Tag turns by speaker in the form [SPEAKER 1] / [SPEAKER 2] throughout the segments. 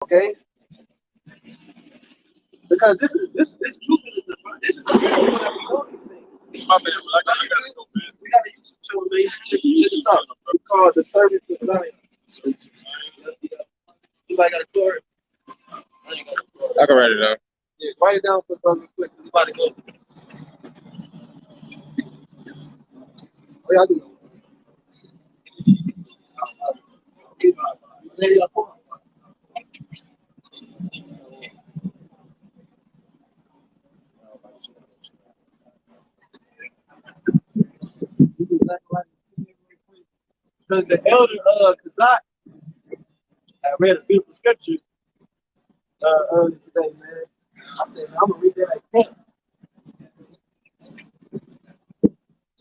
[SPEAKER 1] Okay, because this truth is this is the reason why we know these things.
[SPEAKER 2] My man, but I gotta go, man.
[SPEAKER 1] We gotta use some children, man. Check this out. We call the servant of Zion. Anybody got a door? I ain't got a door.
[SPEAKER 2] I can write it down.
[SPEAKER 1] Yeah, write it down for brother quick. We about to go. Oh, y'all do. Lady up on. Because the elder Kazak, I read a beautiful scripture earlier today, man. I said, man, I'm gonna read that at camp.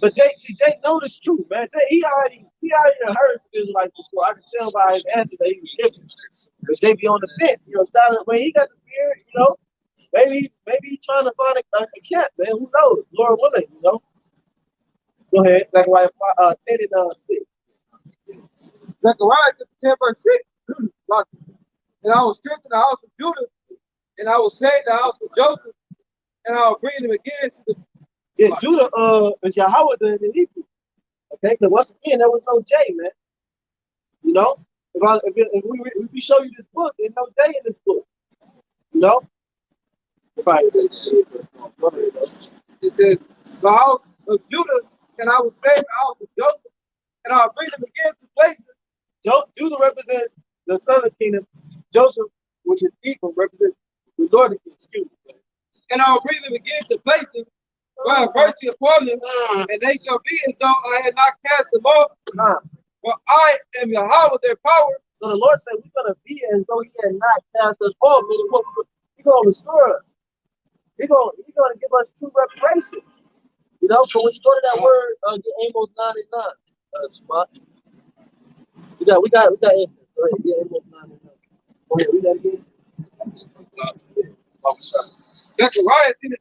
[SPEAKER 1] But Jake know this truth, man. He already heard the Israelites before. I can tell by his answer that he was giving. But they be on the fence, starting when he got the beard, maybe he's trying to find a cat, man. Who knows? Lord willing. Go ahead. Zechariah 10 and 6.
[SPEAKER 3] Zechariah 10 verse 6. And I will strengthen the house of Judah, and I will save the house of Joseph, and I will bring them again to the.
[SPEAKER 1] Yeah, Judah is Yahawah in Hebrew. Okay, because once again there was no J, man. If we show you this book, there's no J in this book.
[SPEAKER 3] It says the house of Judah, and I will save the house of Joseph, and I will bring them again to places.
[SPEAKER 1] Judah represents the southern kingdom. Joseph, which is Ephraim, represents the northern kingdom.
[SPEAKER 3] And I will bring them again to places where I have mercy upon them, and they shall be as though I had not cast them off. For I am Yahawah, their power.
[SPEAKER 1] So the Lord said, we're going to be as though He had not cast us off. Meaning, He's going to restore us. He's going to give us true reparation. So when you go to that word, Amos 9 and 9, spot. We got answers. Go ahead, get Amos 9 and 9. Go ahead, read that again.
[SPEAKER 3] Zechariah 10 and 6.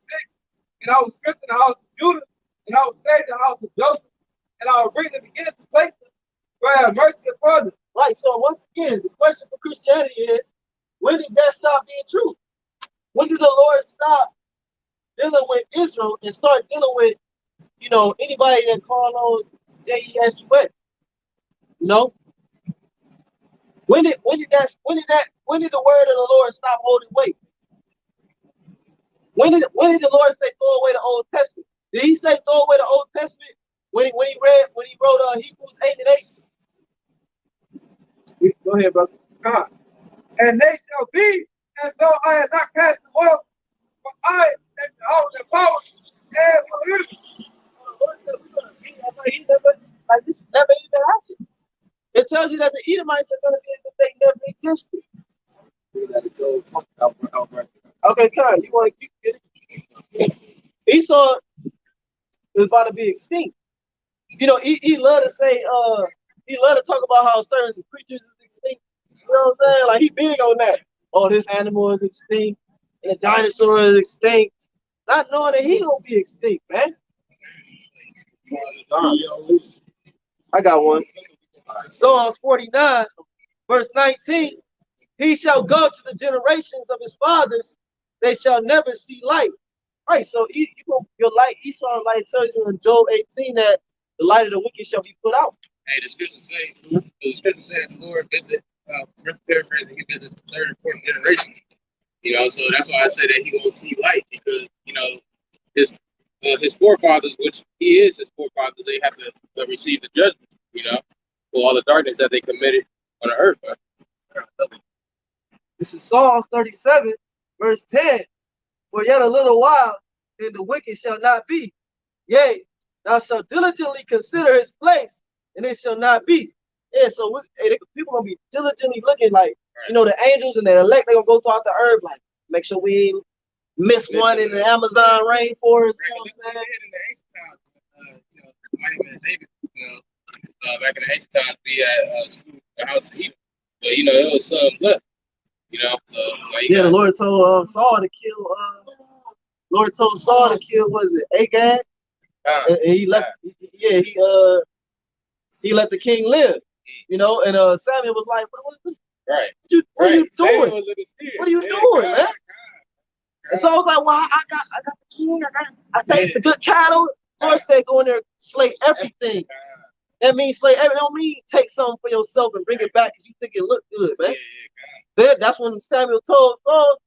[SPEAKER 3] And I will strengthen the house of Judah, and I will save the house of Joseph, and I will bring them again to places where I have mercy upon them.
[SPEAKER 1] Right. So once again, the question for Christianity is, when did that stop being true? When did the Lord stop dealing with Israel and start dealing with, anybody that called on JESUS? When did the word of the Lord stop holding weight? When did the Lord say throw away the Old Testament? Did He say throw away the Old Testament when he wrote Hebrews 8 and 8? Go ahead, brother.
[SPEAKER 3] And they shall be as though I had not cast them off, for I am the house of power and for him.
[SPEAKER 1] Like this never even happened. It tells you that the Edomites are going to be as if they never existed. Okay, Kyle, you want to keep it? Esau is about to be extinct. He love to say, he love to talk about how certain creatures is extinct. You know what I'm saying? Like he big on that. Oh, this animal is extinct, and the dinosaur is extinct. Not knowing that he gonna be extinct, man. I got one. Psalms 49, verse 19. He shall go to the generations of his fathers; they shall never see light. Right. So your light, Esau's light tells you in Job 18 that the light of the wicked shall be put out.
[SPEAKER 2] Hey, the scripture say the Lord visit, paraphrasing, He visit the third and fourth generation. So that's why I say that He won't see light, because his forefathers, which He is his forefathers, they have to receive the judgment, for all the darkness that they committed on the earth.
[SPEAKER 1] This is Psalms 37, verse 10. For yet a little while, and the wicked shall not be. Yea, thou shalt diligently consider his place, and it shall not be. Yeah, so people gonna be diligently looking, like, the angels and the elect, they gonna go throughout the earth, like, make sure we ain't miss one in the Amazon rainforest. You know what I'm saying?
[SPEAKER 2] In the ancient times, mighty man David, back in the ancient times, we had the house of Eden, but it was some left. The
[SPEAKER 1] Lord told Saul to kill. Lord told Saul to kill. Was it Agag? And he left. He let the king live. And Samuel was like,
[SPEAKER 2] Right.
[SPEAKER 1] What are you
[SPEAKER 2] Same
[SPEAKER 1] doing?
[SPEAKER 2] was in the spirit.
[SPEAKER 1] What are you
[SPEAKER 2] Yeah,
[SPEAKER 1] doing,
[SPEAKER 2] God,
[SPEAKER 1] man?
[SPEAKER 2] God.
[SPEAKER 1] And so I was like, well, I got the king. I saved the good cattle. Lord said, go in there, slay everything. That means slay everything. Don't mean take something for yourself and bring it back because you think it look good, man. That's when Samuel told Saul,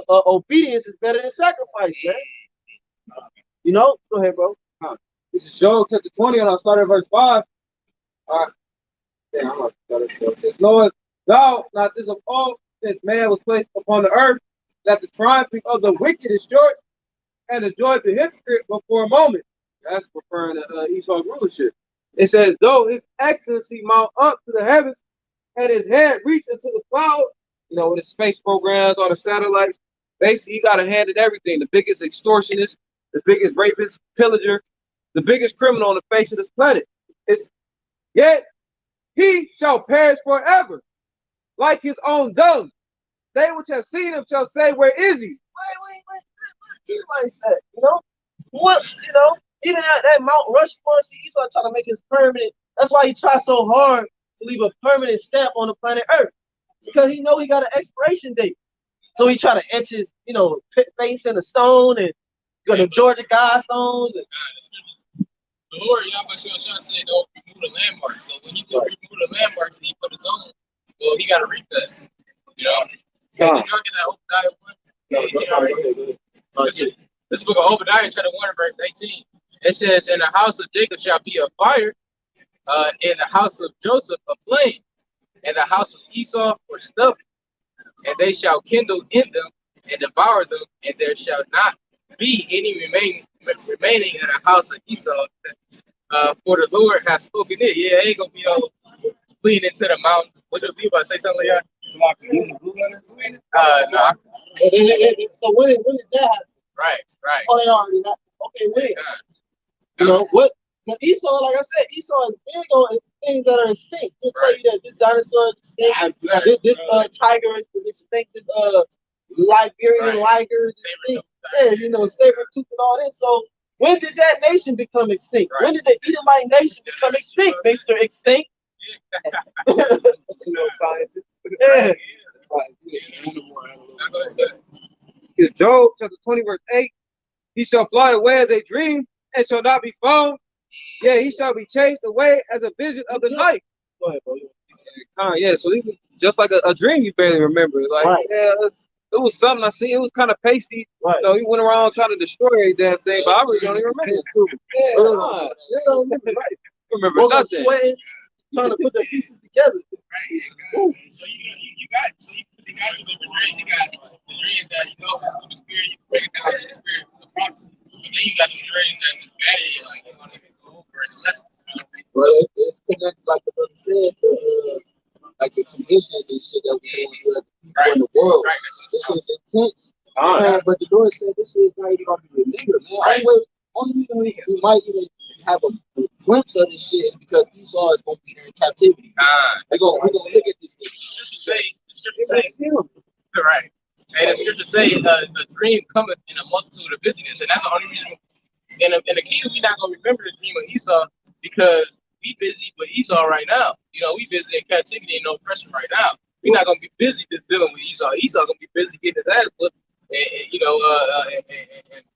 [SPEAKER 1] obedience is better than sacrifice, man. You know? Go ahead, bro.
[SPEAKER 3] This is Job chapter 20, and I'll start at verse 5. All right. Yeah, I'm going to start at 4. It says, Lord, thou, not this of all, since man was placed upon the earth, that the triumphing of the wicked is short, and the joy of the hypocrite but for a moment. That's referring to Esau's rulership. It says, though his excellency mount up to the heavens, and his head reach into the cloud, you know, with the space programs, all the satellites, basically he got a hand in everything. The biggest extortionist, the biggest rapist, pillager, the biggest criminal on the face of this planet. Yet he shall perish forever, like his own dung. They which have seen him shall say, where is he?
[SPEAKER 1] Wait. Like said, you know? What, you know? Even that Mount Rushmore, see, Esau trying to make his permanent. That's why he tried so hard to leave a permanent stamp on the planet Earth. Because he know he got an expiration date. So he try to etch his, you know, face in a stone and go to Georgia Guidestones.
[SPEAKER 2] The Lord, Yahawashi said, don't remove the landmarks. So when he go remove the landmarks and he put his own, well, he got to reap that. You know? Did y'all get that Obadiah 1? This book of Obadiah, chapter 1, verse 18. It says, in the house of Jacob shall be a fire, in the house of Joseph a flame, and the house of Esau for stubble, and they shall kindle in them and devour them, and there shall not be any remaining in the house of Esau, for the Lord has spoken it. Yeah, it ain't gonna be no fleeing into the mountain. What did you about to say something like that? Nah.
[SPEAKER 1] So when did that happen?
[SPEAKER 2] Right.
[SPEAKER 1] Oh, they already not. Okay, when? You know what? So Esau, like I said, Esau is big on things that are extinct. He'll tell you that this dinosaur is extinct, this tiger is extinct, this Liberian liger is extinct. Yeah, you know, saber tooth and all this. So when did that nation become extinct? When did the Edomite nation become extinct, Mr. Extinct? You know, scientists. Yeah.
[SPEAKER 3] It's Job chapter 20, verse 8. He shall fly away as a dream and shall not be found. Yeah, he shall be chased away as a vision of the night.
[SPEAKER 1] Go ahead, bro.
[SPEAKER 3] Yeah, so he was just like a dream you barely remember. Like, yeah, it was something I seen. It was kind of pasty.
[SPEAKER 1] Right.
[SPEAKER 3] You know, he went around trying to destroy every damn thing, but I really don't even remember it too. Remember nothing.
[SPEAKER 1] Sweating, trying to put the pieces together.
[SPEAKER 2] Right. So you got you live a dream. You got the dreams that you know is through the spirit. You can break it down to the spirit of the prophecy. So then you got the dreams that is bad. Like you want to go over and lesson.
[SPEAKER 4] Well, it's connected, like the brother said, to like the conditions and shit that we're going through as people in the world.
[SPEAKER 2] Right.
[SPEAKER 4] This shit's intense. But the Lord said this shit is not even going to be remembered, man. Only reason we might even have a glimpse of this shit is because Esau is going to be there in captivity. We're going to look at this thing.
[SPEAKER 2] The scripture say, right. And the scripture say, a dream cometh in a multitude of busyness. And that's the only reason. In the kingdom, we're not going to remember the dream of Esau because we busy with Esau right now. You know, we busy in captivity and no oppression right now. We're not going to be busy just dealing with Esau. Esau going to be busy getting his ass whooped and you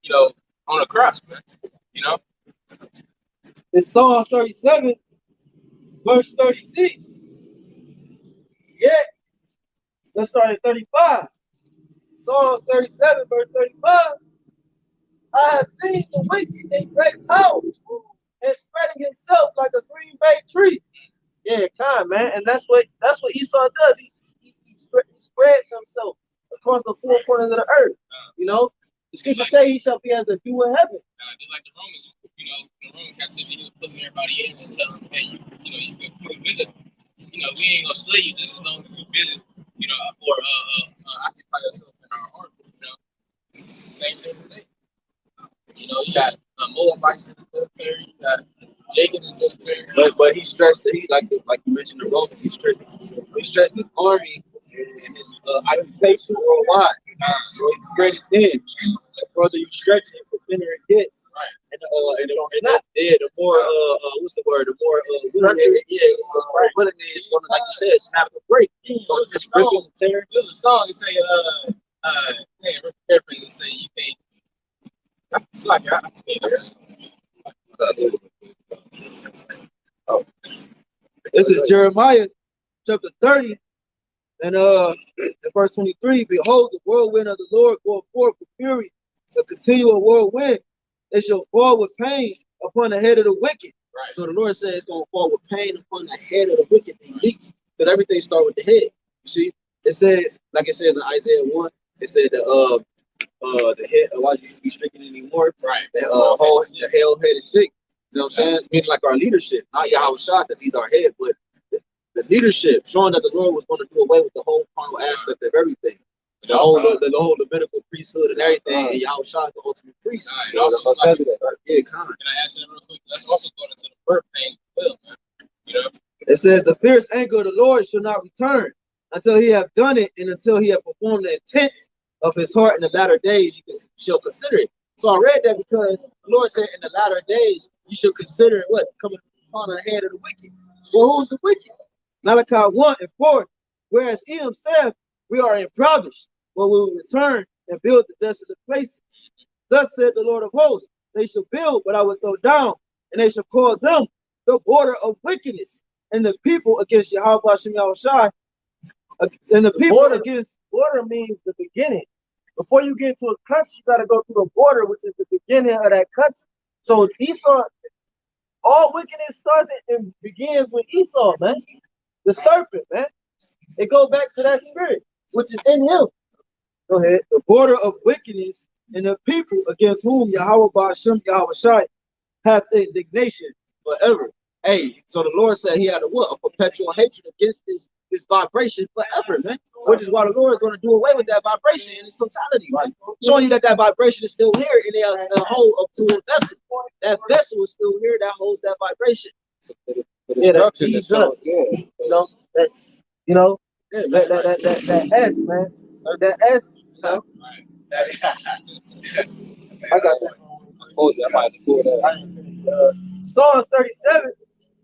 [SPEAKER 2] know, on a cross, man. You know?
[SPEAKER 1] In Psalm 37, verse 36. Yeah. Let's start at 35. Psalm 37, verse 35. I have seen the wicked in great power and spreading himself like a green bay tree. Yeah, kind man, and that's what Esau does. He spreads himself across the four corners of the earth. You know, the scripture say he shall be as a dew in heaven.
[SPEAKER 2] Just like the Romans, you know, in the Roman captivity, he was putting everybody in and telling them, hey, you can visit. You know, we ain't gonna slay you just as long as you visit. You know, or occupy yourself in our heart. You know, same thing today. You know, you got Moabites in the military, you got Jacob in the military.
[SPEAKER 4] But he stressed that he like you mentioned the Romans. He stressed his army and his occupation worldwide. So he's spread it thin. Brother, you stretching it for thinner it gets. Right. And the more what's the word? The more willing it's gonna, like you said, snap the break. So it's just ripping and tearing.
[SPEAKER 2] There's a song that say everything say you think it's like
[SPEAKER 1] This is Jeremiah chapter 30 and verse 23. Behold, the whirlwind of the Lord goeth forth with fury, a continual whirlwind. It shall fall with pain upon the head of the wicked.
[SPEAKER 4] Right. So the Lord says it's gonna fall with pain upon the head of the wicked. Because everything starts with the head. You see, it says, like it says in Isaiah 1, it said the head, why you be stricken anymore? Right. The hell head is sick. You know what I'm saying? Meaning like our leadership, not Yahawashi, because he's our head, but the leadership, showing that the Lord was going to do away with the whole carnal aspect of everything. The whole Levitical priesthood and everything, and Yahawashi, the ultimate priest.
[SPEAKER 2] And also,
[SPEAKER 4] Can I add to that
[SPEAKER 2] real quick? That's also going into the birth pains as well, man. You know?
[SPEAKER 1] It says, the fierce anger of the Lord shall not return until he have done it, and until he have performed the intents of his heart in the latter days, you shall consider it. So I read that because the Lord said in the latter days, you should consider what? Coming upon the head of the wicked. Well, who's the wicked? Malachi 1:4. Whereas Edom said, we are impoverished, but we will return and build the desolate places. Thus said the Lord of hosts, they shall build, but I will throw down, and they shall call them the border of wickedness, and the people against Yahawashi, and the people against. Border means the beginning. Before you get into a country, you got to go through the border, which is the beginning of that country. So Esau, all wickedness starts and begins with Esau, man. The serpent, man. It goes back to that spirit, which is in him. Go ahead. The border of wickedness and the people against whom Yahawah Bahasham Yahawashi hath indignation forever.
[SPEAKER 4] Hey, so the Lord said he had a perpetual hatred against this vibration forever, man. Which is why the Lord is going to do away with that vibration in its totality, right? Showing you that vibration is still here in the whole up to a vessel. That vessel is still here that holds that vibration.
[SPEAKER 1] That Jesus. You know, that's that S, man. That S, you know. I got that. Psalms 37,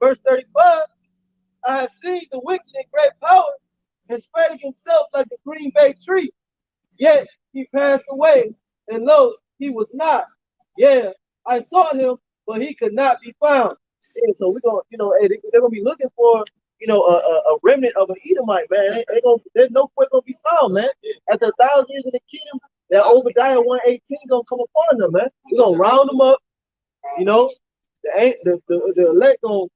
[SPEAKER 1] verse 35. I have seen the wicked in great power and spreading himself like a green bay tree. Yet he passed away, and lo, he was not. Yeah, I sought him, but he could not be found. Yeah, so we're gonna, they're gonna be looking for, a remnant of an Edomite, man. There's no point gonna be found, man. After 1,000 years in the kingdom, that Obadiah 1:18 gonna come upon them, man. We're gonna round them up. The elect gonna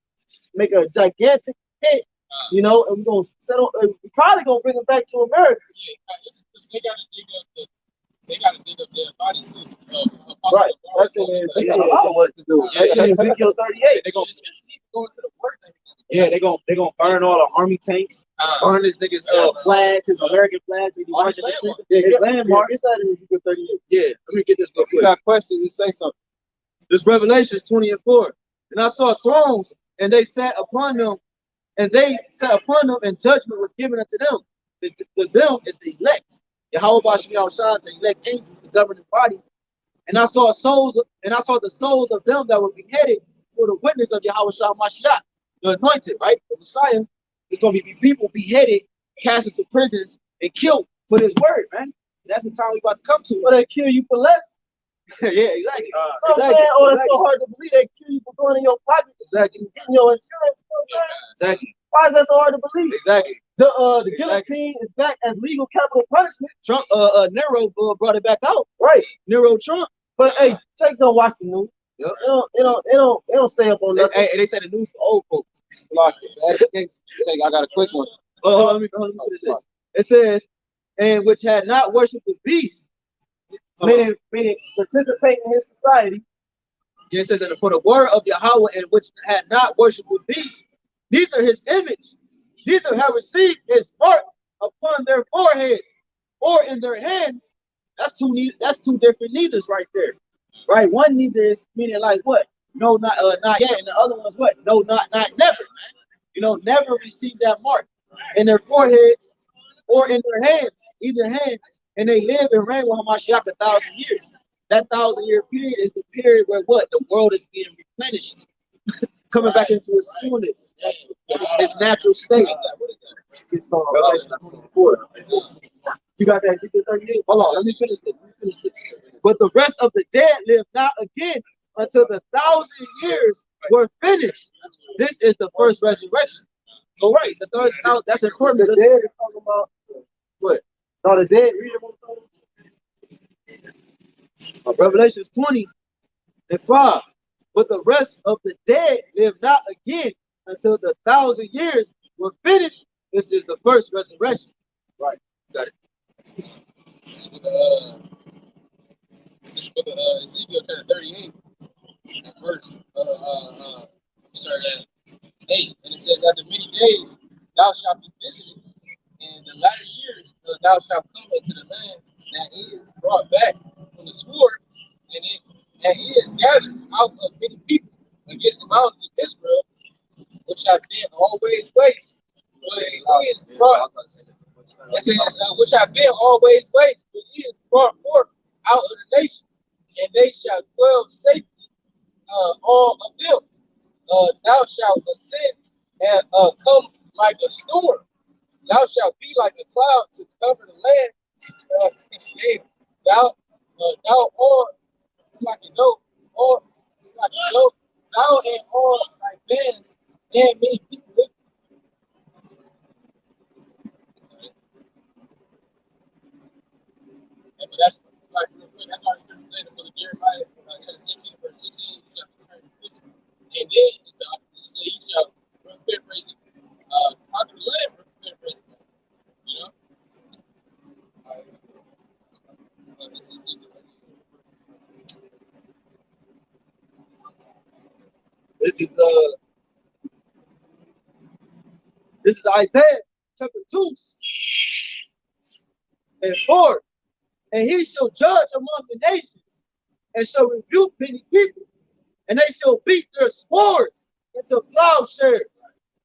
[SPEAKER 1] make a gigantic hit, and we're gonna settle. We're probably gonna bring them back to America.
[SPEAKER 2] Yeah, they gotta dig up their bodies too.
[SPEAKER 1] Right. That's in Ezekiel. A lot of work to do. That's in Ezekiel 38.
[SPEAKER 4] They're gonna go into the work. Yeah, they're gonna burn all the army tanks, burn this nigga's flags, his American flags. His landmark.
[SPEAKER 1] It's not in Ezekiel 38.
[SPEAKER 4] Yeah, let me get this real quick.
[SPEAKER 3] You got questions? You say something.
[SPEAKER 1] This Revelation 20:4. And I saw thrones, and they sat upon them, and judgment was given unto them. The them is the elect. Yahawah Bahasham, the elect angels, the governing body. And I saw the souls of them that were beheaded for the witness of Yahawashi Mashiach, the anointed, right? The Messiah. It's gonna be people beheaded, cast into prisons, and killed for his word, man. That's the time we about to come to. Or they kill you for less. Yeah, exactly. You know what I'm saying? Oh, it's so hard to believe they kill you for going in your pocket. Exactly. And getting your insurance. You know what I'm saying?
[SPEAKER 4] Exactly.
[SPEAKER 1] Why is that so hard to believe?
[SPEAKER 4] Exactly.
[SPEAKER 1] The guillotine is back as legal capital punishment.
[SPEAKER 4] Trump, Nero brought it back out.
[SPEAKER 1] Right.
[SPEAKER 4] Nero Trump.
[SPEAKER 1] But hey, take don't watch the news. Yep. They don't stay up on nothing.
[SPEAKER 4] They say the news for old folks.
[SPEAKER 3] I got a quick one.
[SPEAKER 1] Let me finish this. It says, and which had not worshipped the beast, meaning participating in his society.
[SPEAKER 4] Yeah, it says that for the word of Yahawah, and which had not worshipped the beast, neither his image, neither have received his mark upon their foreheads or in their hands. That's two different neithers right there. Right? One neither is meaning like what? No, not yet. And the other one's what? No, not never. Never received that mark in their foreheads or in their hands, either hand. And they live and reign with Hamashiach 1,000 years. That 1,000-year period is the period where what? The world is being replenished, coming back into its fullness, its natural state. It's Revelation 4. You got that? 38. Hold on, let me finish this. But the rest of the dead live not again until the 1,000 years were finished. This is the first resurrection. So right, the third, that's important. The dead is talking about what? No, the dead. Read it. Revelation 20:5. But the rest of the dead live not again until the 1,000 years were finished. This is the first resurrection. Right, got it.
[SPEAKER 2] This book of Ezekiel chapter 38, verse start at 8, and it says, "After many days thou shalt be visited, and the latter years thou shalt come into the land that is brought back from the sword, and it is gathered out of many people against the mountains of Israel, which have been always waste. But it is brought, it says, which have been always waste, but it is brought forth out of the nations, and they shall dwell safely, all of them. Thou shalt ascend and come like a storm. Thou shalt be like a cloud to cover the land. Thou all, it's like a note, all, it's like a note. Thou and all thy bands and many people with you." Yeah, but that's like real quick. That's why the scripture said in the book of Jeremiah, chapter 16, verse 16, you shall return to Israel. And then it's say you shall paraphrase it, conquer the land, paraphrase it. You know?
[SPEAKER 1] This is Isaiah chapter 2:4. And he shall judge among the nations, and shall rebuke many people, and they shall beat their swords into plowshares,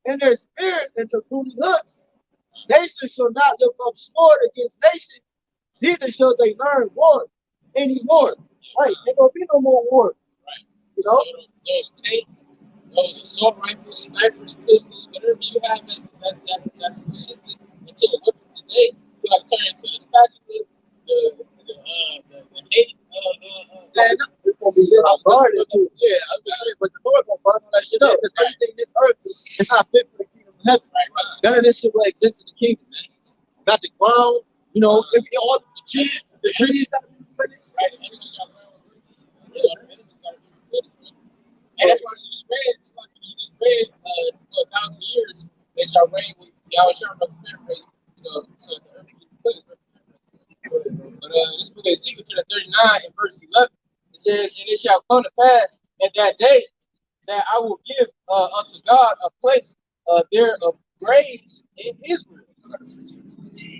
[SPEAKER 1] and their spears into pruning hooks. Nation shall not lift up sword against nation, neither shall they learn war anymore. Right, there gonna be no more war.
[SPEAKER 2] Right.
[SPEAKER 1] You know?
[SPEAKER 2] So those tanks, those assault rifles, snipers, pistols, whatever you have, that's simply until a weapon today. You got to turn into the spatula, the hate,
[SPEAKER 1] It's gonna be burning too.
[SPEAKER 2] yeah, I'm just saying,
[SPEAKER 1] But the Lord gonna burn all that shit up, because everything in this earth is not fit for the kingdom of heaven.
[SPEAKER 2] right.
[SPEAKER 1] None of this shit will exist in the kingdom, man. Not the ground, you know, all the trees that
[SPEAKER 2] Right. And you shall learn what we're doing. And that's why you read, it's like you just read for 1,000 years, they shall reign with Yahawashi, but paraphrase, so the earth is good. But this book of Ezekiel chapter 39 and verse 11, it says, "And it shall come to pass at that day that I will give unto God a place there of graves in Israel."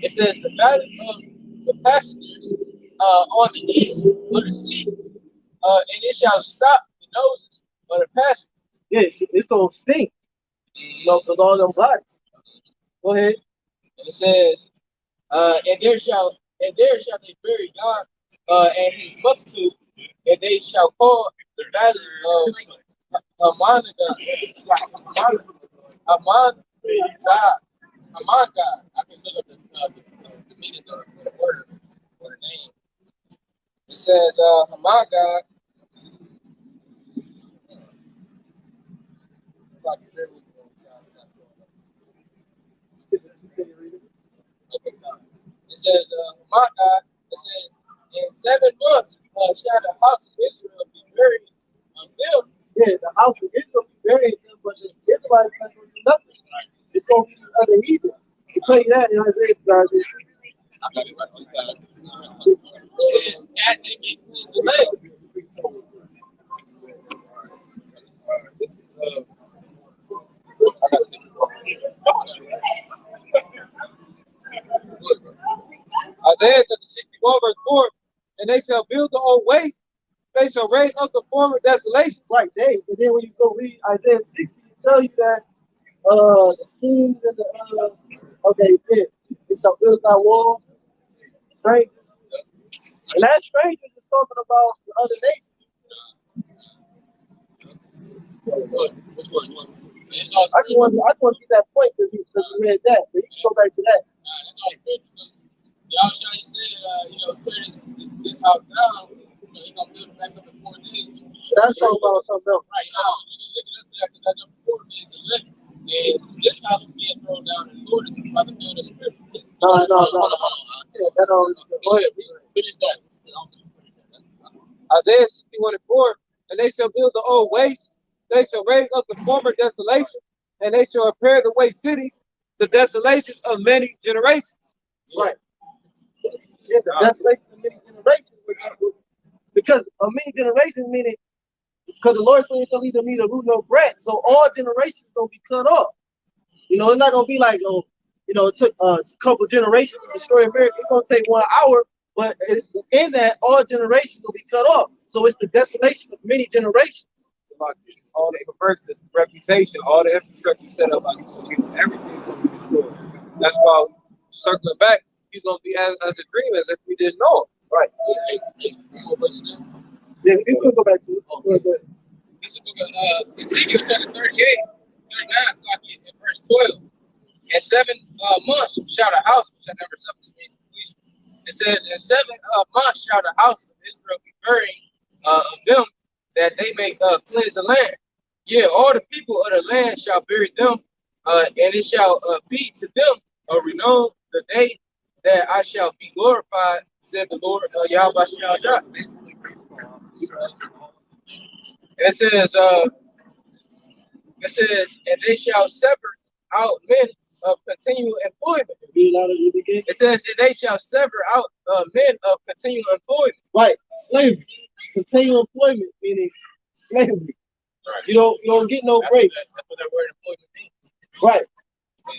[SPEAKER 2] It says, "The valley of the passengers on the east of the sea, and it shall stop the noses of the passengers."
[SPEAKER 1] yeah, it's gonna stink. You know, because all them bodies. Go ahead.
[SPEAKER 2] And it says, and there shall they bury God and his multitude, and they shall call the valley of Ahbanawa, Amon God. I can look up the meaning of the word or the name. It says, Amon God. Okay, it says, my God, it says, in 7 months shall the house of Israel be buried of them.
[SPEAKER 1] Yeah, the house of Israel be buried them, but the Israelites not gonna do nothing. It's gonna be other heathen. To tell you that in Isaiah 6.
[SPEAKER 2] I got it right. It says that they may cleanse the land. This is
[SPEAKER 3] Isaiah chapter 61, verse 4. And they shall build the old waste, they shall raise up the former desolation.
[SPEAKER 1] Right, Dave. And then when you go read Isaiah 60, it tell you that the kings and the it shall build thy walls, strangers. And that stranger is talking about the other nations.
[SPEAKER 2] Which one?
[SPEAKER 1] I just want to get that point because he read that. But you can go back to that.
[SPEAKER 2] That's all spiritual. Yahawah said, tear this house down. He's gonna build it back up in 4 days.
[SPEAKER 1] That's talking about something else.
[SPEAKER 2] Right. You can look at that because that's 4 days of it. And this house is being thrown down, and the Lord is about to build a spiritual.
[SPEAKER 1] No. Go ahead.
[SPEAKER 2] Finish that.
[SPEAKER 3] Isaiah 61:4, and they shall build the old waste, they shall raise up the former desolation, and they shall repair the waste cities, the desolations of many generations.
[SPEAKER 1] Right. Yeah, the desolation of many generations. Because of many generations, meaning, because the Lord said shall neither root nor branch, so all generations gonna be cut off. It's not gonna be like, it took a couple generations to destroy America. It's gonna take 1 hour, but in that, all generations will be cut off. So it's the desolation of many generations.
[SPEAKER 3] All the perverseness, the reputation, all the infrastructure set up by these people, everything's gonna be destroyed. That's why, circling back, he's gonna be as a dream as if we didn't know it.
[SPEAKER 1] Right. Yeah, we can go back to it.
[SPEAKER 2] This is Ezekiel chapter 38, 39, in verse 12. In 7 months shall the house, which I never suffered this means completion. It says, in 7 months shall the house of Israel be burying of them, that they may cleanse the land. Yeah, all the people of the land shall bury them, and it shall be to them a renown the day that I shall be glorified, said the Lord Yahawashi. It says, and they shall sever out men of continual employment. It says, and they shall sever out men of continual employment.
[SPEAKER 1] Right, slavery. Continual employment, meaning slavery. Right. You don't get no breaks.
[SPEAKER 2] That's what that word employment means.
[SPEAKER 1] Right.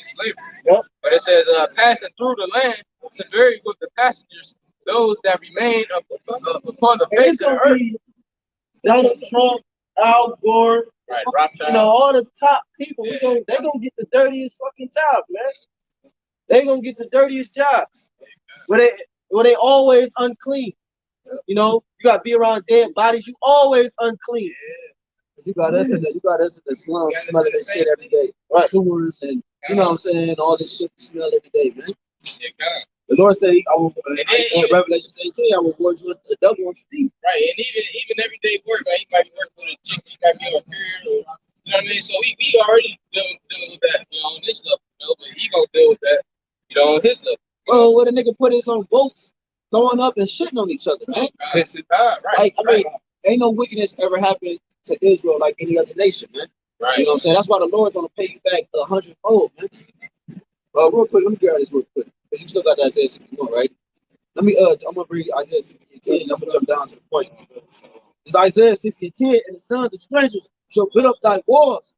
[SPEAKER 2] Slavery. Yep. But it says, passing through the land to bury with the passengers those that remain upon the face of the earth.
[SPEAKER 1] Donald Trump, Al Gore,
[SPEAKER 2] right, Rawchaa.
[SPEAKER 1] All the top people, they're gonna get the dirtiest fucking jobs, man. They're gonna get the dirtiest jobs. Where they always unclean. You gotta be around dead bodies, you always unclean.
[SPEAKER 4] You got us in the slums smelling this shit every day. Right. Sewers and all this shit smell every day, man. The Lord said, in Revelation 18, I will reward you a double on street.
[SPEAKER 2] Right, and even everyday work, man, you might be working with a chick, you might be on a period, or, you know what I mean? So we already dealing with that, on this level, but he gonna deal with that, on his level.
[SPEAKER 4] Well, where the nigga put his on boats, throwing up and shitting on each other, man.
[SPEAKER 2] Right.
[SPEAKER 4] Like, ain't no wickedness ever happened to Israel like any other nation, man.
[SPEAKER 2] Right.
[SPEAKER 4] You know what I'm saying? That's why the Lord's gonna pay you back 100-fold, man. Real quick, let me grab this real quick. You still got Isaiah 61, right? I'm gonna bring Isaiah 60:10. I'm gonna jump down to the point. It's Isaiah 60:10, and the sons of strangers shall build up thy walls,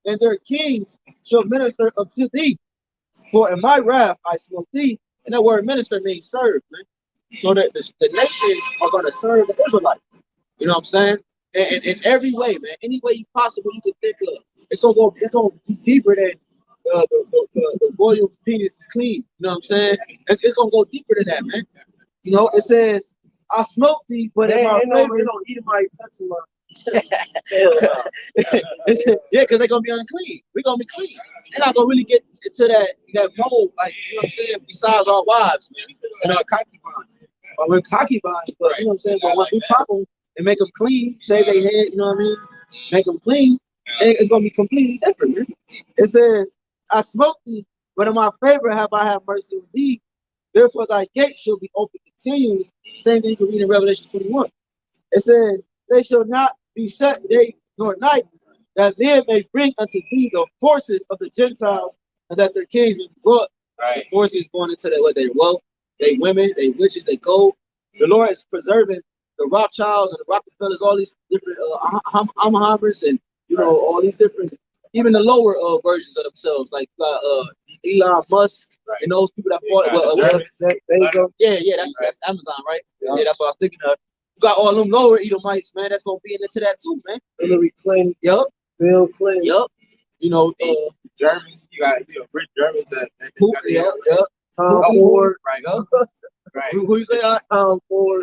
[SPEAKER 4] and their kings shall minister unto thee. For in my wrath I smote thee, and that word minister means serve, man. So that the nations are gonna serve the Israelites. You know what I'm saying? And in every way, man, any way possible you can think of. It's gonna be deeper than the royal penis is clean. You know what I'm saying? It's gonna go deeper than that, man. It says, I smote thee, but in my favor,
[SPEAKER 1] Edomite touching my.
[SPEAKER 4] Yeah, because they're gonna be unclean. We're gonna be clean. They're not gonna really get into that mold, like, you know what I'm saying, besides our wives, man, and our concubines. Well, we're concubines, but you know what I'm saying? But once we pop them and make them clean, shave their head, you know what I mean? Make them clean, and it's gonna be completely different, man. It says, I smote thee, but in my favor have I had mercy on thee. Therefore thy gate shall be open continually. Same thing you can read in Revelation 21. It says, they shall not be shut day nor night, that men may bring unto thee the forces of the Gentiles, and that their kings will be brought. Right. The forces going into their wealth, they women, they witches, they gold. The Lord is preserving the Rothschilds and the Rockefellers, all these different Ahbanawas, and all these different, even the lower versions of themselves, like Elon Musk, and those people that fought. That's Amazon, right? Yeah, that's what I was thinking of. You got all them lower Edomites, man. That's gonna be into that too, man.
[SPEAKER 1] Hillary Clinton.
[SPEAKER 4] Yup.
[SPEAKER 1] Bill Clinton.
[SPEAKER 4] Yup.
[SPEAKER 2] Germans. You got rich Germans that
[SPEAKER 4] Tom
[SPEAKER 1] Ford.
[SPEAKER 4] Right. Who you say I for?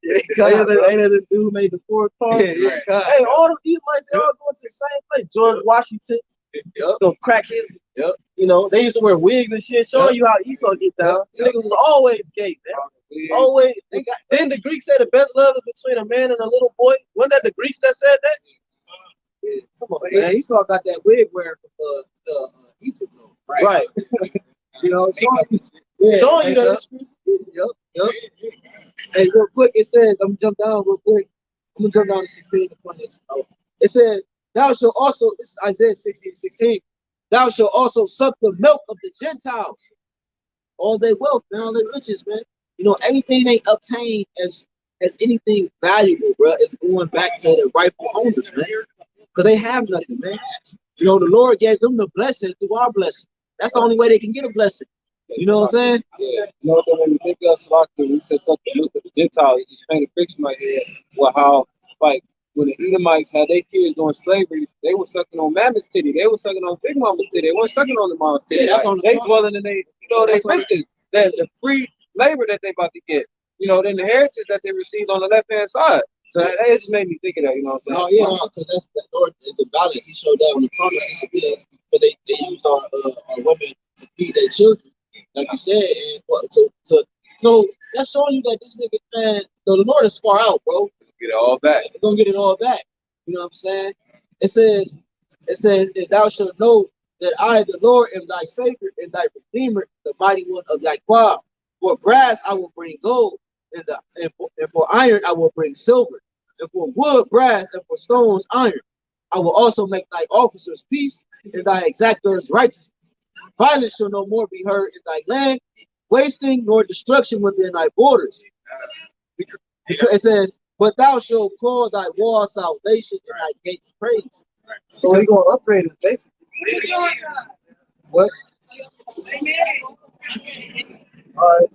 [SPEAKER 1] Yeah,
[SPEAKER 3] Ain't that the dude who made the four cars?
[SPEAKER 1] yeah, hey, all them Edomites, they all going to the same place. George Washington, go crack his.
[SPEAKER 4] Yep.
[SPEAKER 1] You know, they used to wear wigs and shit, showing you how Esau get down. Niggas was always gay, man. Always. Didn't the Greeks say the best love is between a man and a little boy? Wasn't that the Greeks that said that?
[SPEAKER 4] Yeah. Come on, man. Esau got that wig wearing from Egypt, though.
[SPEAKER 1] Right.
[SPEAKER 4] You know,
[SPEAKER 1] Showing you that.
[SPEAKER 4] Yep. Hey, real quick, it says, I'm gonna jump down real quick. I'm gonna jump down to 16 to point this out. It says, thou shalt also, this is Isaiah 16:16, thou shalt also suck the milk of the Gentiles. All their wealth, man, all their riches, man. You know, everything they obtain as anything valuable, bro, is going back to the rightful owners, man. Because they have nothing, man. You know, the Lord gave them the blessing through our blessing. That's the only way they can get a blessing. You know what I'm saying?
[SPEAKER 3] Yeah. You know what that made me think of? Slocky, we said something look at the Gentiles. It just painted a picture in my head with how, like, when the Edomites had their kids doing slavery, they were sucking on Mammoth's titty. They were sucking on Big Mama's titty. They weren't sucking on the mom's titty.
[SPEAKER 4] Yeah, that's
[SPEAKER 3] like,
[SPEAKER 4] on the
[SPEAKER 3] they
[SPEAKER 4] top.
[SPEAKER 3] dwelling in they, you know, they riches. That the free labor that they about to get. You know, then the heritage that they received on the left hand side. So that just made me think of that. You know what I'm saying?
[SPEAKER 4] No, because that's the Lord is a balance. He showed that when the promises of his, but they used our women to feed their children, like you said, and so that's showing you that this nigga, man, the Lord is far out, bro.
[SPEAKER 3] Get it all back.
[SPEAKER 4] He's gonna get it all back. You know what I'm saying? It says, that thou shalt know that I, the Lord, am thy Savior and thy Redeemer, the mighty one of thy choir. For brass I will bring gold, and for iron I will bring silver, and for wood brass, and for stones iron. I will also make thy officers peace, and thy exactors righteousness. Violence shall no more be heard in thy land, wasting nor destruction within thy borders. Because it says, but thou shalt call thy wall salvation and thy gates praise.
[SPEAKER 1] So he gonna upgrade it, basically.
[SPEAKER 4] What?
[SPEAKER 1] All right.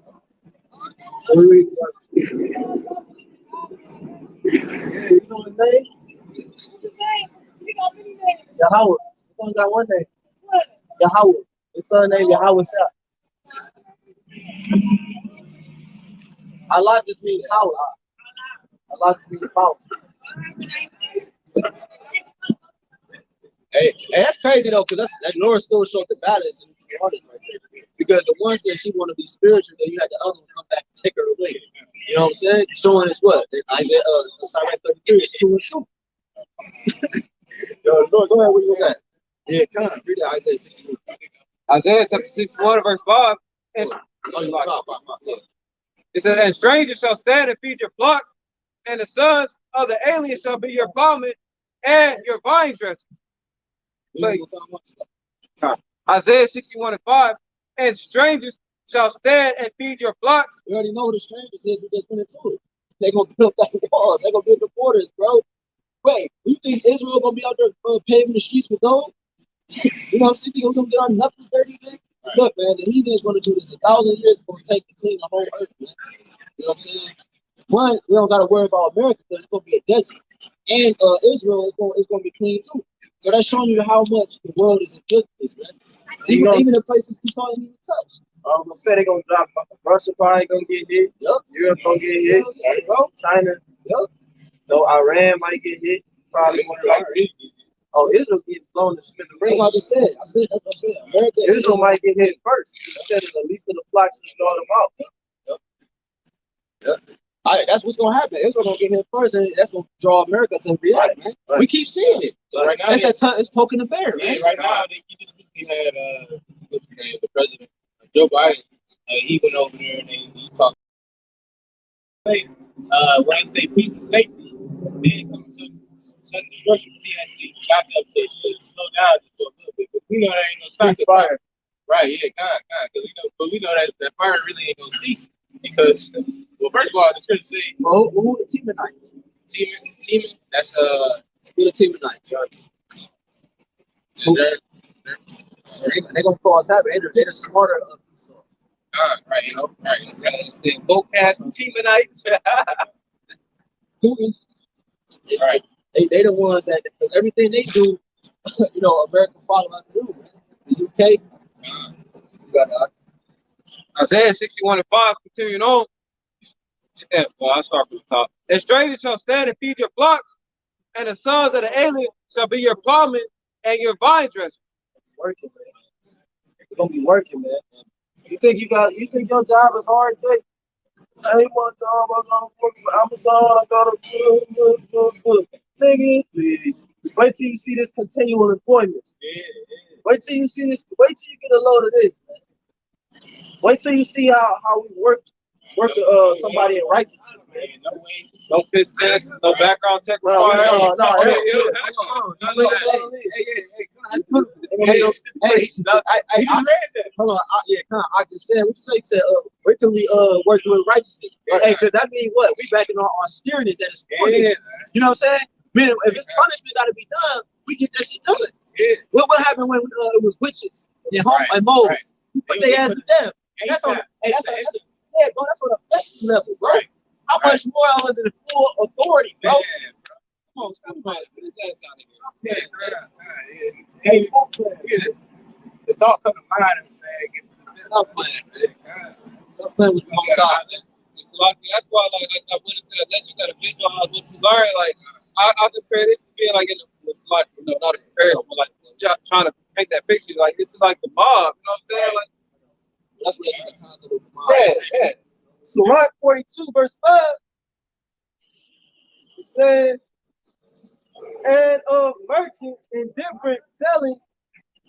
[SPEAKER 1] So we read yeah, you know his name? Yahawah. His son got one name. Yahawah. His son named Yahawashi. Allah just means power. Allah just means power.
[SPEAKER 4] Hey, that's crazy though, because that Lord still showed the balance and the honest right there. Because the one said she want to be spiritual, then you had the other one come back and take her away. You know what I'm saying? Showing us what? Isaiah, Psalm 33 is 2 and 2. Yo, Lord, go ahead. Where you was at? Yeah, come on. Read that Isaiah 61.
[SPEAKER 3] Isaiah chapter 61, verse 5. It says, and strangers shall stand and feed your flock, and the sons of the alien shall be your plowmen and your vine dressers. Isaiah 61 and 5. And strangers shall stand and feed your flocks.
[SPEAKER 4] We already know who the strangers is. We just went into it. They're going to build that wall. They're going to build the borders, bro. Wait, you think Israel going to be out there paving the streets with gold? You know what I'm saying? Think we're going to get our knuckles dirty, man? Right. Look, man, the heathens going to do this 1,000 years. It's going to take to clean the whole earth, man. You know what I'm saying? One, we don't got to worry about America because it's going to be a desert. And Israel is going to be clean, too. So that's showing you how much the world is in goodness, man. Even the places we saw didn't even touch.
[SPEAKER 1] I'm gonna say they're gonna drop. Russia probably gonna get hit.
[SPEAKER 4] Yep.
[SPEAKER 1] Europe gonna get hit.
[SPEAKER 4] There you go.
[SPEAKER 1] China.
[SPEAKER 4] Yep.
[SPEAKER 1] No, Iran might get hit. Probably more likely. Oh, Israel getting blown to smithereens.
[SPEAKER 4] That's what I just said. I said. America.
[SPEAKER 1] Israel might get hit first. Instead of the least of the flocks to draw them out.
[SPEAKER 4] Yep. That's what's gonna happen. Israel gonna get hit first, and that's gonna draw America to react, man. Right. We keep seeing it. Right now, it's poking the bear.
[SPEAKER 2] Yeah, right now they just recently had the president Joe Biden. He went over there and he talked. When I say peace and safety, then comes sudden destruction. He actually got up to slow down just a little bit. But we know that ain't gonna cease fire. Right? Yeah, God. But we know that fire really ain't gonna cease because, well, first of all, the scripture say,
[SPEAKER 4] well, who the Temanites?
[SPEAKER 2] Teman. That's
[SPEAKER 4] who the Temanites? They're gonna cause havoc. They're the smarter of Esau.
[SPEAKER 2] Right, you know, right. So go cast Temanites.
[SPEAKER 4] Right. They the ones that everything they do, you know, America follow after them. The UK, you got
[SPEAKER 3] Isaiah 61:5, continuing on. Well, I'll start from the top. And strangers shall stand and feed your flocks, and the sons of the alien shall be your plowmen and your vine dressers.
[SPEAKER 1] Working, man. It's gonna be working, man. You think your job is hard, Jay? I ain't one job. I gotta work for Amazon. I gotta nigga, please. Wait till you see this continual employment. Wait till you see this. Wait till you get a load of this, man. Wait till you see how we work somebody in righteousness.
[SPEAKER 3] No piss test, no background check.
[SPEAKER 1] No.
[SPEAKER 3] Hey,
[SPEAKER 4] I just said, what you say? Wait till we work with righteousness. Hey, because that means what? We backing on our steeriness and it's you know what I'm saying? Man, if this punishment got to be done, we get that shit done. What happened when it was witches and moles? But they asked to death. That's on. That's on a flex level, bro. How much more I was in full authority, bro? Come on, stop playing.
[SPEAKER 2] The thought come to mind and say,
[SPEAKER 4] Stop playing, man. Stop playing with the most high.
[SPEAKER 3] It's like, that's why, like I went into that lesson, you got to visualize what you learn. Like, I compare this to being like in the slot, not a comparison, but like trying to paint that picture. Like, this is like the mob, you know what I'm saying? Like,
[SPEAKER 4] that's what the concept of the mob.
[SPEAKER 3] Yeah.
[SPEAKER 1] Sirach 42, verse 5. It says, and of merchants indifferent selling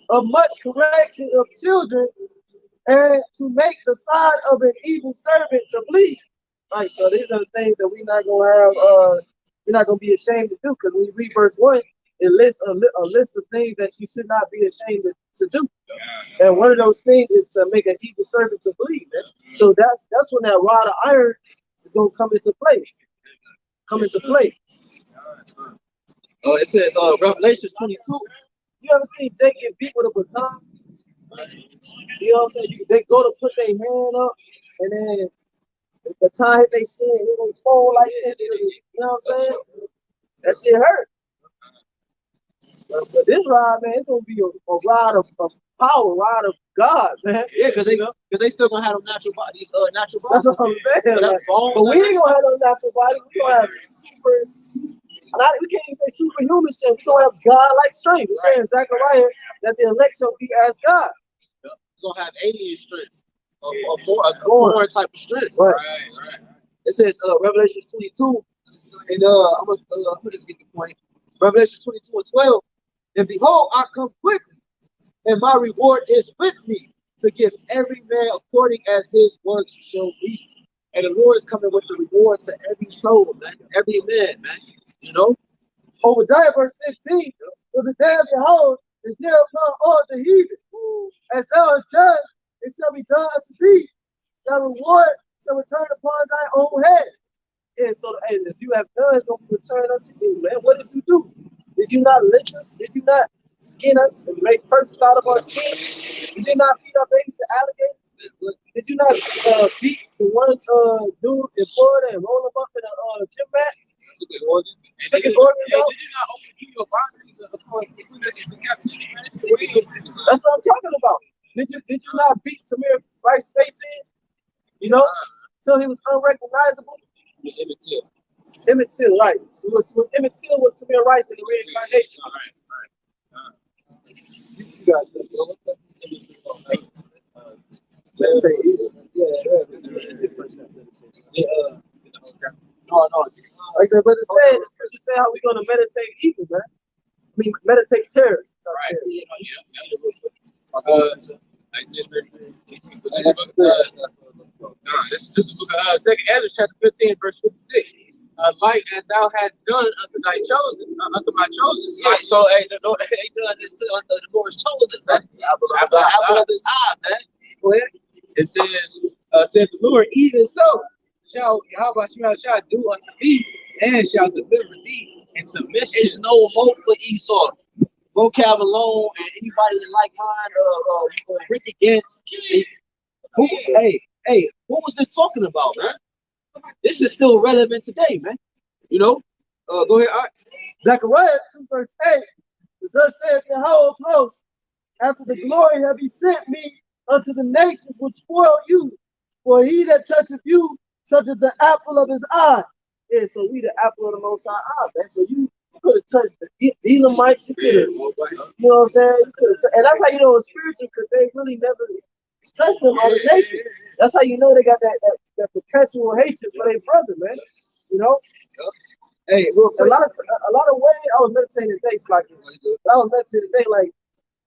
[SPEAKER 1] of much correction of children, and to make the side of an evil servant to bleed. Right, so these are the things that we're not gonna have. We're not gonna be ashamed to do, because when we read verse 1, it lists a list of things that you should not be ashamed to do. And one of those things is to make an evil servant to bleed, man. So that's when that rod of iron is gonna come into play.
[SPEAKER 4] It says Revelation 22.
[SPEAKER 1] You ever seen Jake get beat with a baton? You know what I'm saying? They go to put their hand up, and then the baton hit their skin, and then they fall like this. You know what I'm saying? That shit hurt. But this rod, man, it's gonna be a rod of power, rod of God, man.
[SPEAKER 4] Yeah, because they still gonna have them natural bodies. Natural bodies.
[SPEAKER 1] That's what I'm saying. Like, but we ain't gonna have no natural body. We gonna have super. We can't even say superhuman strength. We gonna have God-like strength. We're saying Zechariah that the elect shall be as God.
[SPEAKER 4] We're gonna have alien strength, a foreign type of strength.
[SPEAKER 1] Right.
[SPEAKER 4] It says Revelation 22, and I'm gonna just get the point. Revelation 22:12. And behold, I come quickly, and my reward is with me to give every man according as his works shall be. And the Lord is coming with the reward to every soul, man, every man. You know?
[SPEAKER 1] Obadiah verse 15. For the day of Yahawah is near upon all the heathen. As thou hast done, it shall be done unto thee. Thy reward shall return upon thy own head. Yeah, so as you have done, it's going to return unto you, man. What did you do? Did you not lynch us? Did you not skin us and make persons out of our skin? Did you not feed our babies to alligators? Did you not beat the ones dude in Florida and roll them up in a gym mat? Took an organ out?
[SPEAKER 2] Did you not open your body to captivity?
[SPEAKER 1] That's what I'm talking about. Did you not beat Tamir Rice's face in? You know, till he was unrecognizable. Emmett Till, right? So Emmett Till was Tamir Rice in the reincarnation. You got that. No. Like the brother said, the scripture say how we gonna meditate evil, man. I mean, meditate terror.
[SPEAKER 2] Right. This is book of 2nd Ezra, chapter 15, verse 56. Like as thou hast done unto thy chosen, unto my chosen.
[SPEAKER 4] Right, so hey, they done this to the Lord's chosen, man. Apple of his eye, man.
[SPEAKER 2] Go ahead. It says the Lord, even so shall Yahawashi shall do unto thee, and shall deliver thee in submission.
[SPEAKER 4] It's no hope for Esau. Vocab alone, and anybody in like mind, Rick against. Hey, what was this talking about, man? This is still relevant today, man. You know? Go ahead, all right.
[SPEAKER 1] Zechariah 2 verse 8. Thus saith Yahawah of hosts, after the glory have he sent me unto the nations which spoil you. For he that toucheth you toucheth the apple of his eye. Yeah, so we the apple of the Most High eye, man. So you could have touched the Elamites, you could have, you know what I'm saying? You could have, and that's how you know it's spiritual, because they really never touched them on the nation. That's how you know they got that perpetual hatred for their brother, man. You know? Hey, look, a lot of ways I was meditating today, like I was meditating today, like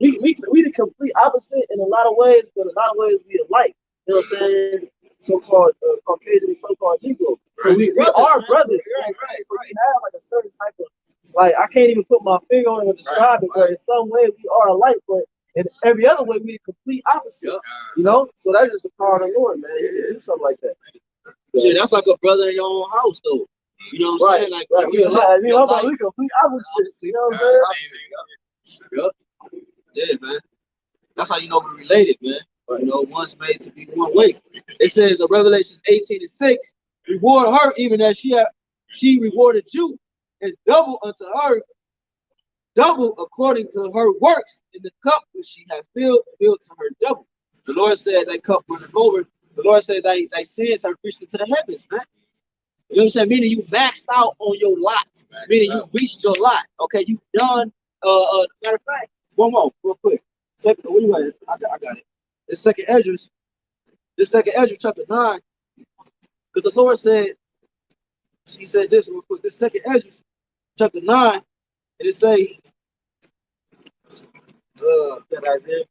[SPEAKER 1] we the complete opposite in a lot of ways, but in a lot of ways we alike. You know what I'm saying? So-called Caucasian and so-called Negro. So we are brothers. Right. So we have like a certain type of, like, I can't even put my finger on it or describe it, but in some way we are alike, but in every other way we the complete opposite. You know? So that's just the power of the Lord, man. You do something like that.
[SPEAKER 4] Shit, that's like a brother in your own house, though. You know what I'm saying? Like,
[SPEAKER 1] we complete opposite. You know what I'm
[SPEAKER 4] saying? Yeah, man. That's how you know we're related, man. You know, one's made to be one way. It says in Revelation 18:6, reward her even as she rewarded you, and double unto her, double according to her works, in the cup which she hath filled to her double. The Lord said that cup runneth over. The Lord said that thy sins have reached into the heavens, man. You know what I'm saying? Meaning you maxed out on your lot. Meaning you reached your lot. Okay, you done. Matter of fact, one more, real quick. Second, what do you got? I got it. This second Ezra chapter 9, because the Lord said, he said this real quick. This second Ezra chapter 9, and it say, that Isaiah.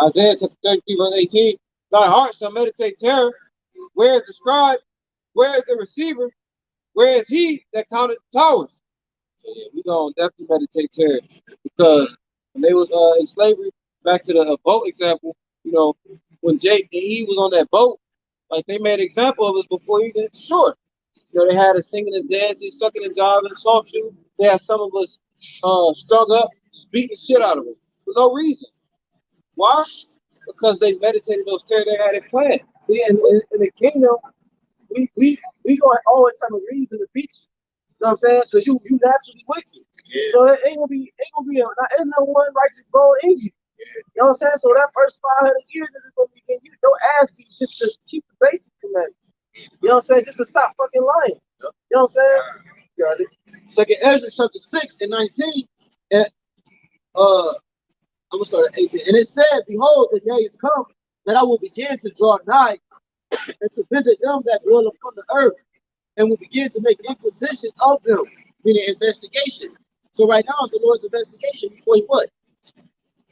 [SPEAKER 3] Isaiah chapter 33, verse 18. Thy heart shall meditate terror. Where is the scribe? Where is the receiver? Where is he that counted towers? So yeah, we're gonna definitely meditate terror, because when they was in slavery, back to the boat example, you know, when Jake and Eve was on that boat, like they made an example of us before he went to shore. You know, they had us singing and dancing, sucking and jiving, soft shoe. They had some of us strung up, beating the shit out of us for no reason. Why? Because they meditated those terror they had it planned.
[SPEAKER 1] See, in the kingdom, we gonna always have a reason to beat you. You know what I'm saying? Because you naturally wicked. Yeah. So it ain't gonna be ain't no one righteous bone in you. You know what I'm saying? So that first 500 years is gonna be in you. Don't ask me just to keep the basic commandments. You know what I'm saying? Just to stop fucking lying. You know what I'm saying? Got it.
[SPEAKER 4] Second Ezra chapter 6 and 19. And I'm gonna start at 18. And it said, behold, the days come that I will begin to draw nigh and to visit them that dwell upon the earth, and will begin to make inquisition of them, meaning investigation. So right now it's the Lord's investigation before he what?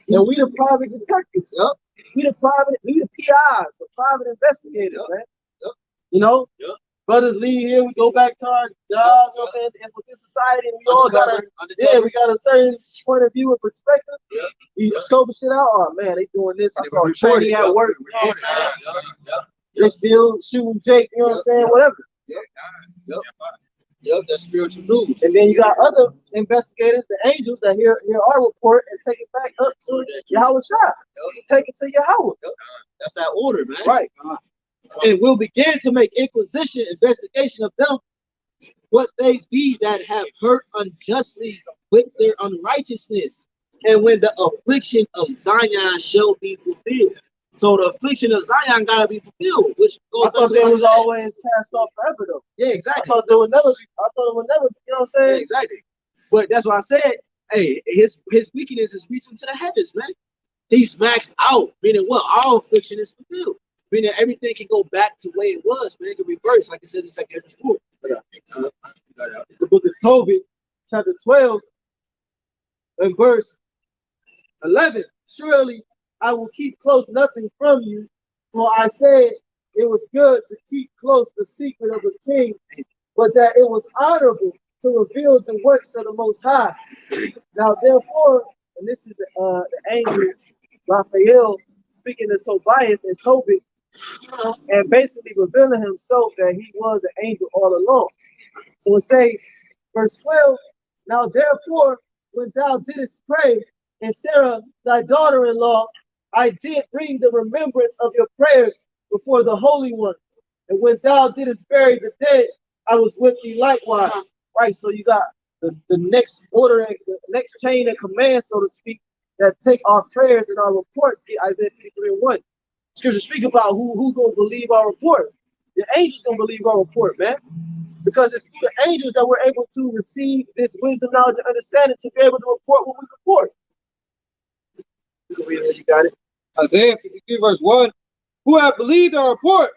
[SPEAKER 1] And we the private detectives. Yep. We the PIs, the private investigators, man. Yep. You know? Yep. Brothers leave here, we go back to our jobs, you know what I'm saying? And with this society, and we all got a certain point of view and perspective. Yep. You scoping shit out, oh man, they doing this. I saw training at work, you know what I'm saying? They still shooting Jake, you know what I'm saying? Whatever.
[SPEAKER 4] Yep, that's spiritual news.
[SPEAKER 1] And then you got other investigators, the angels, that hear our report and take it back up to Yahawashi. Take it to Yahawah.
[SPEAKER 4] Yep. That's that order, man.
[SPEAKER 1] Right.
[SPEAKER 4] And we'll begin to make investigation of them, what they be that have hurt unjustly with their unrighteousness, and when the affliction of Zion shall be fulfilled. So the affliction of Zion gotta be fulfilled, which goes.
[SPEAKER 1] I thought they was always cast off forever, though.
[SPEAKER 4] Yeah, exactly.
[SPEAKER 1] I thought it would never. You know what I'm saying?
[SPEAKER 4] Yeah, exactly. But that's why I said, hey, his weakness is reaching to the heavens, man. He's maxed out, meaning what? Our affliction is fulfilled, meaning everything can go back to the way it was, man. It can reverse, like it says in 2 Ezra 4.
[SPEAKER 1] It's the book of Tobit, chapter 12, and verse 11. Surely I will keep close nothing from you, for I said it was good to keep close the secret of the king, but that it was honorable to reveal the works of the Most High. Now therefore, and this is the angel Raphael speaking to Tobias and Tobit, and basically revealing himself that he was an angel all along. So it say, verse 12, now therefore, when thou didst pray, and Sarah thy daughter-in-law, I did bring the remembrance of your prayers before the Holy One. And when thou didst bury the dead, I was with thee likewise. Right, so you got the next order, the next chain of command, so to speak, that take our prayers and our reports get Isaiah 53:1. Scripture speak about who gonna believe our report. The angels gonna believe our report, man. Because it's through the angels that we're able to receive this wisdom, knowledge, and understanding to be able to report what we report. You can read it, you got it.
[SPEAKER 3] Isaiah 53 verse 1. Who have believed our report,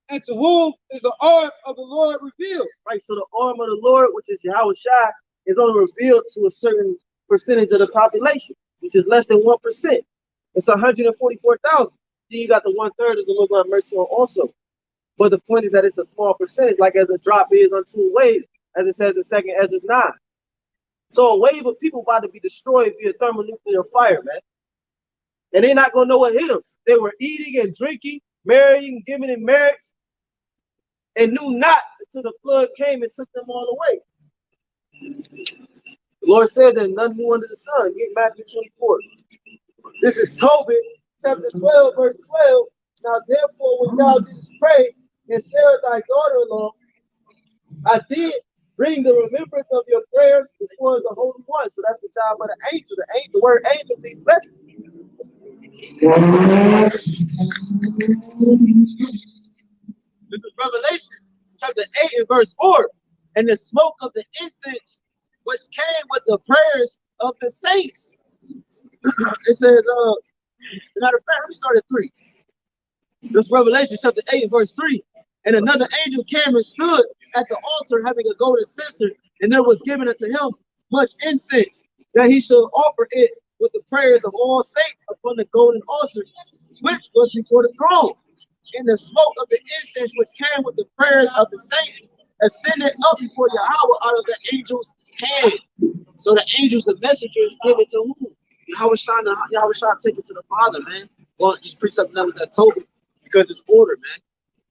[SPEAKER 3] and to whom is the arm of the Lord revealed?
[SPEAKER 1] Right, so the arm of the Lord, which is Yahawashi, is only revealed to a certain percentage of the population, which is less than 1%. It's 144,000. Then you got the 1/3 of the Lord God mercy on also. But the point is that it's a small percentage, like as a drop is unto a wave, as it says in 2 Ezra 9. So a wave of people about to be destroyed via thermonuclear fire, man. And they're not gonna know what hit them. They were eating and drinking, marrying, giving in marriage, and knew not until the flood came and took them all away. The Lord said that none new under the sun. Get Matthew 24. This is Tobit, chapter 12, verse 12. Now therefore, when thou didst pray, and Sarah thy daughter-in-law, I did bring the remembrance of your prayers before the Holy One. So that's the job of the angel. The word angel means blessing. This is Revelation chapter 8 and verse 4. And the smoke of the incense which came with the prayers of the saints. It says, matter of fact, let me start at 3. This Revelation chapter 8 and verse 3. And another angel came and stood at the altar having a golden censer, and there was given unto him much incense, that he should offer it with the prayers of all saints upon the golden altar, which was before the throne. And the smoke of the incense which came with the prayers of the saints ascended up before Yahawah out of the angel's hand. So the angels, the messengers, give it to who? Yahawashi take it to the Father, man. Well, just precept number that told me, because it's order, man.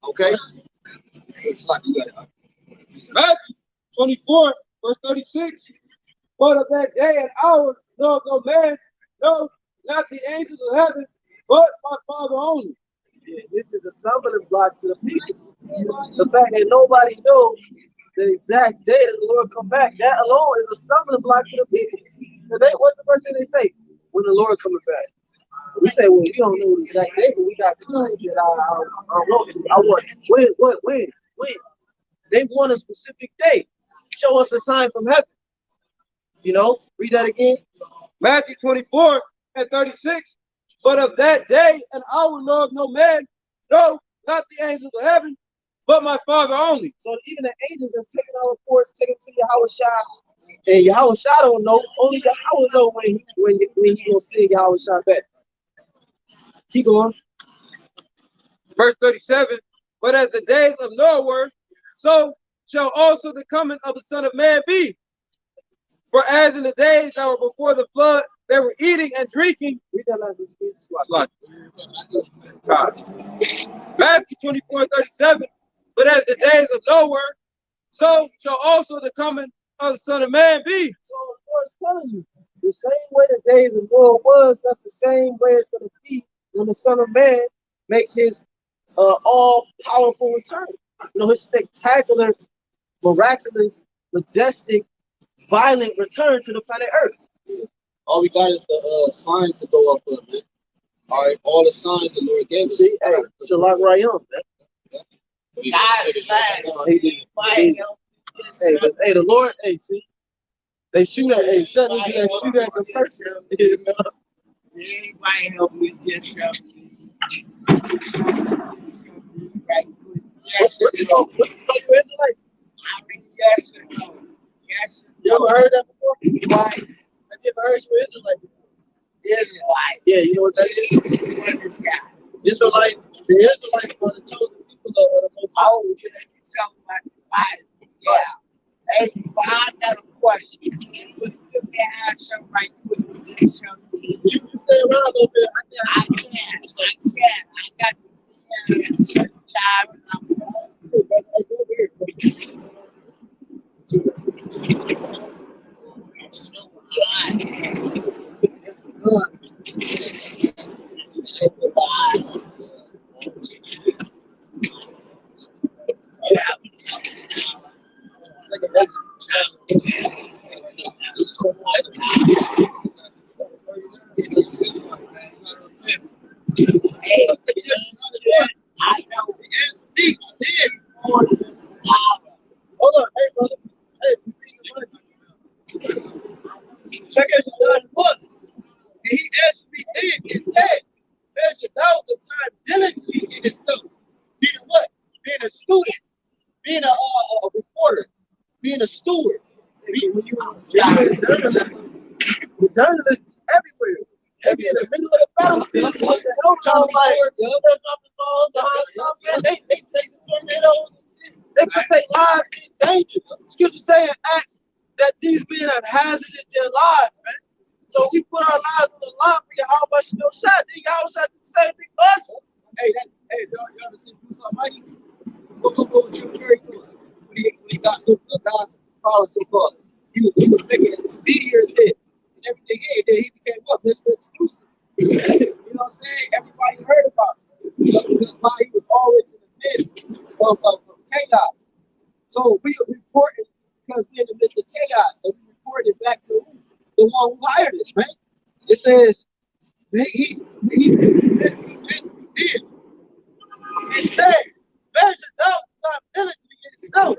[SPEAKER 1] Okay? It's like you got it.
[SPEAKER 3] Matthew 24 verse 36. But of that day and hour knoweth no man, no, not the angels of heaven, but my Father only.
[SPEAKER 1] Yeah, this is a stumbling block to the people. The fact that nobody knows the exact day that the Lord come back, that alone is a stumbling block to the people. What's the first thing they say? When the Lord coming back. We say, well, we don't know the exact day, but we got times that I don't know. I want when? They want a specific day. Show us a time from heaven. You know, read that again.
[SPEAKER 3] Matthew 24 and 36. But of that day and hour knoweth no man, no, not the angels of heaven, but my Father only.
[SPEAKER 1] So even the angels that's taking our reports, take them to Yahawashi, and Yahawashi don't know. Only Yahawah know when he gonna send Yahawashi back. Keep going.
[SPEAKER 3] Verse 37. But as the days of Noah were, so shall also the coming of the Son of Man be. For as in the days that were before the flood, they were eating and drinking.
[SPEAKER 1] Read that last
[SPEAKER 3] Matthew 24:37. But as the days of Noah were, so shall also the coming of the Son of Man be.
[SPEAKER 1] So the Lord's telling you, the same way the days of Noah was, that's the same way it's going to be when the Son of Man makes his all-powerful return. You know, his spectacular, miraculous, majestic, violent return to the planet Earth.
[SPEAKER 4] All we got is the signs to go up with, man. All right, all the signs the Lord gave us.
[SPEAKER 1] See, hey, Shalak Rayam, man. Hey, the Lord, hey, see, they shoot at, hey, shut up, they shoot at the person.
[SPEAKER 5] Anybody help me get something?
[SPEAKER 1] Yes or no?
[SPEAKER 5] Yes or no? Yes or no?
[SPEAKER 1] You ever heard that before?
[SPEAKER 5] Why?
[SPEAKER 1] Have you ever heard you Israelite before?
[SPEAKER 5] Why?
[SPEAKER 1] Yeah, you know what that is?
[SPEAKER 5] What is that?
[SPEAKER 1] The Israelites are the chosen people of the Most High.
[SPEAKER 5] Oh, yeah. Yeah. Hey, but I got a question. Can I ask something right quick?
[SPEAKER 1] You can stay around a little bit.
[SPEAKER 5] I can't. I got to be at a certain time and I'm so
[SPEAKER 4] deep then. Hold on, hey brother. Hey, we read the verse. Check out John 1. And he answered me then and said, measure thou the time diligently in itself. Being what? Being a student, being a reporter, being a steward. When you the journalists everywhere. They be in the middle of the battlefield. What the hell, John? They chasing tornadoes. They put their lives in danger. Scripture saying acts that these men have hazarded their lives, man. So we put our lives on the line for Yahawashi no shot. Then Yahawashi do the same thing for us. Hey, y'all ever seen Bruce Almighty? What was Jim Carrey doing when he got so called so-called? He was making meteors hit and everything hit. Then he became what? Mr. Exclusive. You know what I'm saying? Everybody heard about it. Because why he was always in the midst of chaos. So we are reporting because we're in the midst of chaos. And we report it back to the one who hired us, right? It says he did. It said, measure thou the time diligently in itself.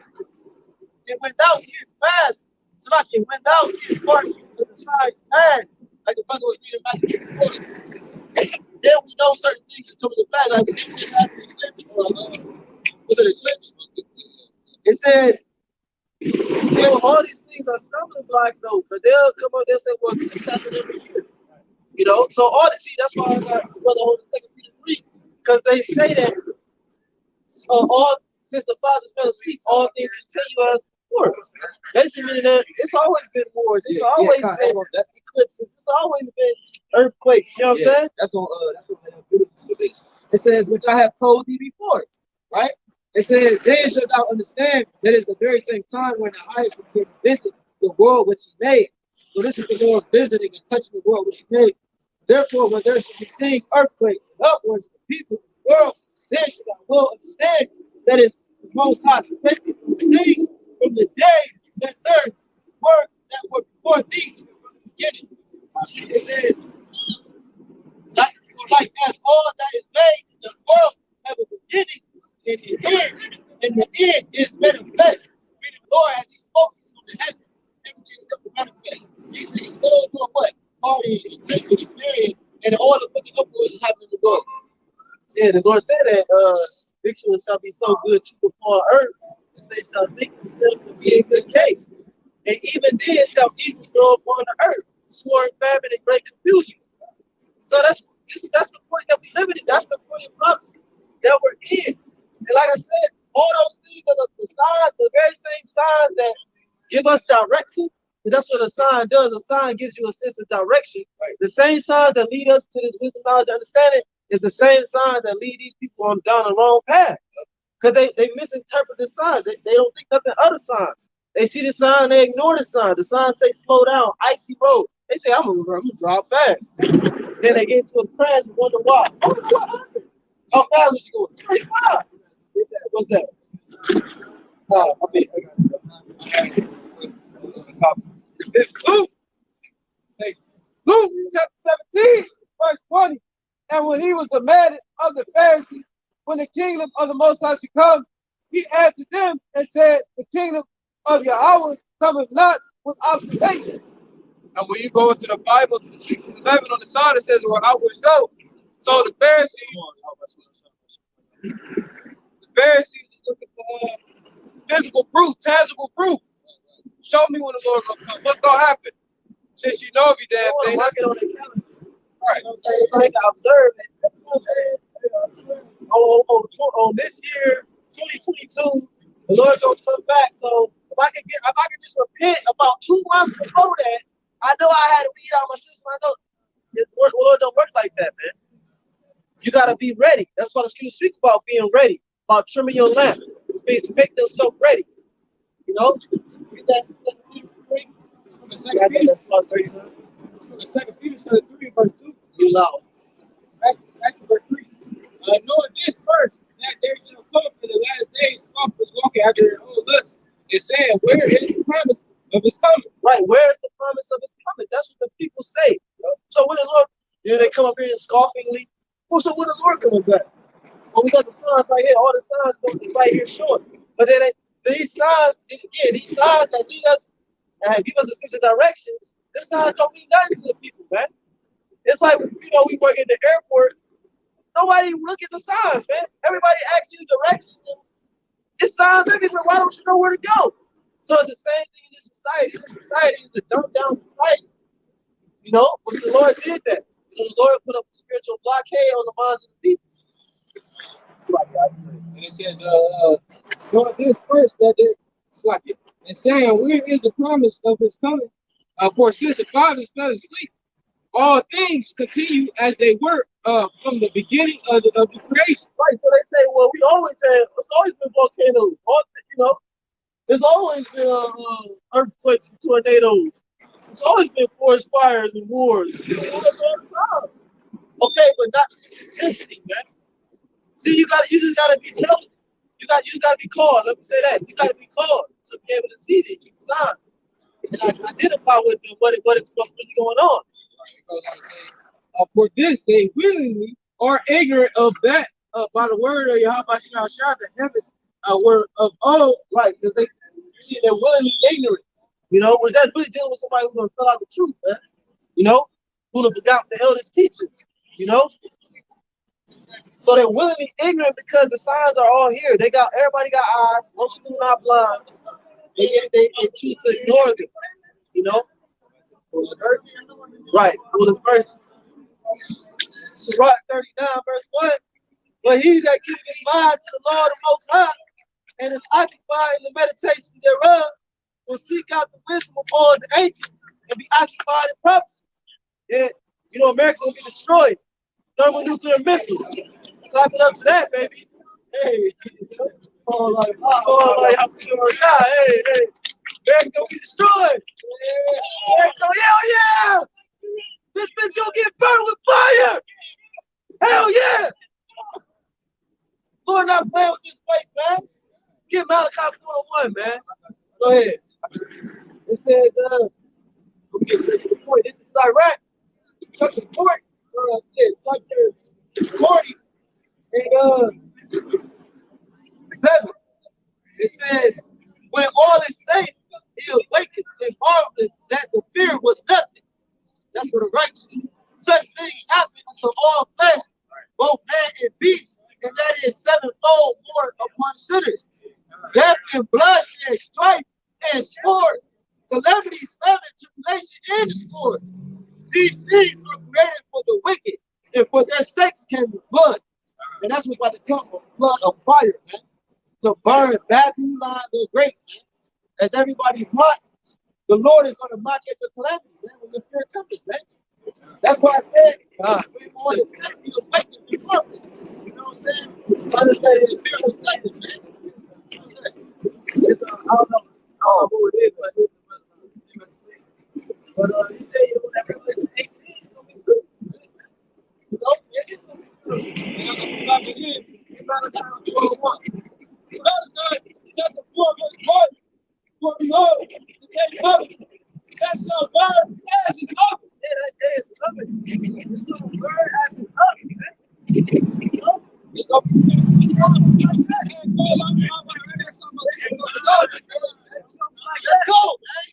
[SPEAKER 4] And when thou seest fast, so like when thou seest part of the signs fast, like the brother was reading back in the report, then we know certain things is coming to pass. Like we didn't just have an eclipse or was it an eclipse? It says, yeah, all these things are stumbling blocks though, but they'll come up, they'll say, well, this happens every year. You know, so all the see, that's why I got brother holding 2 Peter 3, because they say that all since the Father's fell asleep, all things continue as before. Basically, meaning that it's always been wars, it's always been eclipses, it's always been earthquakes. You know what I'm saying? That's what it says, which I have told thee before, right? It says, then shalt thou understand that it's the very same time when the highest will give visit the world which he made. So this is the Lord visiting and touching the world which he made. Therefore, when there should be seeing earthquakes and upwards of the people in the world, then shall thou will understand that is the Most High spected these things from the days that there were that were before thee from the beginning. It says, like as all that is made in the world have a beginning and an end, and the end is manifest. Meaning, Lord, as he spoke, he's going to happen. Everything's going to manifest. He's still doing what? Partying and drinking and marrying, and all the looking up for us is happening in the world. Yeah, the Lord said that victory shall be so good to upon earth that they shall think themselves to be in good case. And even then shall evils grow upon the earth, sword, famine, and great confusion. So that's the point that we live in. That's the point of prophecy that we're in. And like I said, all those things are the signs, the very same signs that give us direction. And that's what a sign does. A sign gives you a sense of direction. Right. The same signs that lead us to this wisdom, knowledge, understanding is the same signs that lead these people on down the wrong path. Because they misinterpret the signs. They don't think nothing other signs. They see the sign, they ignore the sign. The sign say slow down, icy road. They say, I'm gonna drive fast. Then they get into a crash and wonder why. Oh, what happened? How fast was you going? 35. What's that? Okay, I got it. It's Luke. Luke chapter 17, verse 20. And when he was demanded of the Pharisees, when the kingdom of the Most High should come, he answered them and said, the kingdom of Yahawah cometh not with observation. And when you go into the Bible to the 6:11 on the side, it says, well, I will show. So the Pharisees are looking for physical proof, tangible proof. Show me when the Lord gonna come. What's gonna happen? Since you know every damn thing, mark it on the calendar. Right. You know what I'm saying? So they can observe it. You know what I'm saying? On this year, 2022, the Lord gonna come back. So if I could just repent about 2 months before that, I know I had to weed out my system. I know the Lord don't work like that, man. You gotta be ready. That's what the scripture speak about, being ready, about trimming your lamp. It means to make yourself ready. You know? Get that 2 Peter 3. That's 39. It's from the 2 Peter 3, verse 2. You loud. That's verse 3. Knowing this first, that there shall come in the last days scoffers walking after their own lust, and saying, where is the promise of his coming? Right, where is the promise of his coming? That's what the people say. So when the Lord, they come up here and scoffingly, well, so when the Lord coming back?
[SPEAKER 1] But we got the signs right here. All the signs is right here short. But then these signs, again, these signs that lead us and give us a sense of direction, these signs don't mean nothing to the people, man. It's like, we work in the airport. Nobody look at the signs, man. Everybody asks you directions. It's signs everywhere. Why don't you know where to go? So it's the same thing in this society. This society is a dumbed down society. But the Lord did that. So the Lord put up a spiritual blockade on the minds of the people.
[SPEAKER 3] And it says, Lord, this first that it's like it. And saying, where is the promise of his coming? For since the fathers fell asleep, all things continue as they were from the beginning of the creation.
[SPEAKER 1] Right. So they say, well, it's always been volcanoes. There's always been earthquakes and tornadoes. There's always been forest fires and wars. Okay, but not this intensity, man. See, you just gotta be chosen. You gotta be called. Let me say that. You gotta be called to be able to see these signs and identify with them, what's really going on.
[SPEAKER 3] For this they willingly are ignorant of that by the word of Yahawashi, the heavens were of old, right? Because they're willingly ignorant.
[SPEAKER 1] Was that really dealing with somebody who's gonna fill out the truth, man? Who have forgot the elders' teachings, So they're willingly ignorant because the signs are all here. Everybody got eyes. Most people are not blind. They choose to ignore them. Right. Well, this verse, Surah 39, verse 1. But he that giveth his mind to the Lord the Most High and is occupied in the meditation thereof will seek out the wisdom of all the ancients and be occupied in prophecy. Yeah, America will be destroyed. Thermonuclear missiles. Clap it up to that, baby. Hey. I'm sure. Hey. America gonna be destroyed. America, hell yeah! This bitch gonna get burned with fire! Hell yeah! Lord, not playing with this place, man. Get Malachi 4:1, man. Go ahead. It says, we'll get straight to the point. This is Sirach, chapter 40. Chapter 40 and 7. It says, when all is safe, he awakens and marvelous that the fear was nothing. That's for the righteous. Such things happen to all flesh, both man and beast, and that is sevenfold more upon sinners. Death and bloodshed, strife and sword, calamities, famine, tribulation, and discord. These things were created for the wicked, and for their sakes came the flood. And that's what's about to come, a flood of fire, man, to burn Babylon the Great, man. As everybody mock, the Lord is going to mock at the calamity, man, when the fear comes, man. That's why I said, when all is safe, he awakened the purpose. You know what I'm saying? Others say the fear was nothing, man. It's, I don't know who it is, but he said, whatever it was, 18 is going to be good. You know, it's going to be good. It's not chapter 4, verse 1. For behold, the day coming, that shall burn as an oven. Yeah, that day is coming. It's going to burn as an oven, man. You know? It's going to be like that. Let's go, man.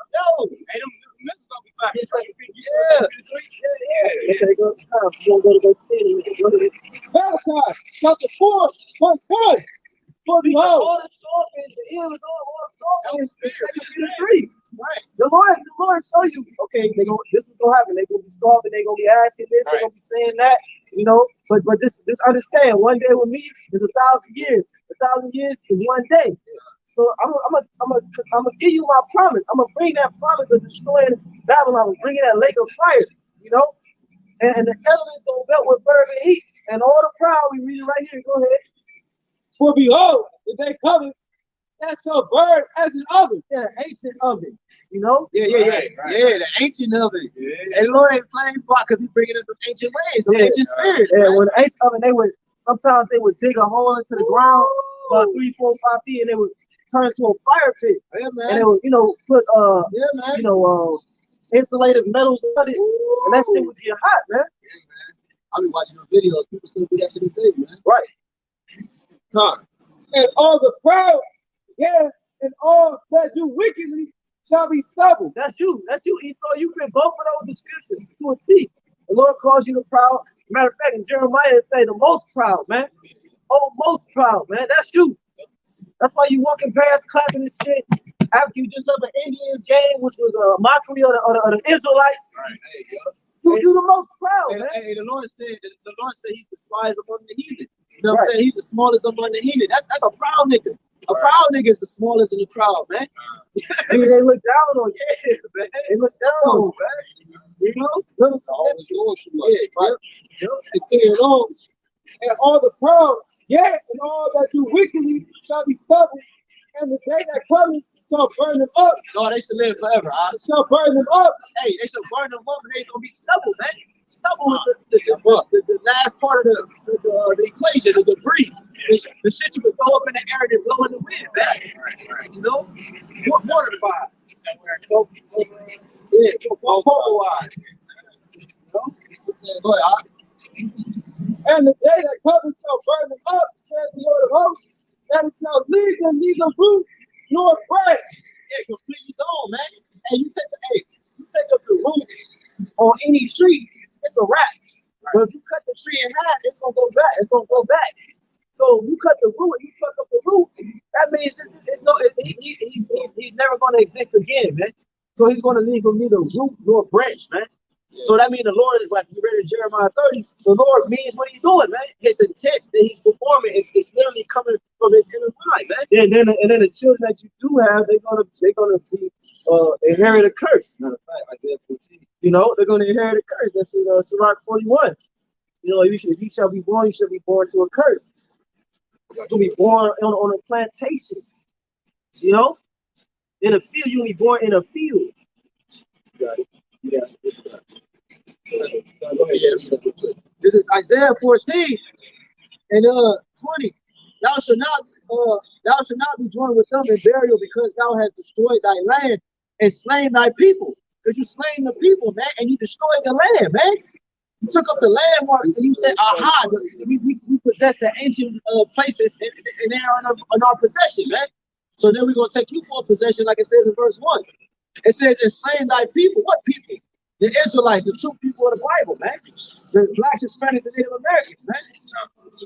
[SPEAKER 1] Yo. Hey, them missiles going to be back. Yeah. Okay, go to time. We're going to go to the
[SPEAKER 3] Malachi, chapter 4, verse 1. For behold,
[SPEAKER 1] all the scorpions, the eels, all the scorpions. Right. The Lord show you, okay, this is gonna happen. They're gonna be starving, they're gonna be asking this, they're gonna be saying that, but just understand, one day with me is 1,000 years. 1,000 years is one day. So I'm gonna give you my promise. I'm gonna bring that promise of destroying Babylon, bringing that lake of fire, and the elements gonna melt with fervent heat. And all the proud, we read it right here. Go ahead.
[SPEAKER 3] For behold, if they come, that shall burn as an oven.
[SPEAKER 1] Yeah, the ancient oven,
[SPEAKER 3] Yeah,
[SPEAKER 1] Right.
[SPEAKER 3] Yeah, the ancient oven. Yeah. And Lord ain't playing because he's bringing us the ancient ways, the ancient spirits.
[SPEAKER 1] Yeah, when the ancient oven, sometimes they would dig a hole into the ground about 3, 4, 5 feet, and they would turn to a fire pit.
[SPEAKER 3] Yeah, man.
[SPEAKER 1] And they would, put insulated metals on it, and that shit would get hot, man.
[SPEAKER 4] I be watching those videos. People still do that to this day, man.
[SPEAKER 1] Right.
[SPEAKER 3] And all the proud, yeah, and all that do wickedly shall be stubble.
[SPEAKER 1] That's you. That's you, Esau. You fit both of those descriptions to a T. The Lord calls you the proud. Matter of fact, in Jeremiah it say the most proud, man. Oh, most proud, man. That's you. That's why you walking past clapping and shit after you just left an Indians game, which was a mockery of the Israelites.
[SPEAKER 2] Right. Hey, yo.
[SPEAKER 1] You the most proud, man.
[SPEAKER 4] Hey, the Lord said he's the despised among the heathen. You know what I'm saying? He's the smallest among the heathen. That's a proud nigga. A proud nigga is the smallest in the crowd, man.
[SPEAKER 1] I mean, they look down on you, man. They look down on you, man. You know?
[SPEAKER 3] And all the proud, yeah, and all that do wickedly shall be stubble. And the day that cometh shall burn them up.
[SPEAKER 4] No, they should live forever.
[SPEAKER 3] Shall burn them up.
[SPEAKER 4] Hey, they should burn them up and they gonna be stubble, man. Stubble is the last part of the equation, the debris. The shit you could throw up in the air and it blow in the wind, man. You know? What water to buy? Yeah, polarized. Go ahead.
[SPEAKER 3] And the day that cometh shall burn them up, says the Lord of hosts, that it shall leave them neither root nor branch.
[SPEAKER 4] Yeah, completely gone, man. Hey, you take up the root on any tree, it's a wrap. But if you cut the tree in half, it's gonna go back. It's gonna go back. So you cut the root, you cut up the root. That means he's never gonna exist again, man. So he's gonna leave him neither root nor branch, man. Yeah. So that means the Lord is, like you read in Jeremiah 30, the Lord means what he's doing, man. His intent that he's performing is literally coming from his inner mind, man.
[SPEAKER 1] Yeah, and then the children that you do have, they're gonna be inherit a curse. Matter of fact, Isaiah 14. You know, they're gonna inherit a curse. That's in Sirach 41. You know, if you shall be born, you shall be born to a curse. You'll be born on a plantation. You know, in a field, you'll be born in a field.
[SPEAKER 4] You got it. Yes. Go ahead. This is Isaiah 14 and 20. Thou shalt not be joined with them in burial, because thou hast destroyed thy land and slain thy people. Because you slain the people, man, and you destroyed the land, man. You took up the landmarks and you said, aha, we possess the ancient places and they are in our possession, man. So then we're going to take you for a possession, like it says in verse 1. It says, and slain thy people. What people? The Israelites, the true people of the Bible, man. The blacks, Hispanics, and Native Americans, man.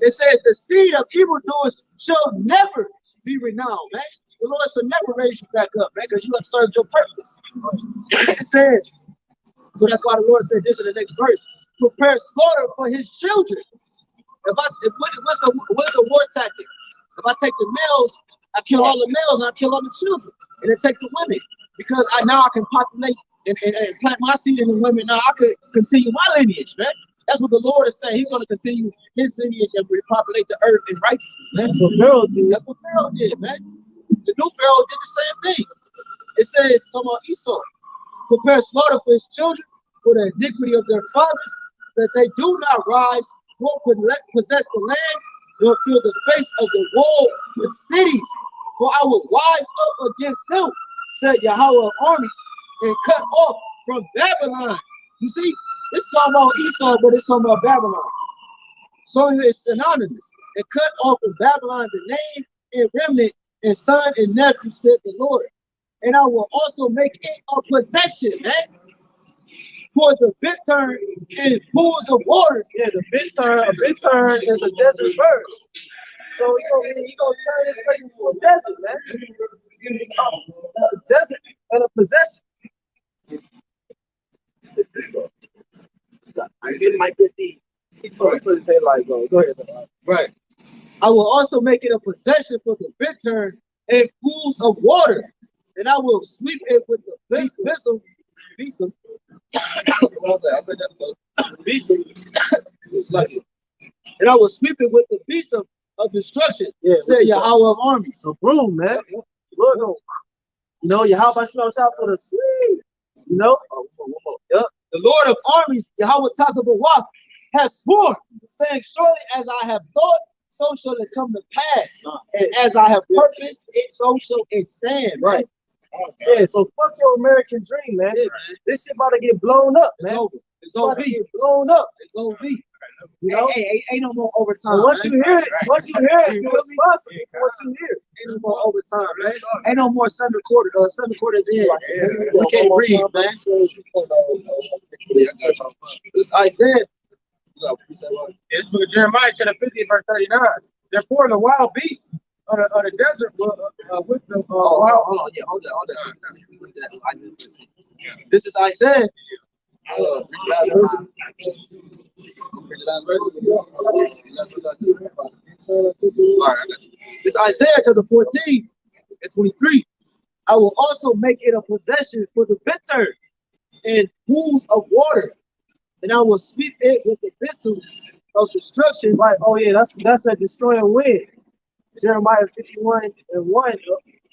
[SPEAKER 4] It says, the seed of evildoers shall never be renowned, man. The Lord shall never raise you back up, man, because you have served your purpose. It says, so that's why the Lord said this in the next verse. Prepare slaughter for his children. What's the war tactic? If I take the males, I kill all the males and I kill all the children. And then take the women. Because now I can populate and plant my seed in the women. Now I could continue my lineage, man. That's what the Lord is saying. He's going to continue his lineage and repopulate the earth in righteousness, man. That's what Pharaoh did. That's what Pharaoh did, man. The new Pharaoh did the same thing. It says, talking about Esau, prepare slaughter for his children for the iniquity of their fathers, that they do not rise, nor possess the land, nor fill the face of the wall with cities. For I will rise up against them, said Yahawah of armies, and cut off from Babylon. You see, it's talking about Esau, but it's talking about Babylon. So it's synonymous. And cut off from Babylon the name and remnant and son and nephew, said the Lord. And I will also make it a possession, man. For the bittern and pools of water.
[SPEAKER 1] Yeah, a bittern is a desert bird. So he gonna turn his place into a desert, man. He's gonna become a desert and a possession. I get my good deed. He told me to put his headlight on. Go ahead.
[SPEAKER 4] Right. I will also make it a possession for the bittern and pools of water. And I will sweep it with the besom. And I will sweep it with the besom of destruction. Yeah, said Yahawah of armies.
[SPEAKER 1] A broom, man. Look, you know, Yahawah for the sweep. You know?
[SPEAKER 4] Yep. The Lord of armies, Yahawah Tazabawah, has sworn, saying, surely as I have thought, so shall it come to pass. And as I have purposed, so shall it stand. Right.
[SPEAKER 1] Yeah, so fuck your American dream, man. Yeah, man. This shit about to get blown up, man.
[SPEAKER 4] It's over.
[SPEAKER 1] Get blown up.
[SPEAKER 4] It's OV. You know, ain't no more overtime.
[SPEAKER 1] And once you hear it, you're responsible for what you hear.
[SPEAKER 4] Ain't no more overtime, man. Ain't no more 7 quarters in. We can't read, man. This Isaiah.
[SPEAKER 3] This book of Jeremiah, chapter 50, verse 39. Therefore, the wild beasts of the desert with the wild.
[SPEAKER 4] Hold on. This is Isaiah. It's Isaiah chapter 14 and 23. I will also make it a possession for the bitter and pools of water, and I will sweep it with the thistles of destruction.
[SPEAKER 1] Right. Oh yeah, that's that destroying wind. Jeremiah 51 and 1.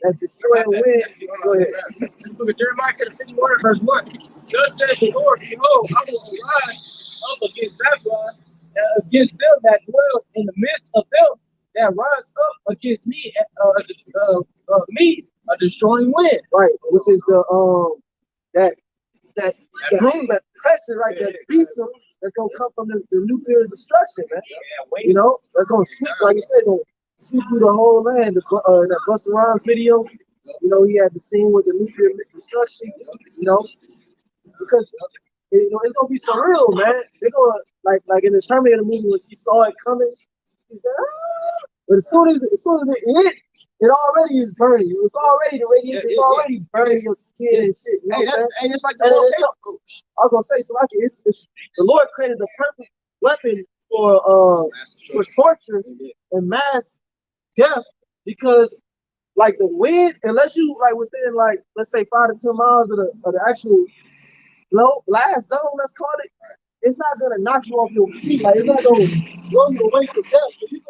[SPEAKER 1] That destroying wind. Go ahead.
[SPEAKER 3] This book of Jeremiah, chapter 51, verse 1. Thus says the Lord, behold, I will arise up against Babylon, against them that dwell in the midst of them that rise up against me, a destroying wind.
[SPEAKER 1] Right, which is the that pressure, right? That beast that's gonna come from the nuclear destruction, man. You know, that's gonna sweep, like you said, gonna sweep through the whole land. That Busta Rhymes video, you know, he had the scene with the nuclear destruction, you know, because you know it's gonna be surreal, man. They're gonna like in the Terminator movie when she saw it coming, she said, ah! But as soon as it hit, it already is burning you. It's already the radiation is already burning your skin and shit. You know what I'm saying?
[SPEAKER 4] And it's like the
[SPEAKER 1] I was gonna say, so like it's the Lord created the perfect weapon for torture and mass death, because like the wind, unless you like within like let's say 5 to 10 miles of the actual blast zone, let's call it, it's not gonna knock you off your feet. Like it's not gonna blow you away to death. So you're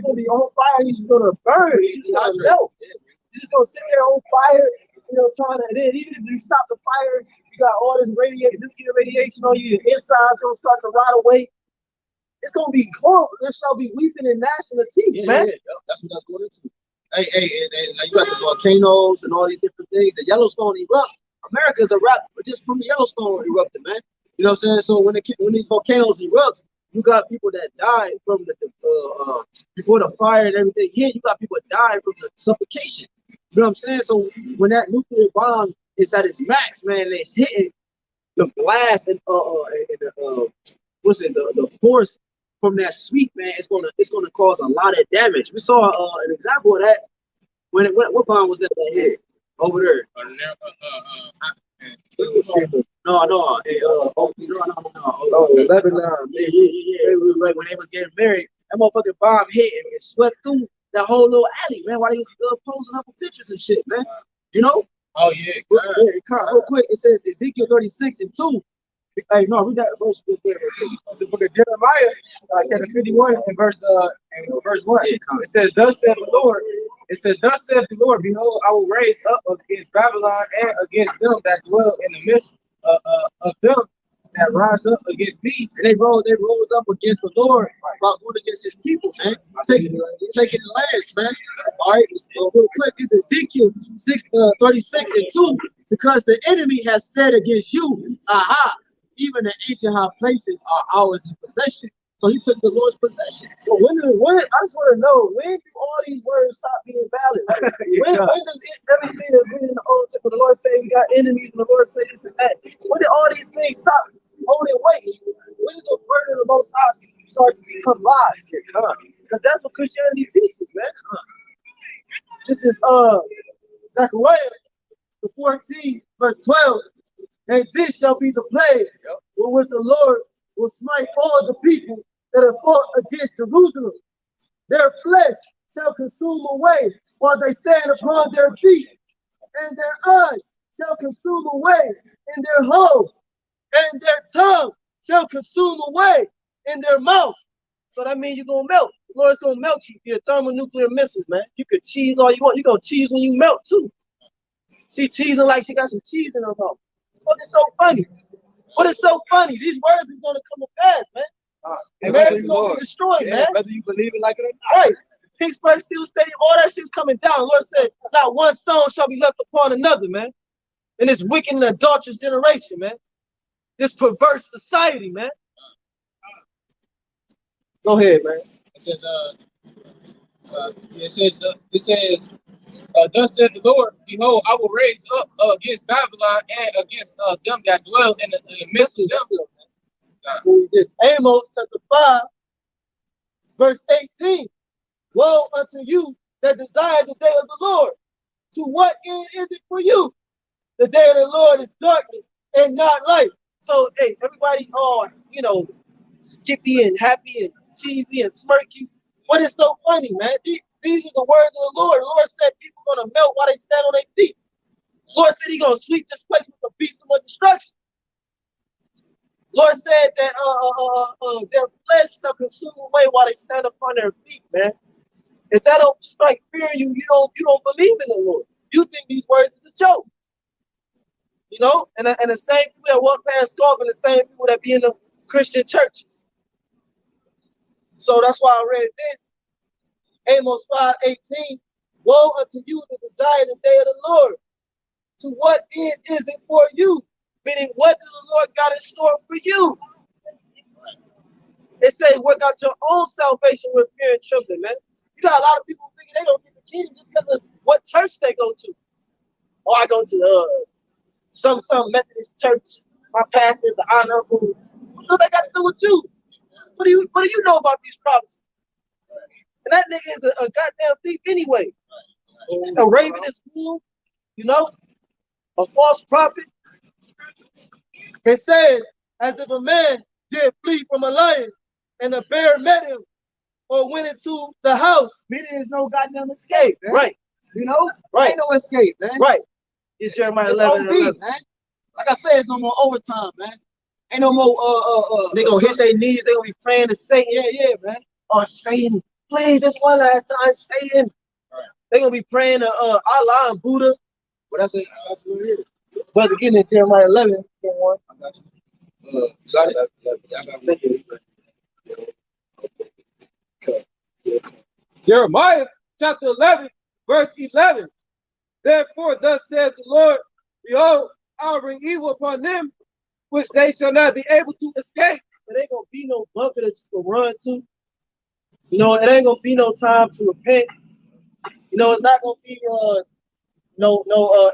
[SPEAKER 1] gonna be on fire. You're just gonna burn. You're just gonna melt. You're just gonna sit there on fire, you know, trying to. And then even if you stop the fire, you got all this nuclear radiation on you. Your inside's gonna start to rot away. It's gonna be horrible. There shall be weeping and gnashing of teeth, man.
[SPEAKER 4] That's what that's going into. And you got the volcanoes and all these different things. The Yellowstone erupt. America's erupt, but just from the Yellowstone erupted, man. You know what I'm saying? So when these volcanoes erupt, you got people that died from the before the fire and everything hit. You got people that died from the suffocation. You know what I'm saying? So when that nuclear bomb is at its max, man, it's hitting the blast and the force from that sweep, man. It's gonna cause a lot of damage. We saw an example of that when what bomb was that hit over there? No.
[SPEAKER 1] Lebanon.
[SPEAKER 4] When they was getting married, that motherfucking bomb hit and it swept through that whole little alley, man. While they was posing up with pictures and shit, man. You know?
[SPEAKER 3] Oh yeah.
[SPEAKER 4] Real quick, it says Ezekiel 36 and 2. Hey, no, read that verse.
[SPEAKER 3] It's the book of Jeremiah, chapter 51 and verse 1. It says, "Thus saith the Lord." It says, "Thus saith the Lord, behold, I will raise up against Babylon and against them that dwell in the midst of them that rise up against me."
[SPEAKER 4] And they rose up against the Lord about going against his people, man. Taking the lands, man. All right. So real quick, it's Ezekiel 36 and 2. Because the enemy has said against you, aha, even the ancient high places are ours in possession. So he took the Lord's possession.
[SPEAKER 1] So when I just want to know, when do all these words stop being valid? Like, when does everything that's written in the Old Testament, the Lord say we got enemies, and the Lord say this and that? When did all these things stop holding weight? When did the word of the Most High start to become lies? Because that's what Christianity teaches, man. This is Zechariah, the 14, verse 12. And this shall be the plague wherewith the Lord will smite all the people that have fought against Jerusalem. Their flesh shall consume away while they stand upon their feet, and their eyes shall consume away in their holes, and their tongue shall consume away in their mouth. So that means you're gonna melt. The Lord's gonna melt you. You're thermonuclear missiles, man. You could cheese all you want. You're gonna cheese when you melt too. She cheesing like she got some cheese in her mouth. What is so funny? What is so funny? These words is gonna come to pass, man. America's gonna be destroyed, man.
[SPEAKER 4] Whether you believe it like it or not.
[SPEAKER 1] Right. Pittsburgh Steel Stadium, all that shit's coming down. The Lord said, not one stone shall be left upon another, man. In this wicked and adulterous generation, man. This perverse society, man. Go ahead, man.
[SPEAKER 3] It says, thus says the Lord, behold, I will raise up against Babylon and against them that dwell in the midst of them.
[SPEAKER 1] Read this. Amos chapter 5, verse 18. Woe unto you that desire the day of the Lord. To what end is it for you? The day of the Lord is darkness and not light. So, hey, everybody, skippy and happy and cheesy and smirky. What is so funny, man? These are the words of the Lord. The Lord said people are going to melt while they stand on their feet. The Lord said he's going to sweep this place with a beast of destruction. Lord said that their flesh shall consume away while they stand upon their feet, man. If that don't strike fear in you, you don't believe in the Lord. You think these words is a joke. And the same people that walk past scoff and the same people that be in the Christian churches. So that's why I read this. Amos 5:18. Woe unto you that desire the day of the Lord. To what end is it for you? Meaning, what did the Lord got in store for you? It says, work out your own salvation with fear and trembling, man. You got a lot of people thinking they don't get the kingdom just because of what church they go to. Oh, I go to some Methodist church. My pastor is the honorable. What do they got to do with you? What do you know about these promises? And that nigga is a goddamn thief anyway. A ravenous fool, a false prophet. It says, as if a man did flee from a lion and a bear met him or went into the house.
[SPEAKER 4] Meaning there's no goddamn escape, man.
[SPEAKER 1] Right. Right.
[SPEAKER 4] Ain't no escape, man.
[SPEAKER 1] Right. Get Jeremiah 11, 11.
[SPEAKER 4] Man. Like I said, it's no more overtime, man. Ain't no more
[SPEAKER 1] they gonna hit their knees, they gonna be praying to Satan.
[SPEAKER 4] Yeah, man.
[SPEAKER 1] Oh, Satan, please, this one last time, Satan. Right. They gonna be praying to Allah and Buddha.
[SPEAKER 4] But that's it. That's what it is.
[SPEAKER 1] Brother, get in Jeremiah 11. Get one.
[SPEAKER 4] I got you.
[SPEAKER 3] Jeremiah chapter 11, verse 11. Therefore, thus says the Lord, behold, I'll bring evil upon them, which they shall not be able to escape.
[SPEAKER 1] It ain't gonna be no bunker that you can run to. It ain't gonna be no time to repent. It's not gonna be no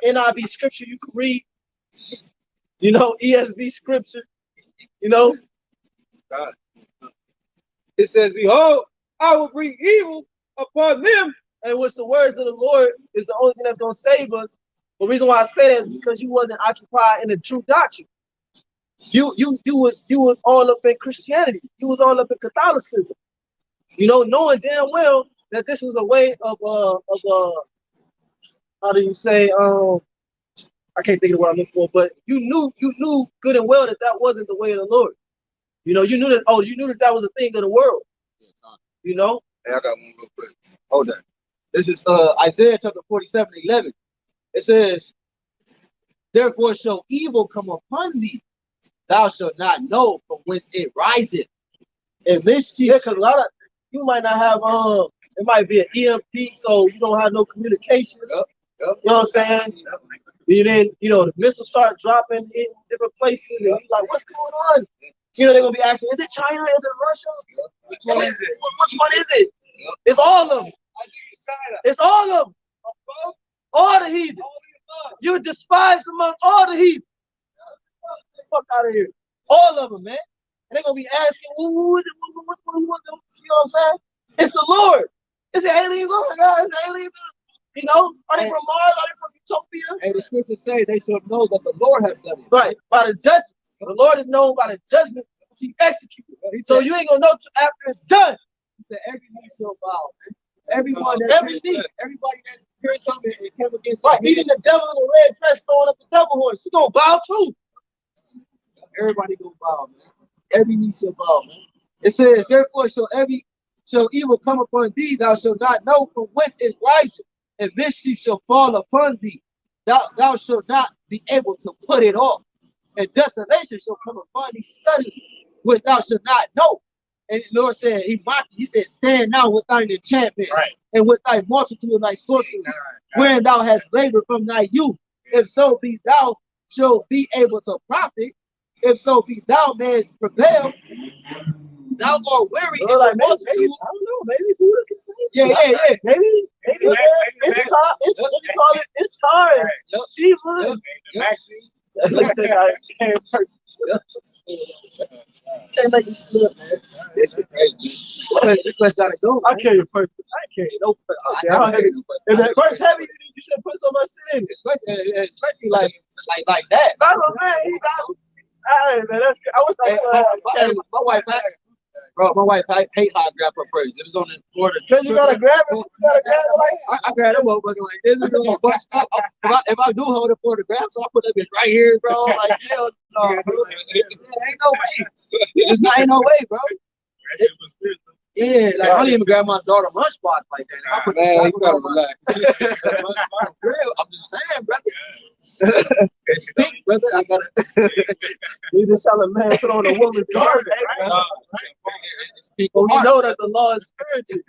[SPEAKER 1] NIV scripture you can read. ESV scripture.
[SPEAKER 3] God. It says, behold, I will bring evil upon them.
[SPEAKER 1] And which the words of the Lord is the only thing that's gonna save us. The reason why I say that is because you wasn't occupied in the true doctrine. You was all up in Christianity. You was all up in Catholicism. Knowing damn well that this was a way of how do you say I can't think of what I'm looking for, but you knew good and well that wasn't the way of the Lord. You knew that was a thing of the world.
[SPEAKER 4] Hey, I got one real quick. Hold on. This is Isaiah chapter 47:11. It says, therefore shall evil come upon thee. Thou shalt not know from whence it riseth. And mischief.
[SPEAKER 1] Yeah, because a lot of you might not have it might be an EMP, so you don't have no communication.
[SPEAKER 4] Yep.
[SPEAKER 1] You know what I'm saying? And then the missiles start dropping in different places, and you're like, what's going on? They're gonna be asking, is it China? Is it Russia?
[SPEAKER 4] Which one is it?
[SPEAKER 1] Which one is it? It's all of them.
[SPEAKER 4] I think it's China.
[SPEAKER 1] It's all of them. All the heathen. You're despised among all the heathen. Get the fuck out of here. All of them, man. And they're gonna be asking, who is it? What, you know what I'm saying? It's the Lord. It's the aliens. Oh my God, it's the aliens. Are they from Mars? Are they from Utopia?
[SPEAKER 4] And the scriptures say they shall know that the Lord has done it.
[SPEAKER 1] Right, by the judgment. The Lord is known by the judgment which he executed. So you ain't gonna know till after it's done.
[SPEAKER 4] He said, every knee shall bow. Everyone
[SPEAKER 1] everybody
[SPEAKER 4] that hears something and came against
[SPEAKER 1] right, even the devil in the red dress throwing up the devil horse, she gonna bow too.
[SPEAKER 4] Everybody gonna bow, man. Every knee shall bow, man. It says, therefore shall evil come upon thee, thou shalt not know from whence it riseth, and mischief shall fall upon thee. Thou shalt not be able to put it off. And desolation shall come upon thee suddenly, which thou shalt not know. And the Lord said, he mocked you. He said, stand now with thine enchantments, right, and with thy multitude of thy sorceries, wherein thou hast labored from thy youth. If so be thou shalt be able to profit, if so be thou mayest prevail. thou art weary in
[SPEAKER 1] Well, like
[SPEAKER 4] the
[SPEAKER 1] maybe,
[SPEAKER 4] multitude.
[SPEAKER 1] I don't know. Maybe Buddha can say.
[SPEAKER 4] Yeah.
[SPEAKER 1] Maybe it's hard. It's hard.
[SPEAKER 4] Yep.
[SPEAKER 1] She would. Let's take out a person. Can't make you slip, man.
[SPEAKER 4] This question gotta go.
[SPEAKER 1] I carry a person. I carry no person. Okay, I don't carry no person. If that person heavy, you should put so much shit in it.
[SPEAKER 4] Especially like that.
[SPEAKER 1] That's what I'm saying. Hey, man, that's good. I wish I could.
[SPEAKER 4] My wife, my wife hate how I grab her purse. It was on the floor.
[SPEAKER 1] Cause you gotta grab it. You gotta grab it like.
[SPEAKER 4] I grab that motherfucker like this. If I do hold it for the grab, so I put that bitch right here, bro. Like hell no, bro. Ain't no way. Ain't no way, bro. Yeah, like I don't even grab my daughter lunchbox like that. I put
[SPEAKER 3] Man, you gotta relax.
[SPEAKER 4] I'm just saying, brother. Speak, brother. I gotta.
[SPEAKER 1] Neither shall a man put on a woman's garment.
[SPEAKER 4] Speak.
[SPEAKER 1] But we know that the law is spiritual.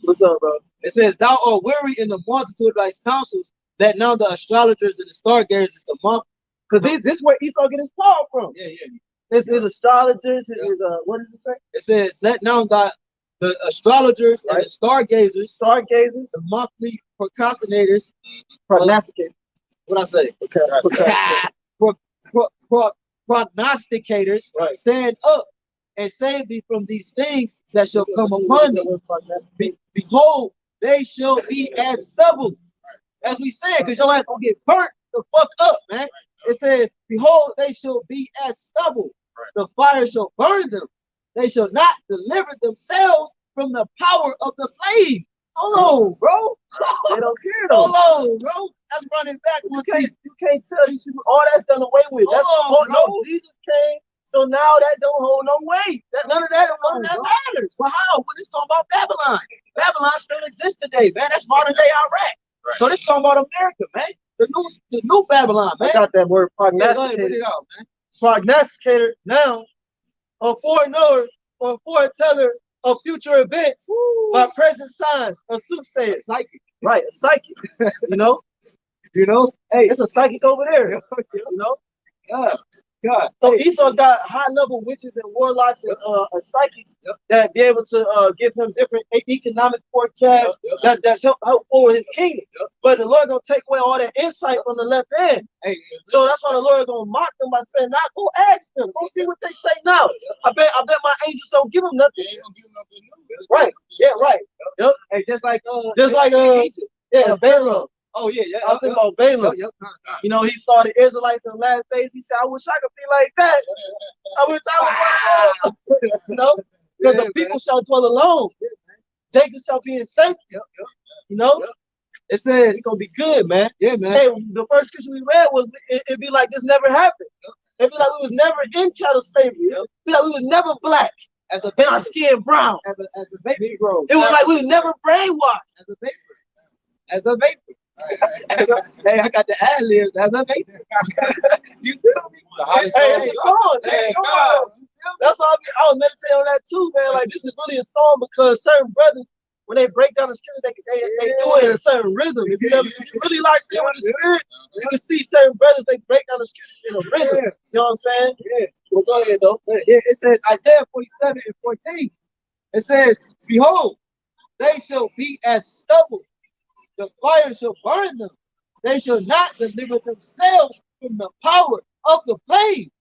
[SPEAKER 1] What's up, bro?
[SPEAKER 4] It says, "Thou art weary in the multitude of thy counsels, that now the astrologers and the stargazers is the month."
[SPEAKER 1] Because this is where Esau get his power from.
[SPEAKER 4] Yeah.
[SPEAKER 1] His astrologers, what does it say?
[SPEAKER 4] It says, "Let now the astrologers and the stargazers, the monthly procrastinators,
[SPEAKER 1] Prognosticators.
[SPEAKER 4] what I say? Prognosticators, stand up and save thee from these things that shall come upon thee. Behold, they shall be as stubble." As we said, because your ass gonna get burnt the fuck up, man. It says, "Behold, they shall be as stubble. The fire shall burn them. They shall not deliver themselves from the power of the flame." Hold on, bro.
[SPEAKER 1] They don't care though.
[SPEAKER 4] Hold on, bro. That's running back.
[SPEAKER 1] You can't tell these people all that's done away with. No, Jesus came, so now that don't hold no weight.
[SPEAKER 4] None of that matters. Well, how? When it's talking about Babylon. Babylon still exists today, man. That's modern day Iraq. Right. So this talking about America, man. The new Babylon, man.
[SPEAKER 1] I got that word
[SPEAKER 4] prognosticator.
[SPEAKER 1] Prognosticator now, a foreknower or foreteller of future events by present signs, a soothsayer.
[SPEAKER 4] Psychic.
[SPEAKER 1] Right, a psychic. You know? Hey, it's a psychic over there. You know? God. So Esau got high-level witches and warlocks and psychics that be able to give him different economic forecasts that help forward his kingdom. But the Lord gonna take away all that insight from the left hand. So that's why the Lord gonna mock them by saying, "Now go ask them. Go see what they say now." I bet my angels don't give them nothing. Right. Yeah. Right. Yep.
[SPEAKER 4] Hey, just like
[SPEAKER 1] Balaam.
[SPEAKER 4] Oh yeah.
[SPEAKER 1] I was thinking about Balaam. You know, he saw the Israelites in the last days. He said, "I wish I could be like that. I wish I was one of them." You know, because the people shall dwell alone. Jacob shall be in safety. You know, it says it's gonna be good, man.
[SPEAKER 4] Yeah, man.
[SPEAKER 1] Hey, the first scripture we read was it'd be like this never happened. It'd be like we was never in chattel slavery. It'd be like we was never black.
[SPEAKER 4] As a
[SPEAKER 1] our skin brown.
[SPEAKER 4] As a baby grows.
[SPEAKER 1] It was like we was never brainwashed.
[SPEAKER 4] As a vapor. Hey, I got the ad libs as a vapor. You feel me?
[SPEAKER 1] Hey, come on. That's why I was meditating on that too, man. Like this is really a song because certain brothers, when they break down the scripture, they do it in a certain rhythm. If you really like them with the spirit, you can see certain brothers they break down the scripture in a rhythm. You know what I'm saying?
[SPEAKER 4] Yeah. Well, go ahead though. It says Isaiah 47:14. It says, "Behold, they shall be as stubble. The fire shall burn them. They shall not deliver themselves from the power of the flame.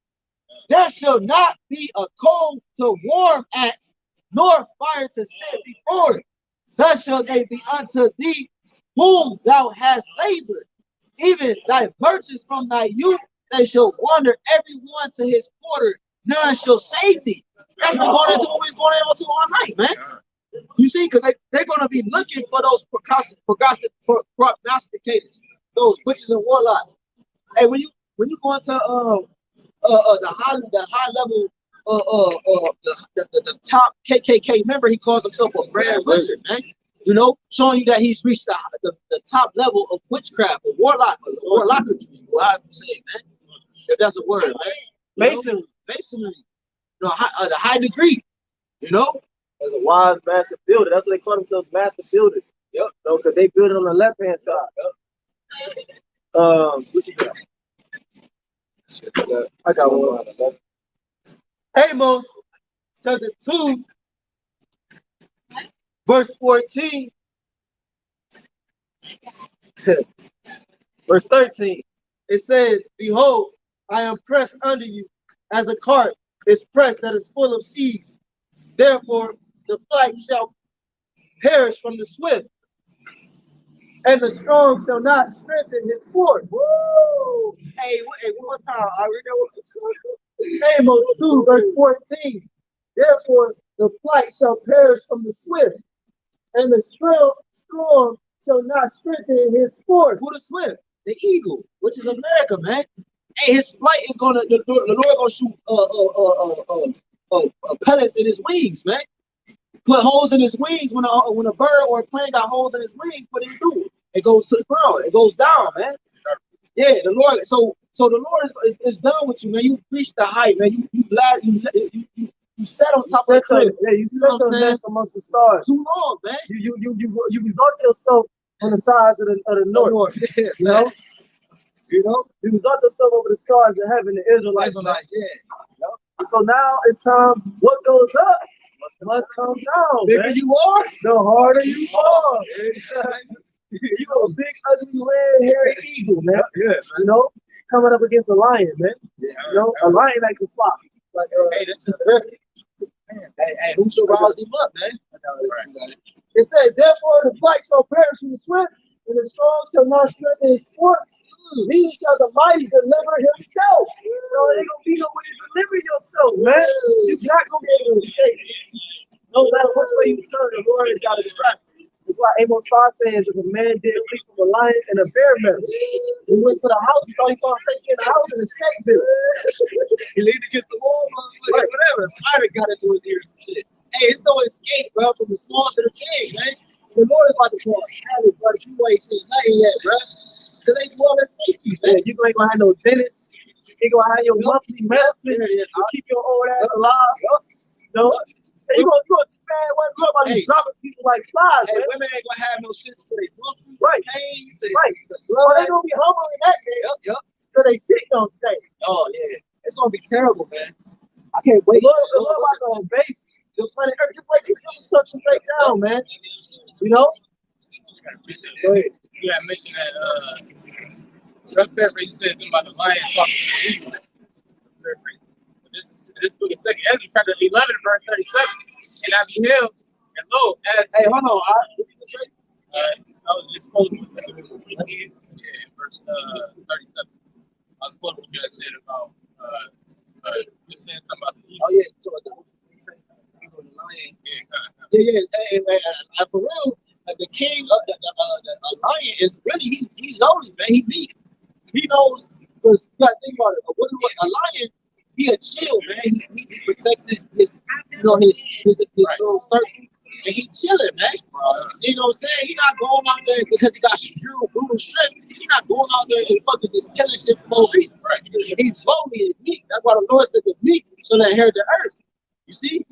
[SPEAKER 4] There shall not be a coal to warm at, nor fire to set before it. Thus shall they be unto thee whom thou hast labored. Even thy virtues from thy youth, they shall wander every one to his quarter. None shall save thee." That's been going into what we're going into all night, man. You see, because they're going to be looking for those prognosticators, those witches and warlocks. Hey, when you go into the high level the top KKK member, he calls himself a grand wizard, man. You know, showing you that he's reached the top level of witchcraft or warlocketry. What I would say, man. If that's a word, man. Masonry. The high degree. You know.
[SPEAKER 1] As a wise master builder. That's what they call themselves, master builders. Yep. No, because they build it on the left-hand side. Yep. What you got? I got one. Amos chapter 2, verse 14, verse 13. It says, behold, I am pressed under you as a cart is pressed that is full of seeds. Therefore, the flight shall perish from the swift, and the strong shall not strengthen his force. Woo! Hey, one more time. I already know what's going on. Amos 2, verse 14. Therefore, the flight shall perish from the swift, and the strong shall not strengthen his force.
[SPEAKER 4] Who the swift? The eagle, which is America, man. Hey, his flight is gonna the Lord gonna shoot pellets in his wings, man. Put holes in his wings when a bird or a plane got holes in his wings. What do you do? It goes to the ground. It goes down, man. Yeah, the Lord. So the Lord is done with you, man. You reached the height, man. You sat on top of the cliff.
[SPEAKER 1] Yeah, you set your nest amongst the stars.
[SPEAKER 4] Too long, man.
[SPEAKER 1] You resort yourself on the sides of the north.
[SPEAKER 4] Yeah,
[SPEAKER 1] you know? You resort yourself over the stars of heaven, the Israelites.
[SPEAKER 4] Yeah.
[SPEAKER 1] So now it's time. What goes up must come down.
[SPEAKER 4] The bigger
[SPEAKER 1] man.
[SPEAKER 4] you are,
[SPEAKER 1] the harder you are. You a big, ugly, red, hairy eagle, man. You know, coming up against a lion, man.
[SPEAKER 4] Yeah.
[SPEAKER 1] You know, a lion that can fly. Like,
[SPEAKER 4] hey, that's terrific. Hey, who shall rouse him up, man?
[SPEAKER 1] It said, therefore the flight shall perish from the swift, and the strong shall not strengthen his force. Neither shall the mighty deliver himself. So it ain't gonna be no way to deliver yourself, man. You're not gonna be able to escape. No matter which way you turn, the Lord has got to distract you. It's like Amos 5 says, if a man did flee from a lion and a bear menace, he went to the house, he thought he found safety in the house, and escaped it.
[SPEAKER 4] He leaned against the wall, right. Whatever. Spider got into his ears and shit. Hey, it's no escape, bro, from the small to the big, man. The Lord is about to call Hallelujah, brother. You ain't seen nothing yet, bro. Because they want to safety, man.
[SPEAKER 1] You ain't gonna have no dentist. You ain't gonna have your monthly medicine to keep your old ass alive. You know? And you gonna man, what about you dropping people like flies,
[SPEAKER 4] hey,
[SPEAKER 1] man?
[SPEAKER 4] Women ain't gonna have no shit for they monthly.
[SPEAKER 1] Right.
[SPEAKER 4] Pains,
[SPEAKER 1] right. Well, they gonna be humble in that case.
[SPEAKER 4] Yep.
[SPEAKER 1] So they shit don't stay.
[SPEAKER 4] Oh yeah. It's gonna be terrible, man. I can't wait.
[SPEAKER 1] The Lord about to base your planet Earth just like you construction straight down, man. You know?
[SPEAKER 2] Go ahead. You had mentioned that Chuck Pepper, you said something about the lion talking to the eagle. This book is second Ezra chapter 11 verse 37. And I beheld, and lo, as
[SPEAKER 1] hey, hold on.
[SPEAKER 2] I was just quoting verse 37. I was quoting what you had said about you saying something about the eagle.
[SPEAKER 4] Oh yeah, so the lion. Yeah. Hey, for real, the king of the lion is really he's lonely, man. He knows, because you gotta think about it. A lion, he a chill, man. He protects his little circle, and he chilling, man. You know what I'm saying? He not going out there because he got brutal strength. He not going out there and fucking just killing shit for no reason. Right? He's lonely and meek. That's why the Lord said the meek shall inherit the earth. You see?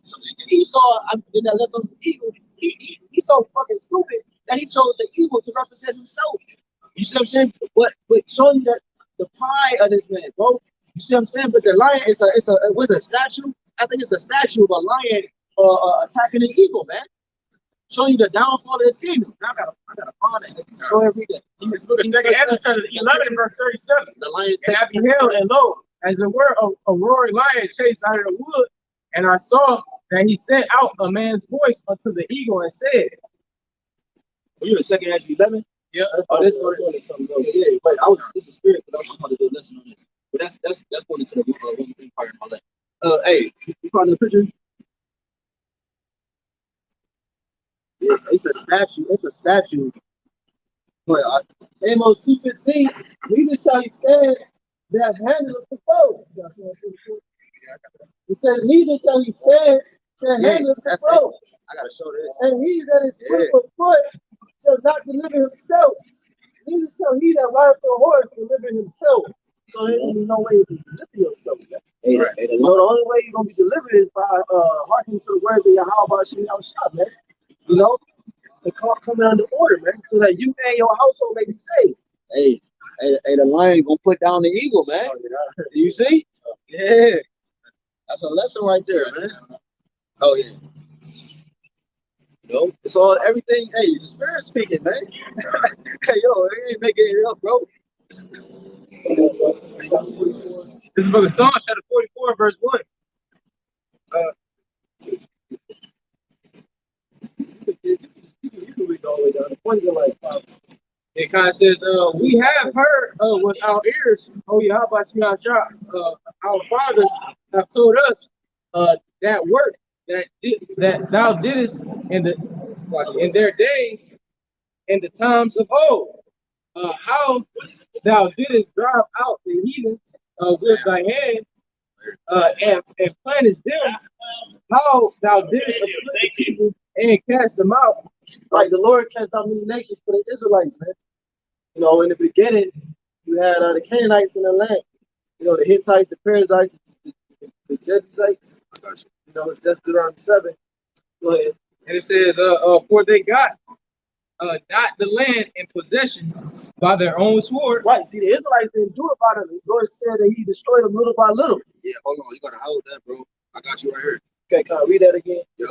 [SPEAKER 4] So Esau, in that lesson of the eagle, he's so fucking stupid that he chose the eagle to represent himself. You see what I'm saying? But showing that the pride of this man, bro. You see what I'm saying? But the lion it was a statue. I think it's a statue of a lion attacking an eagle, man. Showing you the downfall of his kingdom. Now I gotta find it. Go every day.
[SPEAKER 2] This book is second Ezra chapter 11 verse 37.
[SPEAKER 4] The lion
[SPEAKER 2] and I beheld, and lo, as it were a roaring lion chased out of the wood, and I saw that he sent out a man's voice unto the eagle and said,
[SPEAKER 4] you the second Ezra 11?
[SPEAKER 2] Yeah.
[SPEAKER 4] Oh, this one is something else. Yeah. But this is spirit, but I'm about to do a lesson on this. But that's going into the Roman Empire and all that. Hey, you found the picture? Yeah, it's a statue. It's a statue. But
[SPEAKER 1] Amos 2:15, neither shall he stand that handleth the foe. It says, neither shall he stand that handleth the foe.
[SPEAKER 4] I gotta show this.
[SPEAKER 1] And he that is swift of foot shall not deliver himself. Neither shall he that rideth the horse deliver himself. So there ain't no way to deliver yourself.
[SPEAKER 4] Hey,
[SPEAKER 1] the only way you're gonna be delivered is by hearkening to the words of Yahawashi, man. You know, the call coming under order, man, so that you and your household may be saved.
[SPEAKER 4] Hey, the lion gonna put down the eagle, man.
[SPEAKER 1] Oh, yeah.
[SPEAKER 4] You see? Yeah. That's a lesson right there, man. Oh yeah. You know, it's all everything. Hey, the spirit speaking, man. Hey, yo, it ain't making it up, bro.
[SPEAKER 3] This is book of Psalms, chapter 44, verse 1.
[SPEAKER 4] You can read all the way down. The point is like 5.
[SPEAKER 3] It kind of says, we have heard with our ears, oh Yahawashi, our fathers have told us that work that thou didst in their days, in the times of old, how thou didst drive out the heathen with thy hand, and plantest them, how thou didst afflict the people and cast them out.
[SPEAKER 4] Like the Lord cast out many nations for the Israelites, man. You know, in the beginning, you had the Canaanites in the land. You know, the Hittites, the Perizzites, the Jebusites. I got you. You know, it's just Deuteronomy 7. Go ahead.
[SPEAKER 3] And it says, for they got not the land in possession by their own sword.
[SPEAKER 4] Right. See, the Israelites didn't do it by them. The Lord said that he destroyed them little by little.
[SPEAKER 5] Yeah, hold on. You gotta hold that, bro. I got you right here.
[SPEAKER 4] Okay, can I read that again?
[SPEAKER 5] Yep.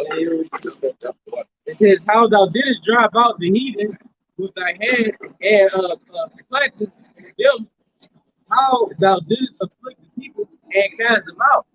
[SPEAKER 3] It says, how thou didst drive out the heathen with thy hand and plantest them, how thou didst afflict the people and cast them out.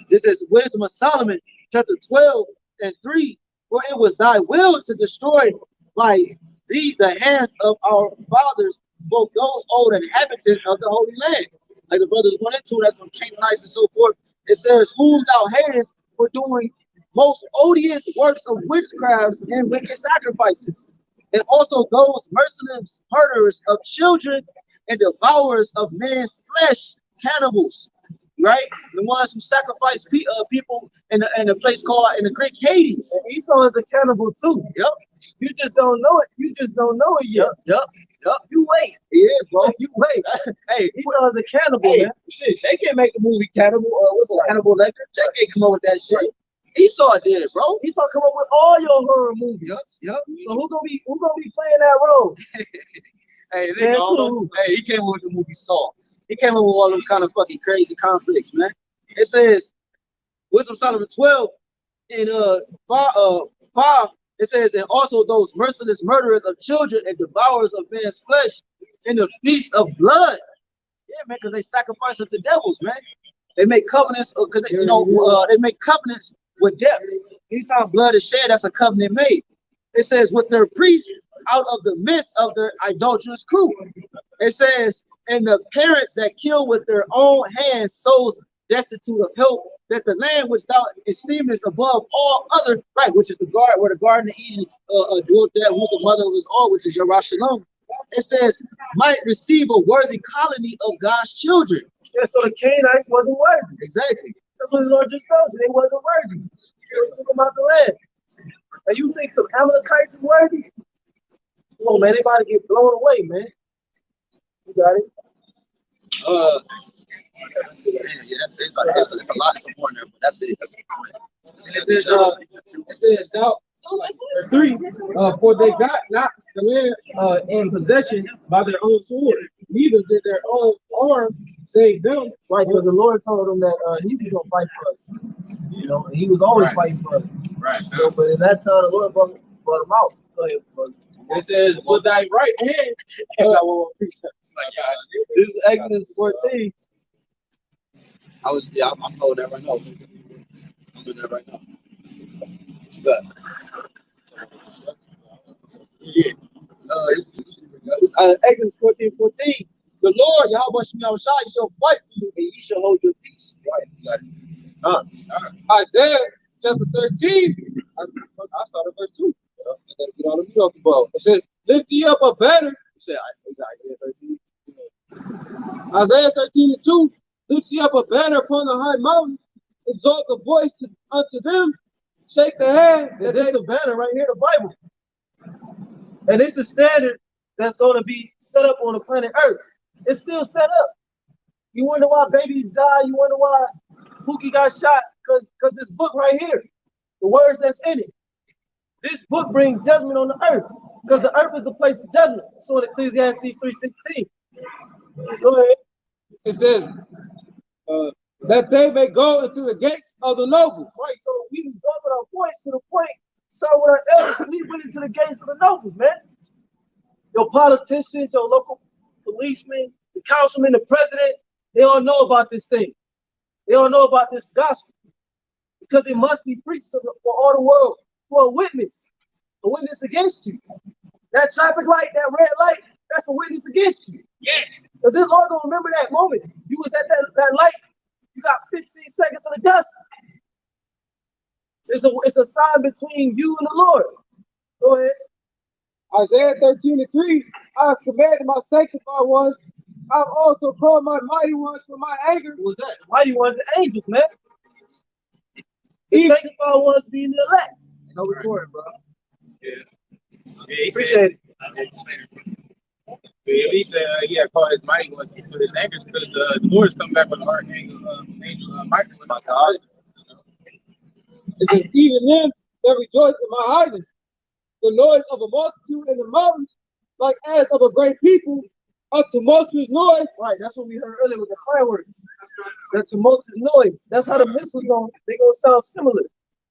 [SPEAKER 4] This is Wisdom of Solomon, chapter 12 and 3. For it was thy will to destroy by thee the hands of our fathers, both those old inhabitants of the Holy Land. Like the brothers 1 and 2, that's from Canaanites and so forth. It says, whom thou hatest for doing most odious works of witchcrafts and wicked sacrifices. And also those merciless murderers of children and devourers of man's flesh, cannibals. Right, the ones who sacrifice people in a place called in the Greek Hades.
[SPEAKER 1] And Esau is a cannibal too.
[SPEAKER 4] Yep.
[SPEAKER 1] You just don't know it. You just don't know it yet.
[SPEAKER 4] Yep.
[SPEAKER 1] You wait.
[SPEAKER 4] Yeah, bro.
[SPEAKER 1] You wait.
[SPEAKER 4] Hey,
[SPEAKER 1] Esau is a cannibal,
[SPEAKER 4] hey,
[SPEAKER 1] man.
[SPEAKER 4] shit. Jay can't make the movie Cannibal. What's it? Cannibal Lecter. Jay can't come up with that shit. Esau did, bro.
[SPEAKER 1] Esau come up with all your horror movies.
[SPEAKER 4] Yep.
[SPEAKER 1] So who gonna be playing that role?
[SPEAKER 4] Hey,
[SPEAKER 1] Guess who?
[SPEAKER 4] Hey, he came up with the movie Saw. He came up with all them kind of fucking crazy conflicts, man. It says, Wisdom Solomon 12 and 5. It says, and also those merciless murderers of children and devourers of man's flesh in the feast of blood. Yeah, man, because they sacrifice unto devils, man. They make covenants, because they make covenants with death. Anytime blood is shed, that's a covenant made. It says, with their priests out of the midst of their idolatrous crew. It says, and the parents that kill with their own hands souls destitute of help, that the land which thou esteemest above all other, right, which is the garden where the Garden of Eden dwelt there, who's the mother of us all, which is Yahawashi. It says, might receive a worthy colony of God's children.
[SPEAKER 1] Yeah, so the Canaanites wasn't worthy.
[SPEAKER 4] Exactly.
[SPEAKER 1] That's what the Lord just told you. They wasn't worthy. So he took them out the land. And you think some Amalekites is worthy? Come on, man. They about to get blown away, man. You got it.
[SPEAKER 4] Yeah, it's a lot. It's more in there, but that's it. That's the point.
[SPEAKER 3] It says, thou, 3, for they got not the land in possession by their own sword, neither did their own arm save them.
[SPEAKER 4] Right, because the Lord told them that he was going to fight for us. You know, and he was always fighting for us.
[SPEAKER 3] Right.
[SPEAKER 4] So, but in that time, the Lord brought him out. Go ahead, brother.
[SPEAKER 3] It says, with thy right hand,
[SPEAKER 4] this is Exodus 14. I'm holding that right now. I'm doing that right now. But, yeah. Exodus 14:14. The Lord, Yahawashi, shall fight for you, and ye shall hold your peace. Right.
[SPEAKER 3] Isaiah chapter 13. I started verse 2. Get all the meat off the bone. It says, lift ye up a banner. Isaiah 13:2. Lift ye up a banner upon the high mountains. Exalt the voice unto them. Shake the hand.
[SPEAKER 1] And this is the banner right here, the Bible. And it's the standard that's going to be set up on the planet Earth. It's still set up. You wonder why babies die. You wonder why Pookie got shot. Because this book right here, the words that's in it. This book brings judgment on the earth. Because the earth is the place of judgment. So in Ecclesiastes 3:16. Go ahead.
[SPEAKER 3] It says, that they may go into the gates of the nobles.
[SPEAKER 1] Right, so we resolved our points to the point, start with our elders, and we went into the gates of the nobles, man. Your politicians, your local policemen, the councilman, the president, they all know about this thing. They don't know about this gospel because it must be preached for all the world for a witness against you. That traffic light, that red light, that's a witness against you.
[SPEAKER 5] Yes.
[SPEAKER 1] Because this Lord gonna remember that moment. You was at that light, you got 15 seconds of the dust. It's a sign between you and the Lord. Go ahead.
[SPEAKER 3] Isaiah 13:3, I have commanded my sanctified ones. I have also called my mighty ones for my anger.
[SPEAKER 1] What was that? Mighty ones, the angels, man. The sanctified ones being the elect. No recording, bro.
[SPEAKER 2] Yeah,
[SPEAKER 1] Appreciate it.
[SPEAKER 2] He said he had called his mighty ones for his angers because the Lord is coming back with an archangel, angel, Michael.
[SPEAKER 3] It says, even them that rejoice in my highness, the noise of a multitude in the mountains, like as of a great people, a tumultuous noise.
[SPEAKER 1] Right, that's what we heard earlier with the fireworks. The tumultuous noise. That's how the missiles they gonna sound similar.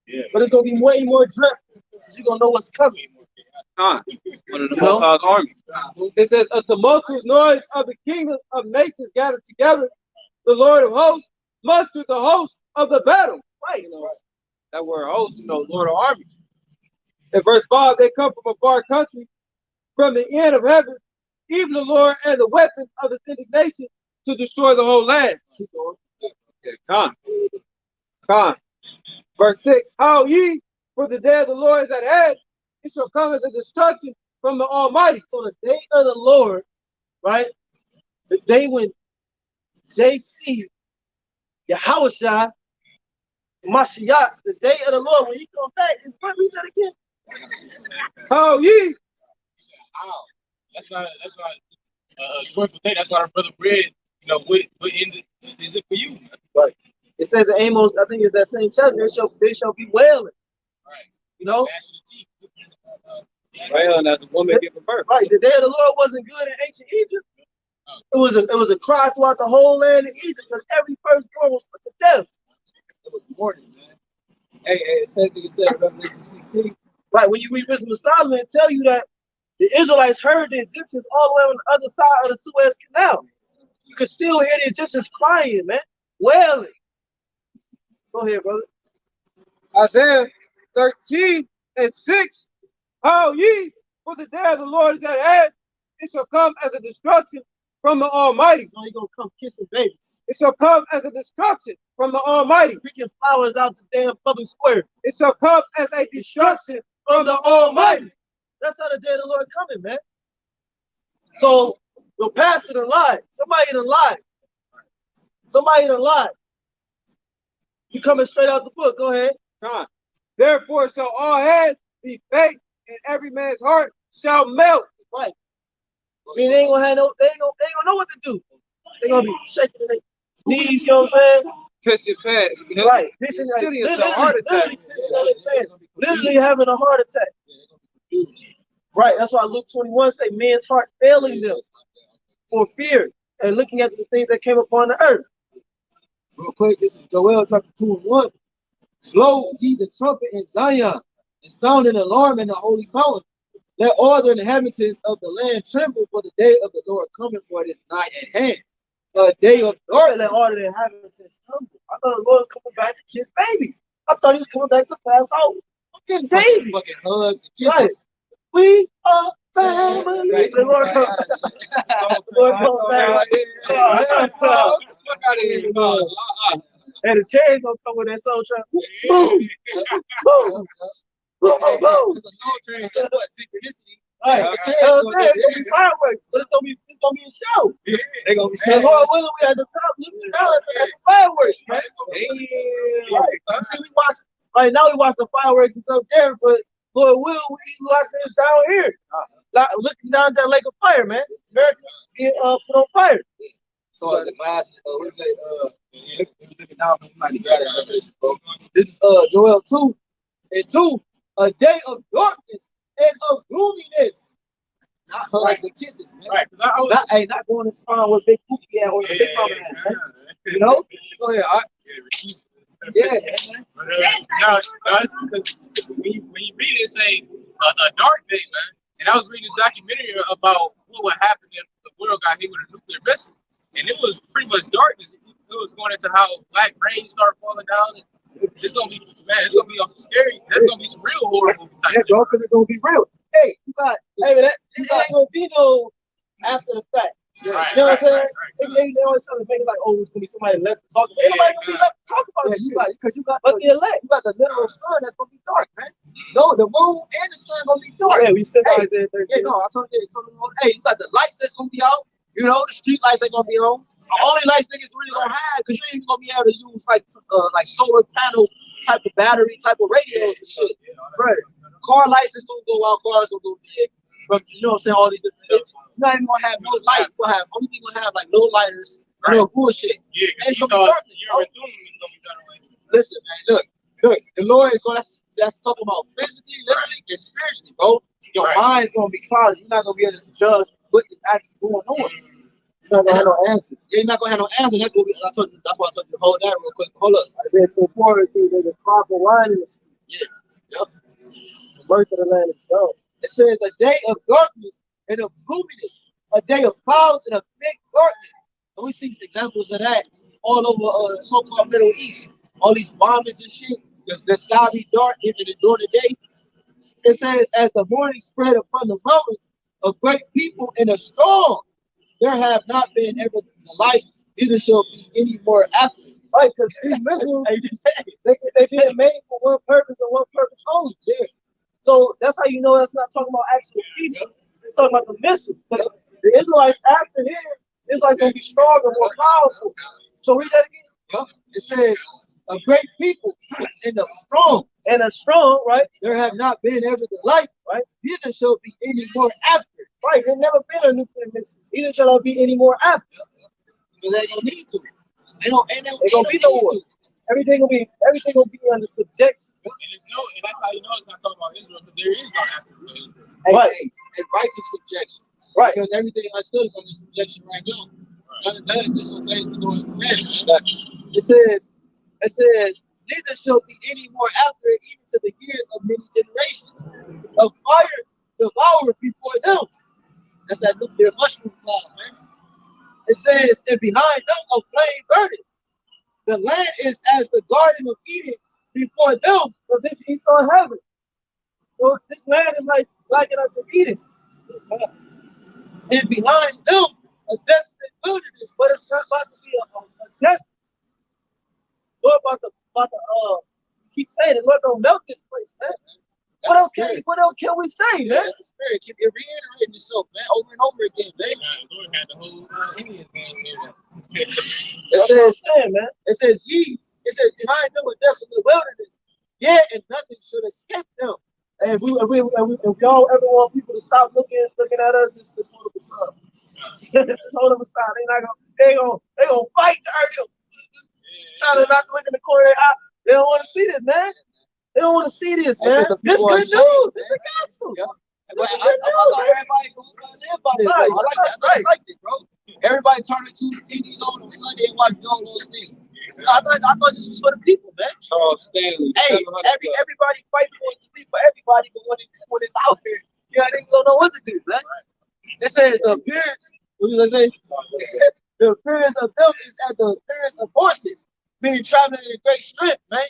[SPEAKER 2] Yeah.
[SPEAKER 1] But it's gonna be way more dreadful because you're gonna know what's coming.
[SPEAKER 2] One of the Most High's army.
[SPEAKER 3] It says, a tumultuous noise of the kingdom of nations gathered together. The Lord of hosts mustered the host of the battle.
[SPEAKER 1] Right.
[SPEAKER 3] That word host, Lord of armies. In verse 5, they come from a far country, from the end of heaven, even the Lord and the weapons of his indignation to destroy the whole land. Keep going. Okay, Con. Verse 6, how ye, for the day of the Lord is at hand, it shall come as a destruction from the Almighty.
[SPEAKER 1] So the day of the Lord, right? The day when JC, Yahawashi, Mashiach, the day of the Lord, when he comes back, is what? Read that again.
[SPEAKER 3] How ye?
[SPEAKER 2] That's not a joyful day. That's why our brother read, what end is it for you?
[SPEAKER 1] Right. It says in Amos, I think it's that same chapter, they shall be wailing.
[SPEAKER 2] Right.
[SPEAKER 3] Wailing as a woman giving birth.
[SPEAKER 1] Right. The day of the Lord wasn't good in ancient Egypt. It was a cry throughout the whole land of Egypt because every firstborn was put to death.
[SPEAKER 4] It was mourning, man. Hey, same thing you said in Revelation 16.
[SPEAKER 1] Right. When you read Wisdom of Solomon, it tell you that the Israelites heard the Egyptians all the way on the other side of the Suez Canal. You could still hear the Egyptians crying, man, wailing. Go ahead, brother.
[SPEAKER 3] Isaiah 13:6. How ye, for the day of the Lord is at hand, it shall come as a destruction from the Almighty.
[SPEAKER 1] No, you're gonna come kissing babies.
[SPEAKER 3] It shall come as a destruction from the Almighty.
[SPEAKER 1] Picking flowers out the damn public square.
[SPEAKER 3] It shall come as a destruction from the Almighty.
[SPEAKER 1] That's how the day of the Lord coming, man. So your pastor done lied. Somebody done lied. Somebody done lied. You coming straight out the book. Go ahead.
[SPEAKER 3] Therefore shall all heads be baked, and every man's heart shall melt.
[SPEAKER 1] Right. I mean, they ain't gonna know what to do. They gonna be shaking their knees, you know what I'm saying?
[SPEAKER 3] Piss your pants.
[SPEAKER 1] Right. Pissing literally having a heart attack. Right. That's why Luke 21 say men's heart failing them for fear and looking at the things that came upon the earth.
[SPEAKER 4] Real quick, this is Joel chapter 2:1. Blow ye the trumpet in Zion, and sound an alarm in the holy mountain. Let all the inhabitants of the land tremble, for the day of the Lord coming, for it is nigh at hand. A day of darkness.
[SPEAKER 1] Let all the inhabitants tremble. I thought the Lord was coming back to kiss babies. I thought he was coming back to pass out. Kiss babies.
[SPEAKER 4] Fucking hugs and kisses.
[SPEAKER 1] Right. We are family. The Lord comes back. The Lord comes back. And the cherries gonna come with that soul train. Boom, boom, boom, boom, boom.
[SPEAKER 2] It's a soul train. That's what synchronicity.
[SPEAKER 1] Right. It's gonna be fireworks, but it's gonna be a show.
[SPEAKER 4] They gonna be
[SPEAKER 1] So Lord willing, we at the top looking down at the fireworks, man. Right now we watch the fireworks and stuff there, but Lord will, we watching this down here, like looking down at that lake of fire, man. America being put on fire.
[SPEAKER 4] So as a class, what is it? Looking down, we might grab that, bro. This is Joel 2:2. A day of darkness and of gloominess. Not hugs and kisses, man.
[SPEAKER 2] Right.
[SPEAKER 4] Not going to spawn with big cookie at or the big mama at, man. You know? Go ahead. Yeah.
[SPEAKER 2] No, it's because when you read it, say a dark day, man. And I was reading this documentary about what would happen if the world got hit with a nuclear missile, and it was pretty much darkness. It was going into how black rain started falling down. And it's gonna be, man, it's gonna be awful scary. That's gonna be some real horror movie type.
[SPEAKER 4] Yeah, bro, because it's gonna be real. Hey, you got.
[SPEAKER 1] Hey, man, it ain't gonna be no after the fact.
[SPEAKER 2] Yeah,
[SPEAKER 1] you know what I'm saying?
[SPEAKER 2] Right.
[SPEAKER 1] They always try to make it like, oh, it's gonna be somebody left to talk. Ain't nobody gonna be left to talk about this shit.
[SPEAKER 4] Because you got
[SPEAKER 1] but the elect.
[SPEAKER 4] You got the literal sun that's gonna be dark, man. No, the moon and the sun gonna be dark.
[SPEAKER 1] Yeah, we said
[SPEAKER 4] Isaiah 13. Yeah, no, I told you. Hey, you got the lights that's gonna be out. You know, the street lights ain't gonna be on. The only lights niggas really gonna have, because you ain't even gonna be able to use like solar panel type of battery type of radios and shit. Right. Car lights is gonna go out. Cars gonna go dead. But you know what I'm saying? All these different things. You're not even gonna have no light. You're gonna have only thing you're gonna have like no lighters, no bullshit.
[SPEAKER 2] Yeah,
[SPEAKER 4] it's gonna be dark. Listen, man, look, the Lord is gonna that's talking about physically, literally, and spiritually, bro. Your mind's gonna be clouded. You're not gonna be able to judge what is actually going on.
[SPEAKER 1] You're not gonna have no answers.
[SPEAKER 4] You're not gonna have no answers. That's why I told you to hold that real quick. Hold up.
[SPEAKER 1] Isaiah 24, there's a crop of wine.
[SPEAKER 4] Yeah. Yep.
[SPEAKER 1] The work of the land is done.
[SPEAKER 4] It says a day of darkness and of gloominess, a day of clouds and of thick darkness. And we see examples of that all over the so-called Middle East. All these bombings and shit. The sky be dark during the day. It says, as the morning spread upon the mountains, a great people and a strong, there have not been ever the light, neither shall be any more after.
[SPEAKER 1] Right, because these missiles, they've been made for one purpose and one purpose only. Yeah. So that's how you know that's not talking about actual people. It's talking about the missile. But the Israelites after here, Israelites gonna be stronger, more powerful. So read that again.
[SPEAKER 4] Yep. It says a great people and a strong.
[SPEAKER 1] And a strong, right?
[SPEAKER 4] There have not been ever the light, right? Neither shall be any more after.
[SPEAKER 1] Right, there's never been a nuclear missile. Neither shall there be any more after.
[SPEAKER 4] Because they don't need to. They don't
[SPEAKER 1] be no war. Everything will be under subjection.
[SPEAKER 2] And that's how you know it's not talking about Israel, because there is no after Israel.
[SPEAKER 1] Right.
[SPEAKER 4] And righteous subjection.
[SPEAKER 1] Right.
[SPEAKER 4] Because everything I stood is under subjection right now. None of that disobeys the Lord's command.
[SPEAKER 1] It says, neither shall be any more after it, even to the years of many generations. Of fire devour before them.
[SPEAKER 4] That's that nuclear mushroom cloud, man.
[SPEAKER 1] It says, and behind them a flame burning. The land is as the Garden of Eden before them, for this Esau heaven. So this land is like likened unto Eden. And behind them a desolate wilderness, but it's not about to be a desert. Lord about to keep saying it, Lord don't melt this place, man. What else can we say, man?
[SPEAKER 4] That's the spirit. Keep it reiterating itself, man, over and over again, man.
[SPEAKER 2] Lord had the whole Indians game there.
[SPEAKER 1] It says, man.
[SPEAKER 4] It says behind them a desolate wilderness. Yeah, and nothing should escape them.
[SPEAKER 1] And if y'all ever want people to stop looking at us, it's just hold up a sign. Just hold up a sign. They gonna fight to hurt you. Trying to not to look in the corner of their eye. They don't want to see this, man. They don't want to see this, man. This good news. This the gospel.
[SPEAKER 4] Yeah. But I thought everybody could live by this. I like it, bro. Everybody turning to the TVs on Sunday and watch Joel Osteen. I thought this was for the people, man.
[SPEAKER 3] Charles Stanley.
[SPEAKER 4] Hey, everybody fighting for everybody, but when it's out here, they don't know what to do, man. It says the appearance. What did I say? The appearance of them is as the appearance of horses, meaning traveling in great strength, man.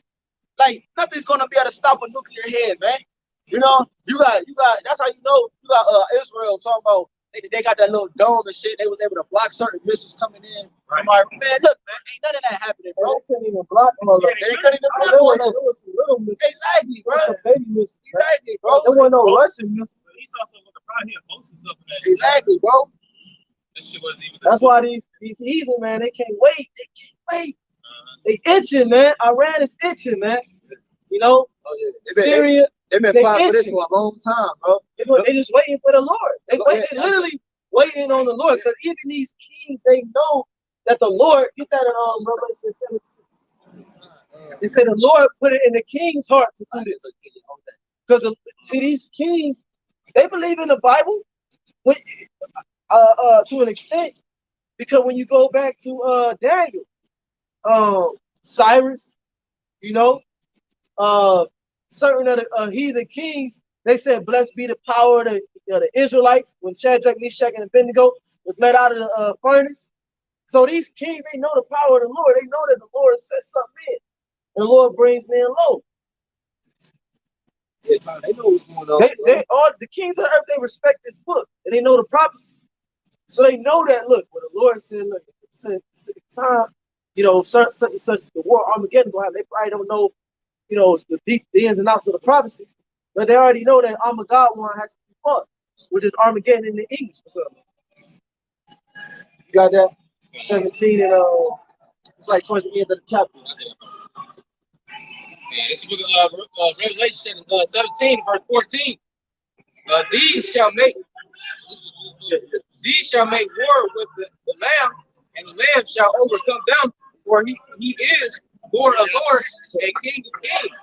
[SPEAKER 4] Like nothing's gonna be able to stop a nuclear head, man. You know, you got. That's how you know you got Israel talking about. They got that little dome and shit. They was able to block certain missiles coming in. Right. I'm like, man, look, man, ain't none of that happening, bro.
[SPEAKER 1] They couldn't even block them.
[SPEAKER 4] They couldn't even block them.
[SPEAKER 1] There was some little missiles.
[SPEAKER 4] Exactly, bro.
[SPEAKER 1] Some baby missiles.
[SPEAKER 4] Exactly, bro.
[SPEAKER 1] There wasn't no Russian missiles.
[SPEAKER 2] He saw something with the front here, posted something.
[SPEAKER 4] Exactly, bro.
[SPEAKER 2] This shit wasn't even.
[SPEAKER 1] That's why these heathen, man, they can't wait. They can't wait. They itching, man. Iran is itching, man. You know, Syria.
[SPEAKER 4] They've been plotting for this for a long time, bro.
[SPEAKER 1] They just waiting for the Lord. They literally waiting on the Lord, because even these kings, they know that the Lord. Get that in Revelation 17. They say the Lord put it in the king's heart to do this. Because see, these kings, they believe in the Bible, to an extent. Because when you go back to Daniel, Cyrus, you know, certain of the heathen kings, they said, blessed be the power of the Israelites when Shadrach, Meshach, and Abednego was let out of the furnace. So these kings, they know the power of the Lord. They know that the Lord sets something in. And the Lord brings men low.
[SPEAKER 4] Yeah, they know what's going on.
[SPEAKER 1] They all the kings of the earth, they respect this book. And they know the prophecies. So they know that, look, when the Lord said, look, specific time, you know, such and such the war Armageddon going to happen. They probably don't know, you know, the ins and outs of the prophecies. But they already know that Armageddon has to be fought, which is Armageddon in the English or something. You got that? 17 and it's like towards the end of the chapter.
[SPEAKER 2] Yeah, this is Revelation 17, verse 14. These shall make war with the Lamb, and the Lamb shall overcome them, for he is Lord of lords and King of kings.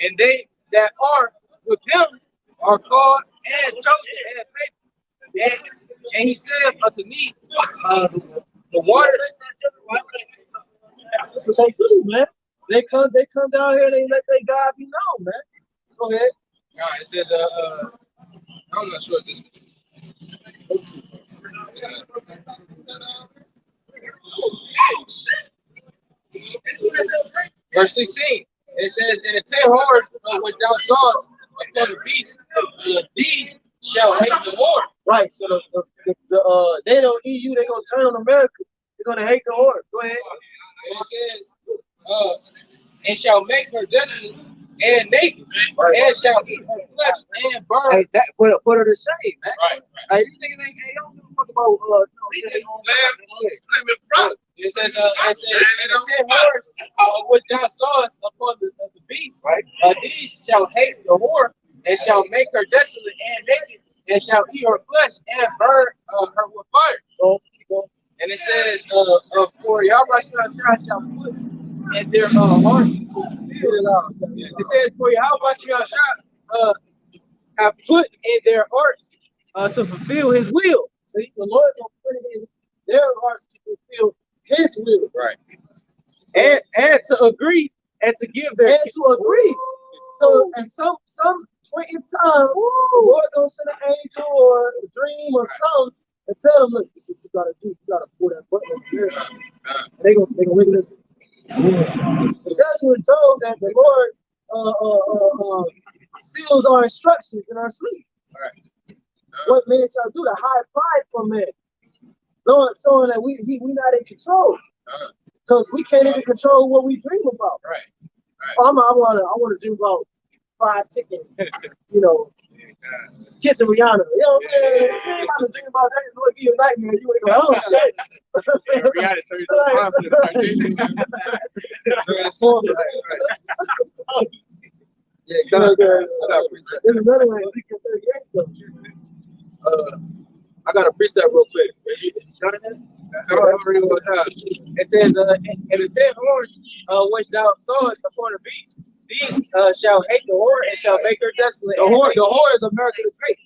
[SPEAKER 2] And they that are with him are called and chosen and faithful. And he said unto me, the waters.
[SPEAKER 1] That's what they do, man. They come down here, they let their God be known, man. Go ahead.
[SPEAKER 2] All right, it says, I'm not sure if this is. Verse 16, it says, and the 10 horns which thou sawest upon the beast, these shall hate the Lord.
[SPEAKER 1] Right, so they don't EU, they're going to turn on America. They're going to hate the Lord. Go ahead.
[SPEAKER 2] And it says, and shall make her desolate and naked, and shall eat her flesh and burn.
[SPEAKER 1] Hey, that put her to shame, man.
[SPEAKER 2] Right.
[SPEAKER 1] Hey, these niggas ain't don't give a fuck about
[SPEAKER 2] it says, and the 10 horns which thou sawest upon the beast, right? These shall hate the whore, and shall make her desolate and naked, and shall eat her flesh and burn her with fire. And it says, for Yahawashi shall put in their heart. It says, for Yahawashi have put in their hearts to fulfill his will.
[SPEAKER 1] See, the Lord gonna put it in their hearts to fulfill his will.
[SPEAKER 2] Right. And to agree and to give their
[SPEAKER 1] and to agree. So at some point in time, the Lord gonna send an angel or a dream or something and tell them, look, this is what you gotta do. You gotta pull that button over there. And they gonna wiggle this. The Joshua told that the Lord seals our instructions in our sleep.
[SPEAKER 2] Right.
[SPEAKER 1] What man shall do to hide pride from man? Lord showing that we not in control. Because we can't even control what we dream about.
[SPEAKER 2] Right.
[SPEAKER 1] I want to dream about fried chicken, you know, kissing Rihanna. You know what I'm saying? You ain't about to dream about that. It's going to give you a nightmare. You ain't going to, oh, shit.
[SPEAKER 2] Rihanna turns
[SPEAKER 1] There's another one, Ezekiel 38, though.
[SPEAKER 4] I got a precept real quick.
[SPEAKER 2] It says, and the 10 horns which thou sawest upon the beast, these shall hate the whore and shall make her desolate.
[SPEAKER 4] The whore is America the Great.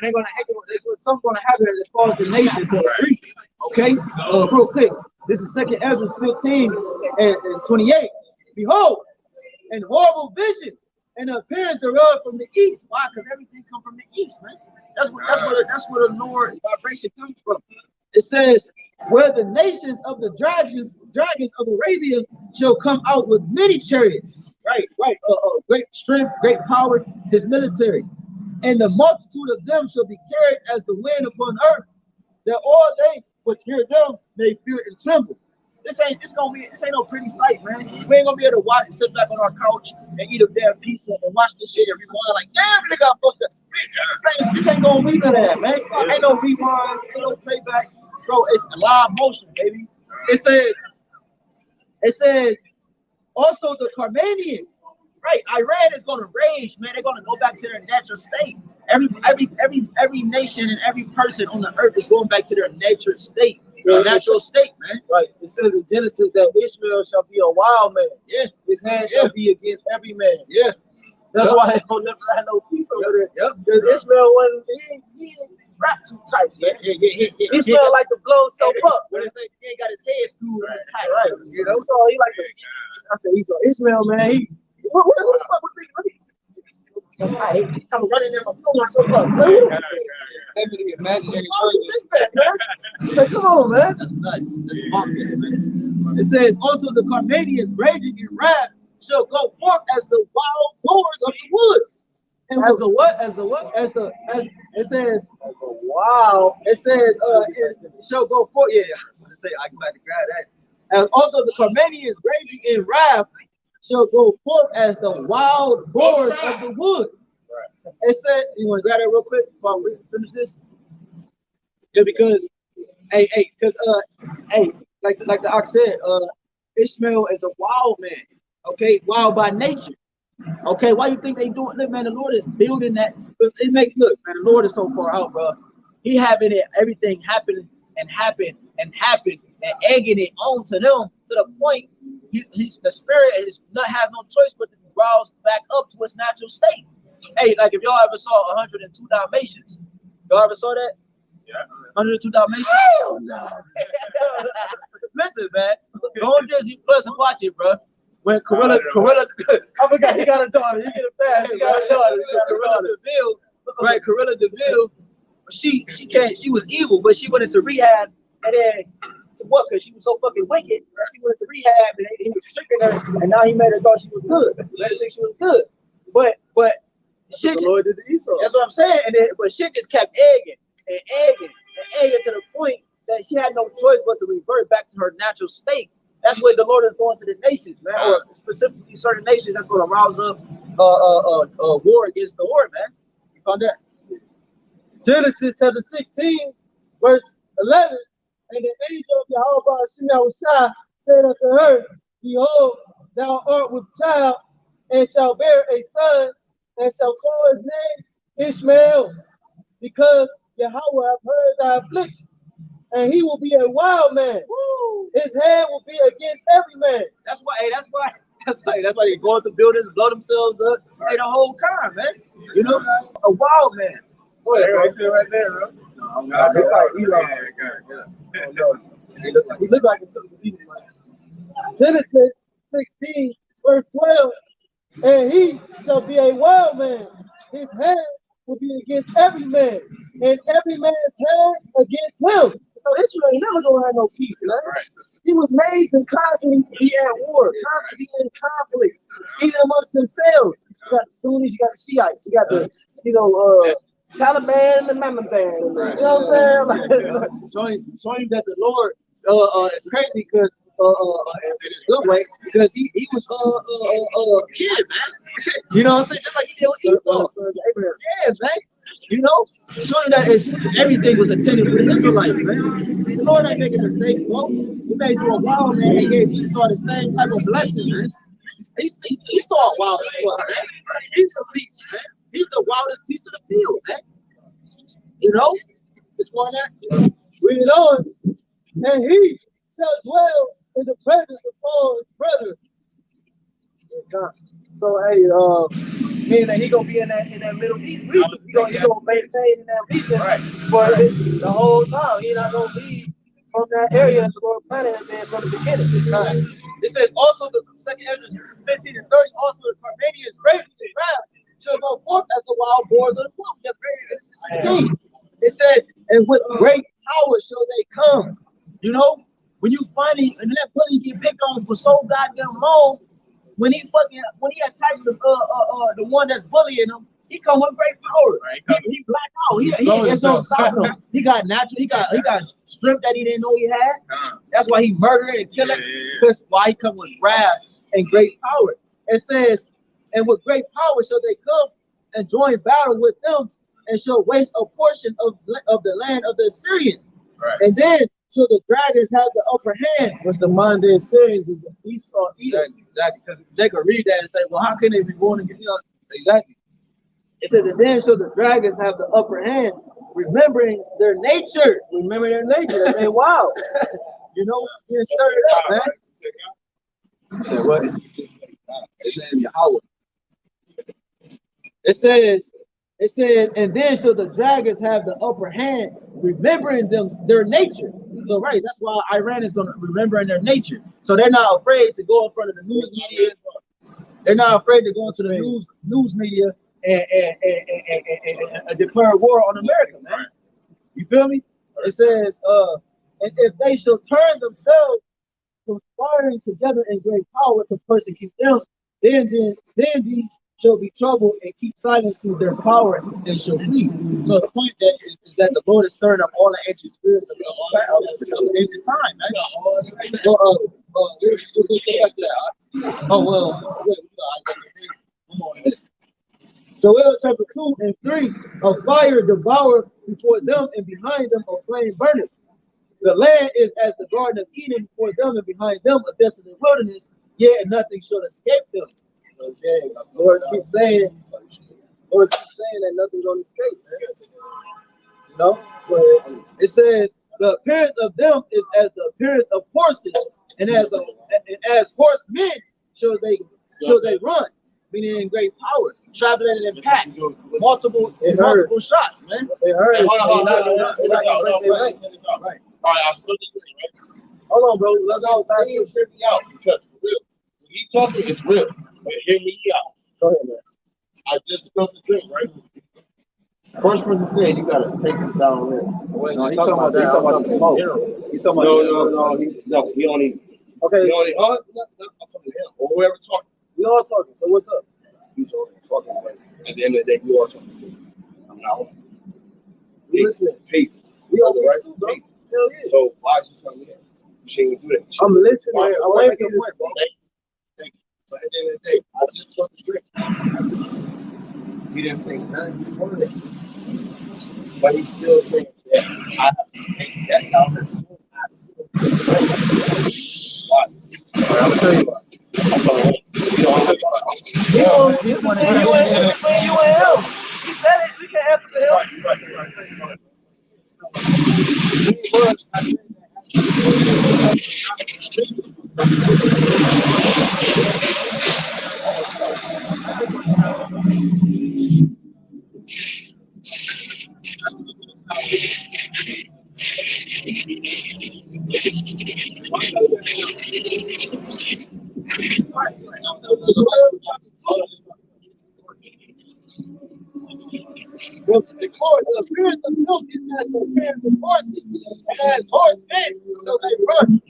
[SPEAKER 4] They're gonna hate it. Something's gonna happen as far as the nations to agree. Okay, real quick. This is 2 Ezra 15 and 28. Behold, an horrible vision and the appearance thereof from the east. Why? Because everything comes from the east, man. That's where the Lord vibration comes from. It says, where the nations of the dragons of Arabia shall come out with many chariots. Right. Great strength, great power, his military. And the multitude of them shall be carried as the wind upon earth, that all they which hear them may fear and tremble. This ain't no pretty sight, man. We ain't gonna be able to watch and sit back on our couch and eat a damn pizza and watch this shit every morning like, damn, they got fucked up. This ain't gonna be that, man. Ain't no rewind, ain't no playback. Bro, it's live motion, baby. It says also the Carmanians, right? Iran is gonna rage, man. They're gonna go back to their natural state. Every nation and every person on the earth is going back to their natural state. Their natural state, man.
[SPEAKER 1] Right. It says in Genesis that Ishmael shall be a wild man.
[SPEAKER 4] Yeah.
[SPEAKER 1] His hand shall be against every man.
[SPEAKER 4] Yeah. That's why they don't never have no peace over there. Yep. Because Ishmael wasn't, he ain't rap too tight, man. He smelled like the blown soap up. When they say he ain't got his head screwed on tight, right? You know, so he like, I said, he's Ishmael, man. He, what the fuck would be? I'm running there, I'm blowing myself up.
[SPEAKER 3] Every imaginary
[SPEAKER 4] Why would you think that, man? Like, come on, man. That's nuts. That's bonkers, man. It says, also the Carmanians raging in wrath shall go forth as the wild boars of the woods. And as the what? As the what? As it says. Wow. It says it shall go forth. Yeah, I was gonna say I can back to grab that. And also the Carmanians raging in wrath shall go forth as the wild boars of the woods. Right. It said, you want to grab that real quick before we finish this? Yeah, because like the ox said, Ishmael is a wild man. Okay, wild by nature. Okay, why you think they doing it, man? The Lord is building that. It make look, man. The Lord is so far out, bro. He having it, everything happen and egging it on to them to the point. He's the spirit has no choice but to rouse back up to its natural state. Hey, like if y'all ever saw 102 Dalmatians, y'all ever saw that? Yeah. 102 Dalmatians. Hell no. Listen, man. Go on Disney Plus and watch it, bro. When Corilla, I forgot he got a daughter. You get it fast. He got a daughter. Corilla DeVille, right? Corilla DeVille. She was evil, but she went into rehab, and then to what? Because she was so fucking wicked. She went into rehab, and he was tricking her, and now he made her thought she was good. Let her think she was good, but shit. The Lord did the Esau. That's what I'm saying. And then, but shit just kept egging to the point that she had no choice but to revert back to her natural state. That's what the Lord is going to the nations, man, or specifically certain nations. That's going to rouse up a war against the Lord, man. You found that? Genesis chapter 16, verse 11. And the angel of Yahawah said unto her, Behold, thou art with child, and shall bear a son, and shall call his name Ishmael, because Yahawah hath heard thy affliction, and he will be a wild man. Woo. His hand will be against every man. That's why they go into buildings, blow themselves up. Hey, the whole time, man. You know, a wild man. Go ahead, right there, bro. He looked like it took the beating. Genesis 16, verse 12. And he shall be a wild man. His hand will be against every man, and every man's hand against him. So Israel ain't never gonna have no peace, man. Right. He was made to constantly be at war, constantly in conflicts, even amongst themselves. You got the Sunnis, you got the Shiites, you got the, Taliban and the Mamman Band. You know what I'm saying? Showing that the Lord is crazy because in a good way, because he was a kid, man. You know what I'm saying? Just like he did with Esau. Yeah, man. You know, showing that everything was intended for the Israelites, man. The Lord ain't making a mistake, bro. He made you a wild man. He gave Esau the same type of blessing, man. Esau a wild man. He's the beast, man. He's the wildest piece of the field, man. You know? It's one that. Read it on. And he shall dwell in the presence of all his brothers. So meaning that he gonna be in that Middle East region. He gonna maintain in that region for the whole time. He not gonna leave from that area that the Lord planted him in from the beginning. It says also the second Ezra 15 and 30, also the Carmanians raging in wrath shall go forth as the wild boars of the womb. That's very 16. It says, and with great power shall they come. You know, when you finally and that bully get picked on for so goddamn long, when he attacked the one that's bullying him, he come with great power. Right. He black out. He is so stop him. He got natural. He got strength that he didn't know he had. That's why he murdered and killed him. Because why he come with wrath and great power. It says, and with great power shall they come and join battle with them, and shall waste a portion of the land of the Assyrians. Right. And then so the dragons have the upper hand, which the modern day Assyrians is Esau. Exactly. Because they could read that and say, well, how can they be born again? Exactly. It says, and then so the dragons have the upper hand, remembering their nature. Remember their nature. They say, wow. You know, you're stirred up, man. You say what? His name Yahawah. It says, and then shall the dragons have the upper hand, remembering them their nature. So right, that's why Iran is gonna remember in their nature. So they're not afraid to go in front of the news media. They're not afraid to go into the news media and declare war on America, man. You feel me? It says, and if they shall turn themselves conspiring together in great power to persecute them, then these shall be troubled and keep silence through their power, and they shall flee. So the point that is that the Lord is stirring up all the ancient spirits of the ancient time, right? We'll get back to that. Oh well. Joel chapter 2 and 3, a fire devour before them, and behind them a flame burneth. The land is as the Garden of Eden, before them and behind them a desolate wilderness, yet nothing shall escape them. Okay, Lord keeps saying that nothing's gonna escape, man. You know, but it says the appearance of them is as the appearance of horses, and as horsemen shall they run, meaning in great power, traveling in packs, multiple shots, man. They heard. Hold on. Right.
[SPEAKER 5] All right, I split this right.
[SPEAKER 4] Hold on, bro. Let's all
[SPEAKER 5] hear me out because for real, when he talking, it's real. But hear me out.
[SPEAKER 4] Go ahead, man.
[SPEAKER 5] I just spilled the drink, right? First person said you gotta take this down there.
[SPEAKER 3] Wait, no, he's talking about that. He's talking about the smoke. He's talking about
[SPEAKER 5] We don't need.
[SPEAKER 4] Okay.
[SPEAKER 5] I'm talking to him or whoever talking.
[SPEAKER 4] We all talking. So what's up?
[SPEAKER 5] He's already talking. Right? At the end of the day, you are talking. I'm not.
[SPEAKER 4] We listening.
[SPEAKER 5] Peace.
[SPEAKER 4] We all
[SPEAKER 5] right?
[SPEAKER 4] too, bro.
[SPEAKER 5] Peace. So why did you tell me that? You shouldn't do that.
[SPEAKER 4] I'm listening. I'm waiting for you.
[SPEAKER 5] Thank you. But at the end of the day, I just want to drink. He didn't say nothing before that. But he's still saying that I have to take that down as soon as I see it. Why? I'm going to tell you why. I'm telling you. You know, I'm telling you why.
[SPEAKER 1] Between you and him. He said it. We can answer to him.
[SPEAKER 5] Right.
[SPEAKER 4] The appearance of milk is as the appearance of horses, and as horsemen, so they run.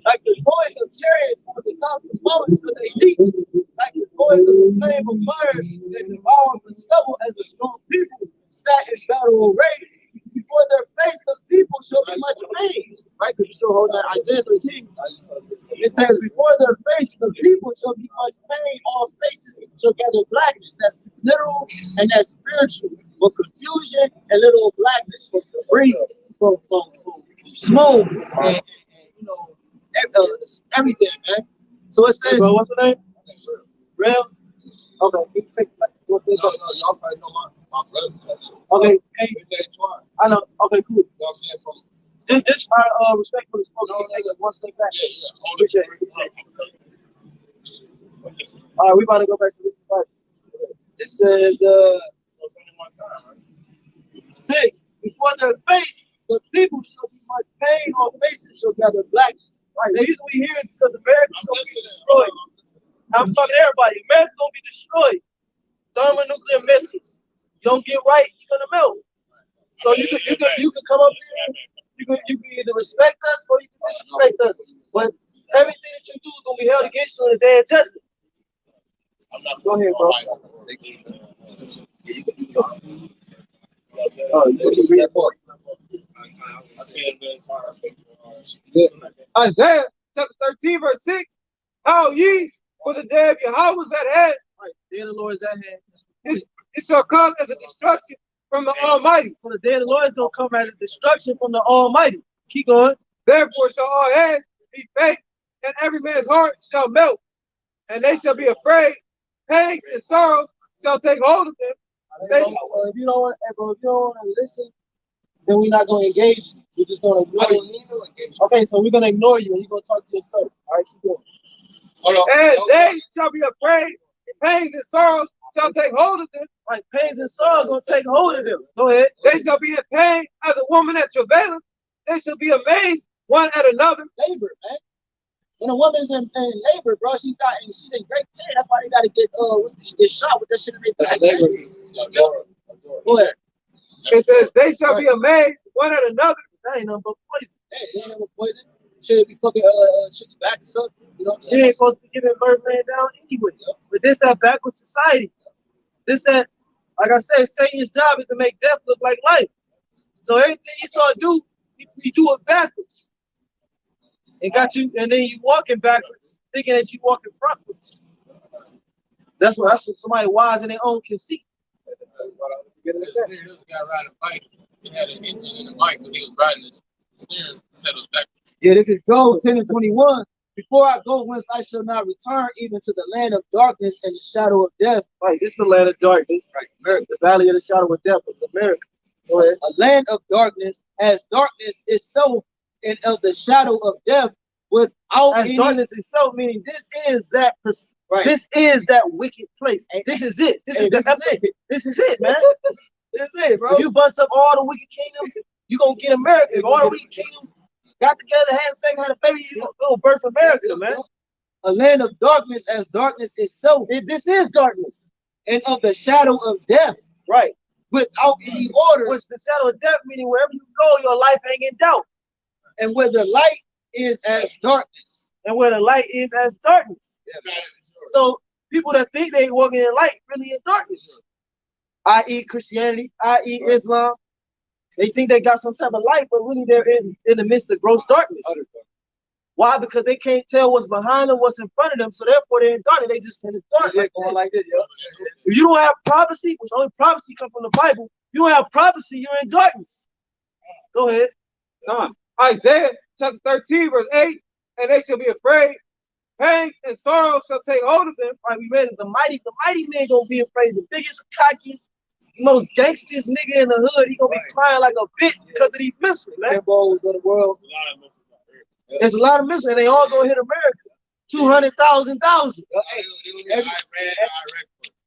[SPEAKER 4] Like the voice of chariots on the tops of mountains, so they leap. Like the voice of the flame of fire, they devour the stubble as the strong people sat in battle array. Before their face, the people shall be much pain. Right? Because you still hold that Isaiah 13. It says, before their face, the people shall be much pain. All faces shall gather blackness. That's literal and that's spiritual. But confusion and little blackness from debris, from smoke, and you know, everything, man. So it says, what's the name? Real? Okay, you think what's this?
[SPEAKER 5] No, y'all probably know my brother.
[SPEAKER 4] Okay, hey. I know. Okay, cool.
[SPEAKER 5] You know what I'm saying?
[SPEAKER 4] Just our respect for the smoke. Take it one step back.
[SPEAKER 5] Yeah.
[SPEAKER 4] All right, we about to go back to this part. It says 6. Before their face, the people shall be much pain, all faces shall gather blackness. Right. The reason we hear it because America's going to be destroyed. I'm talking to everybody. America's going to be destroyed. Thermonuclear missiles. You don't get right, you're gonna melt. So you can come up here, you can either respect us or you can disrespect us. But everything that you do is gonna be held against you in the day of judgment.
[SPEAKER 5] I'm not
[SPEAKER 4] go ahead, bro.
[SPEAKER 3] Isaiah chapter 13, verse 6. How ye, for the day of Yahawah is at hand.
[SPEAKER 4] Right, the day of the Lord is at hand.
[SPEAKER 3] It shall come as a destruction from the Almighty.
[SPEAKER 4] So the day of the Lord is going to come as a destruction from the Almighty. Keep going.
[SPEAKER 3] Therefore shall all heads be fake, and every man's heart shall melt, and they shall be afraid. Pain and sorrow shall take hold of them.
[SPEAKER 4] So if you don't want to listen, then we're not going to engage you. We're just going to ignore you. Okay, so we're going to ignore you, and you're going to talk to yourself. All right, keep going.
[SPEAKER 3] And they shall be afraid. Pains and sorrows shall take hold of them.
[SPEAKER 1] Like pains and sorrow gonna take hold of them. Go ahead.
[SPEAKER 3] They shall be in pain as a woman that travaileth. They shall be amazed one at another.
[SPEAKER 4] Labor, man. When a woman's in labor, bro, she's in great pain. That's why they gotta get shot with that shit in their back. Go ahead.
[SPEAKER 3] It says they shall be amazed one at another.
[SPEAKER 1] That ain't nothing but poison.
[SPEAKER 4] Hey, it ain't never poison. Should be fucking chicks back or something. You know what I'm
[SPEAKER 1] She
[SPEAKER 4] saying?
[SPEAKER 1] ain't supposed to be giving birth laying down anyway. But this that backward society. This that, like I said, Satan's job is to make death look like life. So everything Esau do, he do it backwards. And then you walking backwards, thinking that you walking frontwards. That's what somebody wise in their own conceit.
[SPEAKER 2] There's a guy riding a bike. He had an engine in the bike, but he was riding the steering pedals backwards.
[SPEAKER 4] Yeah, this is Job 10 and 21. Before I go whence I shall not return, even to the land of darkness and the shadow of death.
[SPEAKER 1] Right, this is the land of darkness. Right, America, the valley of the shadow of death is America.
[SPEAKER 4] So a land of darkness, as darkness is so, and of the shadow of death, without
[SPEAKER 1] as
[SPEAKER 4] any
[SPEAKER 1] darkness is so, meaning this is that.
[SPEAKER 4] Right.
[SPEAKER 1] This is that wicked place. This is it. This is it. This is it, man. This is it, bro. If you bust up all the wicked kingdoms, you gonna get America. If all the wicked kingdoms got together, had a baby, you gonna birth America, man.
[SPEAKER 4] A land of darkness, as darkness is so.
[SPEAKER 1] This is darkness.
[SPEAKER 4] And of the shadow of death.
[SPEAKER 1] Right.
[SPEAKER 4] Without any order.
[SPEAKER 1] Which the shadow of death, meaning wherever you go, your life ain't in doubt.
[SPEAKER 4] And where the light is as darkness.
[SPEAKER 1] And where the light is as darkness. Yeah. So people that think they walking in light really in darkness. I.e. Christianity, i.e. Islam. They think they got some type of light, but really they're in the midst of gross darkness. Why? Because they can't tell what's behind them, what's in front of them, so therefore they're in darkness. They just in the dark.
[SPEAKER 4] Yeah, going like this, yo.
[SPEAKER 1] If you don't have prophecy, which only prophecy comes from the Bible, you don't have prophecy, you're in darkness. Go ahead.
[SPEAKER 3] Isaiah chapter 13, verse 8, and they shall be afraid. Pain and sorrow shall take hold of them.
[SPEAKER 1] Right, we read it. The mighty man gonna be afraid. The biggest, cockiest, most gangstest nigga in the hood, he gonna be crying like a bitch because of these missiles, man.
[SPEAKER 4] Of the world.
[SPEAKER 1] There's a lot of missiles, and they all gonna hit America. 200,000.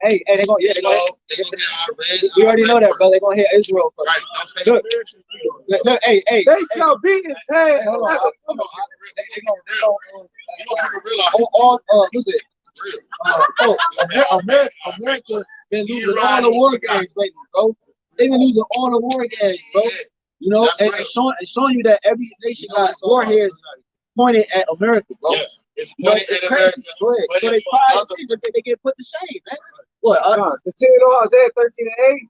[SPEAKER 4] Hey, they gonna hit. We already know that, bro. They gonna hit Israel first. Look, hey.
[SPEAKER 3] They shall be in pain.
[SPEAKER 4] Who's it? America been losing all the war games lately, bro. They've been losing all the war games, bro. You know, and showing you that every nation got war hairs pointed at America, bro.
[SPEAKER 5] Yes, it's pointed at
[SPEAKER 4] crazy.
[SPEAKER 5] America.
[SPEAKER 4] Go ahead. So they pride season, they get put to shame, man.
[SPEAKER 3] What? Continue on Isaiah 13 and 8.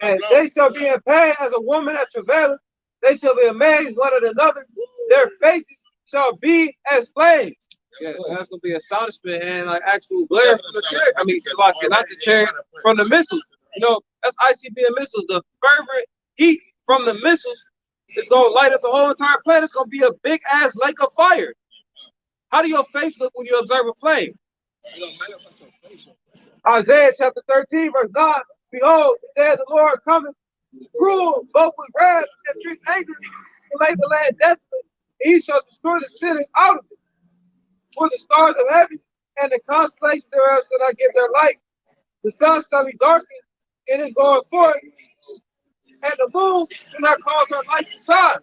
[SPEAKER 3] And they shall be in pain as a woman that travaileth. They shall be amazed one at another. Their faces shall be as flames. Yes, so that's gonna be astonishment and like actual glare from the chariot. I mean, not the chariot, from the missiles. You know, that's ICBM missiles. The fervent heat from the missiles is gonna light up the whole entire planet. It's gonna be a big ass lake of fire. How do your face look when you observe a flame? Isaiah chapter 13, verse 9. Behold, the day of the Lord cometh, cruel, both with wrath and fierce anger, to make the land desolate. He shall destroy the sinners out of it. For the stars of heaven and the constellations thereof shall not give their light. The sun shall be darkened in his going forth, and the moon shall not cause her light to shine.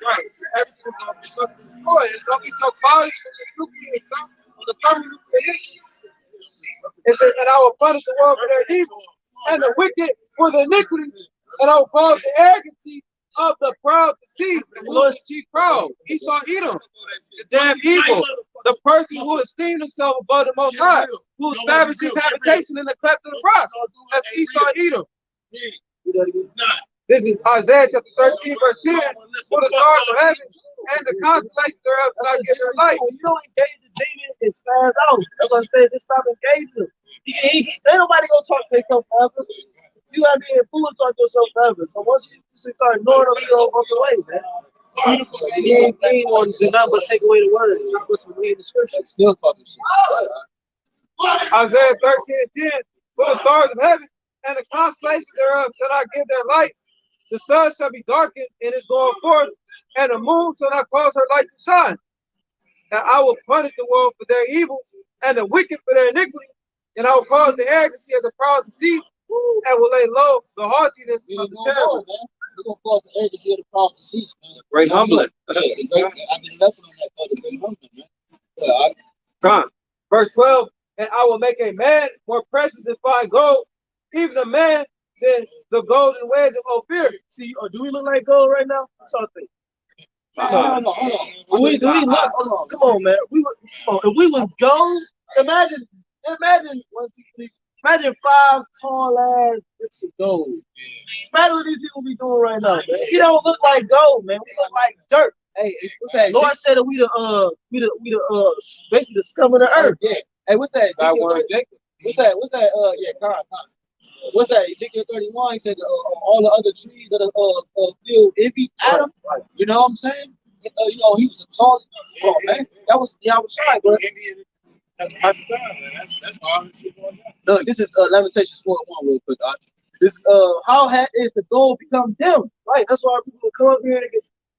[SPEAKER 3] Right. Everything is going to be destroyed. It's going to be so cloudy from the thermonuclear. It says, and I will punish the world for their evil, and the wicked for the iniquity, and I will cause the arrogancy of the proud to cease. And who is chief proud? Esau Edom, the damn evil, the person who esteemed himself above the Most High, who established his habitation in the cleft of the rock. That's Esau Edom. This is Isaiah chapter 13, verse 10. For the stars of heaven and the constellations thereof shall not give their light.
[SPEAKER 1] You don't engage the demon, it spans out. That's what I'm saying. Just stop engaging him. Ain't nobody gonna talk to yourself forever. You gotta be a fool to talk to yourself forever. So once you start ignoring them, you don't walk away, man. You ain't on do not but take away the word. It's not what's reading the scriptures.
[SPEAKER 4] Still talking shit.
[SPEAKER 3] Isaiah 13 and 10. For the stars of heaven and the constellations thereof shall not give their light. The sun shall be darkened in its going forth, and the moon shall not cause her light to shine. And I will punish the world for their evil, and the wicked for their iniquity, And I will cause the arrogancy of the proud to cease, and will lay low the haughtiness of the terrible.
[SPEAKER 4] We're gonna cause the arrogancy of the proud to cease, man.
[SPEAKER 3] Great humbling.
[SPEAKER 4] I did a lesson on that, the great humbling, man. Yeah,
[SPEAKER 3] Come. Verse 12, and I will make a man more precious than fine gold, even a man than the golden wedge of Ophir.
[SPEAKER 1] See, do we look like gold right now? What y'all think?
[SPEAKER 4] hold on.
[SPEAKER 1] Do we look? Come on, man. If we was gold, imagine 5 tall ass bricks of gold. Imagine what these people be doing right now, man. We don't look like gold, man. We look like dirt.
[SPEAKER 4] Hey, what's that?
[SPEAKER 1] Lord said that we basically the scum of the earth.
[SPEAKER 4] Yeah. Hey, what's that? What's that? Yeah, Con. What's that? Ezekiel 31. He said all the other trees of the field envy Adam.
[SPEAKER 1] Right.
[SPEAKER 4] You know what I'm saying? He was a tall man. That was Yahawashi, bro.
[SPEAKER 2] That's the time, man. That's all this shit going on.
[SPEAKER 4] Look, this is Lamentations 4:1 real quick. This how is the gold become dim?
[SPEAKER 1] Right. That's why people come up here and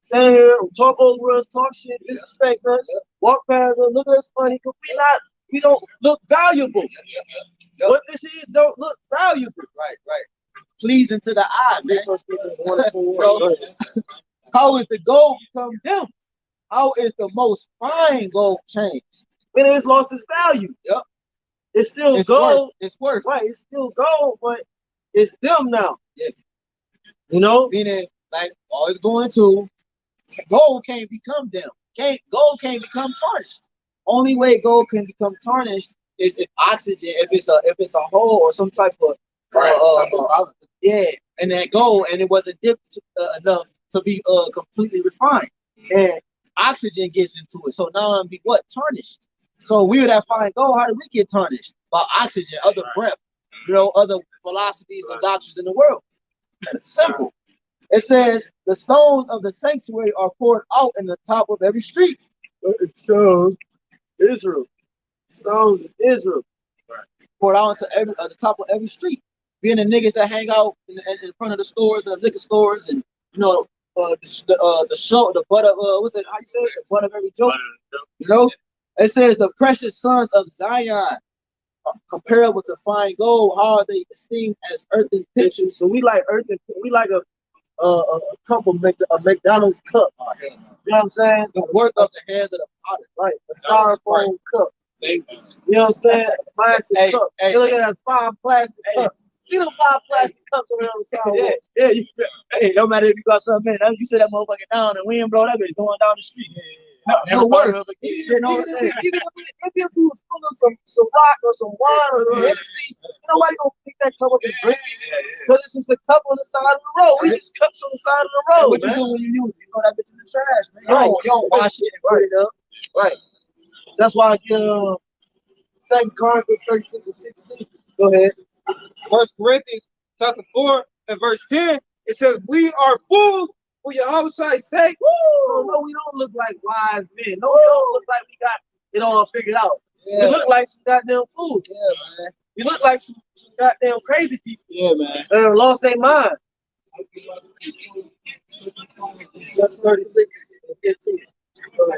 [SPEAKER 1] stand here, talk over us, talk shit, disrespect us, walk past us, look at us funny, because we don't look valuable. What this is don't look valuable.
[SPEAKER 4] Right. Pleasing to the eye, man. Bro, how is the gold become dim? How is the most fine gold changed?
[SPEAKER 1] When it's lost its value.
[SPEAKER 4] Yep.
[SPEAKER 1] It's still gold.
[SPEAKER 4] It's worth.
[SPEAKER 1] Right. It's still gold, but it's dim now.
[SPEAKER 4] Yeah.
[SPEAKER 1] You know?
[SPEAKER 4] Meaning, like, all it's going to, gold can't become dim. Gold can't become tarnished. Only way gold can become tarnished is if oxygen, if it's a hole or some type of and that gold and it wasn't dipped enough to be completely refined, and oxygen gets into it, so now it'll be what? Tarnished. So we would have fine gold. How did we get tarnished? By oxygen, other breath, other philosophies and doctrines in the world. Simple. It says the stones of the sanctuary are poured out in the top of every street.
[SPEAKER 1] It shows Israel. Stones is Israel.
[SPEAKER 4] Poured out into the top of every street. Being the niggas that hang out in front of the stores and the liquor stores, and the butt of what's it? How you say it? The butt of every joke. It says the precious sons of Zion are comparable to fine gold. How are they esteemed as earthen pitchers?
[SPEAKER 1] So we like a cup of a McDonald's cup. You know what I'm saying?
[SPEAKER 4] The work of the hands of the potter.
[SPEAKER 1] Right. A styrofoam cup. You know what I'm saying? Plastic cup. Hey, look at that 5 plastic cups. You know 5 plastic cups around the sidewalk.
[SPEAKER 4] Yeah. Hey, no matter if you got something, man, you set that motherfucker down and wind blow that bitch going down the street. No work.
[SPEAKER 1] Even if you was full of some rock or some wine or some Hennessy, nobody gonna pick that cup up and drink it. Because it's just a cup on the side of the road. We just cups on the side of the road.
[SPEAKER 4] What you do when you use it? You throw that bitch in the trash, man. You don't wash it and put it up.
[SPEAKER 1] Right. That's why I give 2 Chronicles 36 and 16. Go ahead.
[SPEAKER 3] 1 Corinthians chapter 4 and verse 10, it says, we are fools for Yahawah's sake.
[SPEAKER 1] So no, we don't look like wise men. No, we don't look like we got it all figured out.
[SPEAKER 4] Yeah.
[SPEAKER 1] We look like some goddamn fools.
[SPEAKER 4] Yeah, man.
[SPEAKER 1] We look like some goddamn crazy people.
[SPEAKER 4] Yeah, man.
[SPEAKER 1] That have lost their mind. 36 and 15.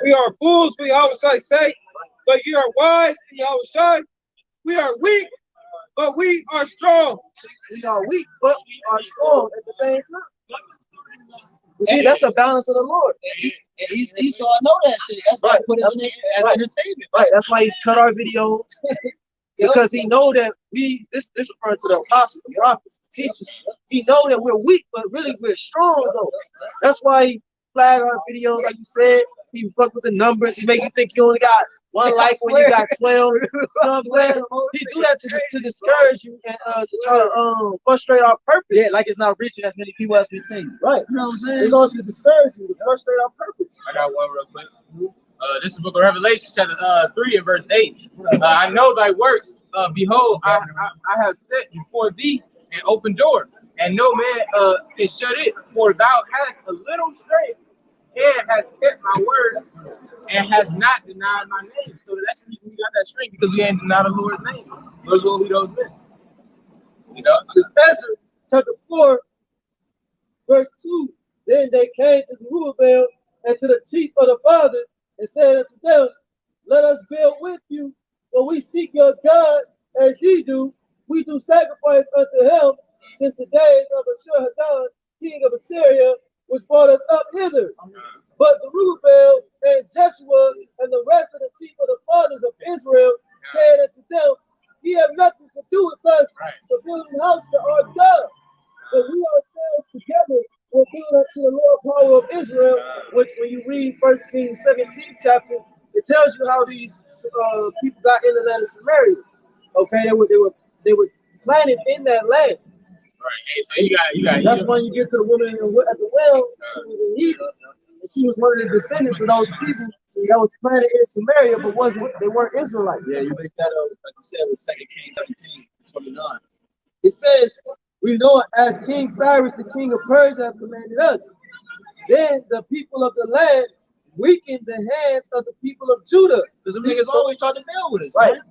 [SPEAKER 3] We are fools for Yahawah's sake, but you are wise in Yahawashi. We are weak, but we are strong.
[SPEAKER 1] We are weak, but we are strong at the same time. You see, that's the balance of the Lord.
[SPEAKER 4] And Esau know that shit. That's why he put it in as entertainment.
[SPEAKER 1] Right. That's why he cut our videos. Because he know that this refers to the apostles, the prophets, the teachers. He know that we're weak, but really we're strong though. That's why he flag our videos, like you said. He fuck with the numbers. He make you think you only got 1 like when you got 12. You know what I'm saying? He do that to discourage you and to try to frustrate our purpose.
[SPEAKER 4] Yeah, like it's not reaching as many people as we think.
[SPEAKER 1] Right.
[SPEAKER 4] You know what I'm saying?
[SPEAKER 1] It's going to discourage you, to frustrate our purpose.
[SPEAKER 2] I got one real quick. This is the book of Revelation, chapter 3 and verse 8. I know thy works. Behold, I have set before thee an open door, and no man can shut it. For thou hast a little strength, and has kept my word, and has not denied my name. So that's the reason we got that strength, because we ain't denied the Lord's name. Those will be those men. You know?
[SPEAKER 1] This Ezra, chapter 4, verse 2. Then they came to Zerubbabel and to the chief of the fathers and said unto them, let us build with you, for we seek your God as ye do, we do sacrifice unto him since the days of Ashur-Hadan, king of Assyria, which brought us up hither. But Zerubbabel and Jeshua and the rest of the chief of the fathers of Israel said unto them, ye have nothing to do with us for building house to our God, but we ourselves together will build unto the Lord power of Israel, which when you read 1 Kings 17 chapter, it tells you how these people got in the land of Samaria. Okay, they were planted in that land.
[SPEAKER 2] Right. So you got.
[SPEAKER 1] That's when you get to the woman at the well. She was a heathen, and she was one of the descendants of those people that was planted in Samaria, but they weren't Israelites.
[SPEAKER 4] Yeah, you make that up, like you said, with 2 Kings 17:29.
[SPEAKER 1] It says, we know it as King Cyrus, the king of Persia, have commanded us. Then the people of the land weakened the hands of the people of Judah.
[SPEAKER 4] Because the niggas always try to build with us,
[SPEAKER 1] right?
[SPEAKER 4] Man.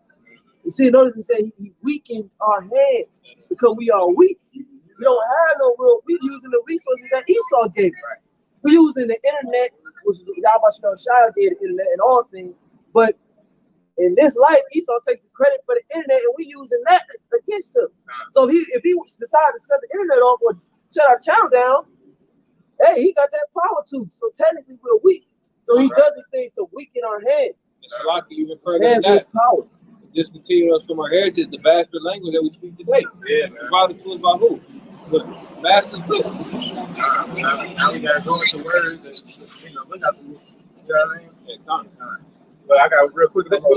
[SPEAKER 1] You see, notice we say he weakened our hands because we are weak. We don't have no real. We're using the resources that Esau gave us. We're using the internet, which Yahawashi gave the internet and all things. But in this life, Esau takes the credit for the internet, and we using that against him. So if he decided to shut the internet off or shut our channel down, hey, he got that power too. So technically, we're weak. So he does these things to weaken our hands.
[SPEAKER 3] It's like you refer to
[SPEAKER 1] Hands
[SPEAKER 3] that.
[SPEAKER 1] power.
[SPEAKER 3] Discontinue us from our heritage, the bastard language that we speak today. Yeah, provided to us by who? The bastard.
[SPEAKER 2] Now we gotta go into words and look at them. You know what I mean? Yeah, but I got real quick. Let's go.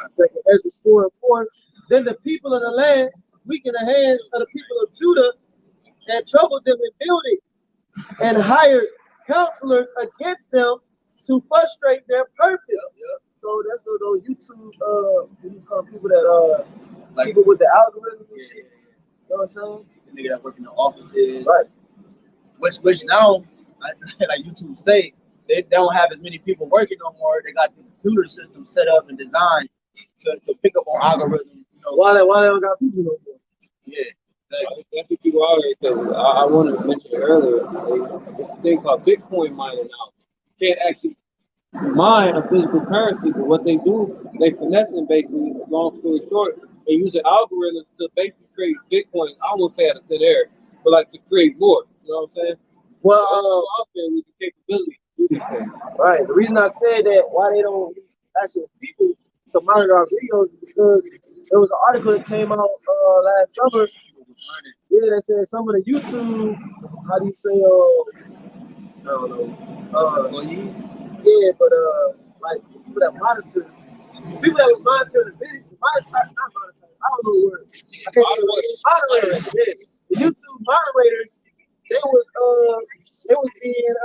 [SPEAKER 1] Second Ezra 4:4. Then the people of the land weakened the hands of the people of Judah and troubled them in building, and hired counselors against them to frustrate their purpose. So that's what those YouTube people that like people with the algorithm and shit. You know what I'm saying?
[SPEAKER 4] The nigga that work in the offices,
[SPEAKER 1] right?
[SPEAKER 4] Which now, like YouTube say, they don't have as many people working no more. They got the computer system set up and designed to pick up on algorithms. You know,
[SPEAKER 1] why they don't got people no more?
[SPEAKER 4] Yeah.
[SPEAKER 3] That's what people are. I wanted to mention it earlier. It's a thing called Bitcoin mining now. You can't actually mine a physical currency, but what they do, they finessing basically, long story short, they use an algorithm to basically create Bitcoin. I won't say out of thin air, but like to create more. You know what I'm saying?
[SPEAKER 1] Well,
[SPEAKER 3] out there with the capability to do this thing.
[SPEAKER 1] Right. The reason I said that why they don't use actual people to monitor our videos is because there was an article that came out last summer. Yeah, they said some of the YouTube, how do you say, I don't know. Yeah, but like people that monitor, people that would monitor the video, not monitor, I don't know the word. I can't remember the word. Moderators, yeah. The YouTube moderators, they was being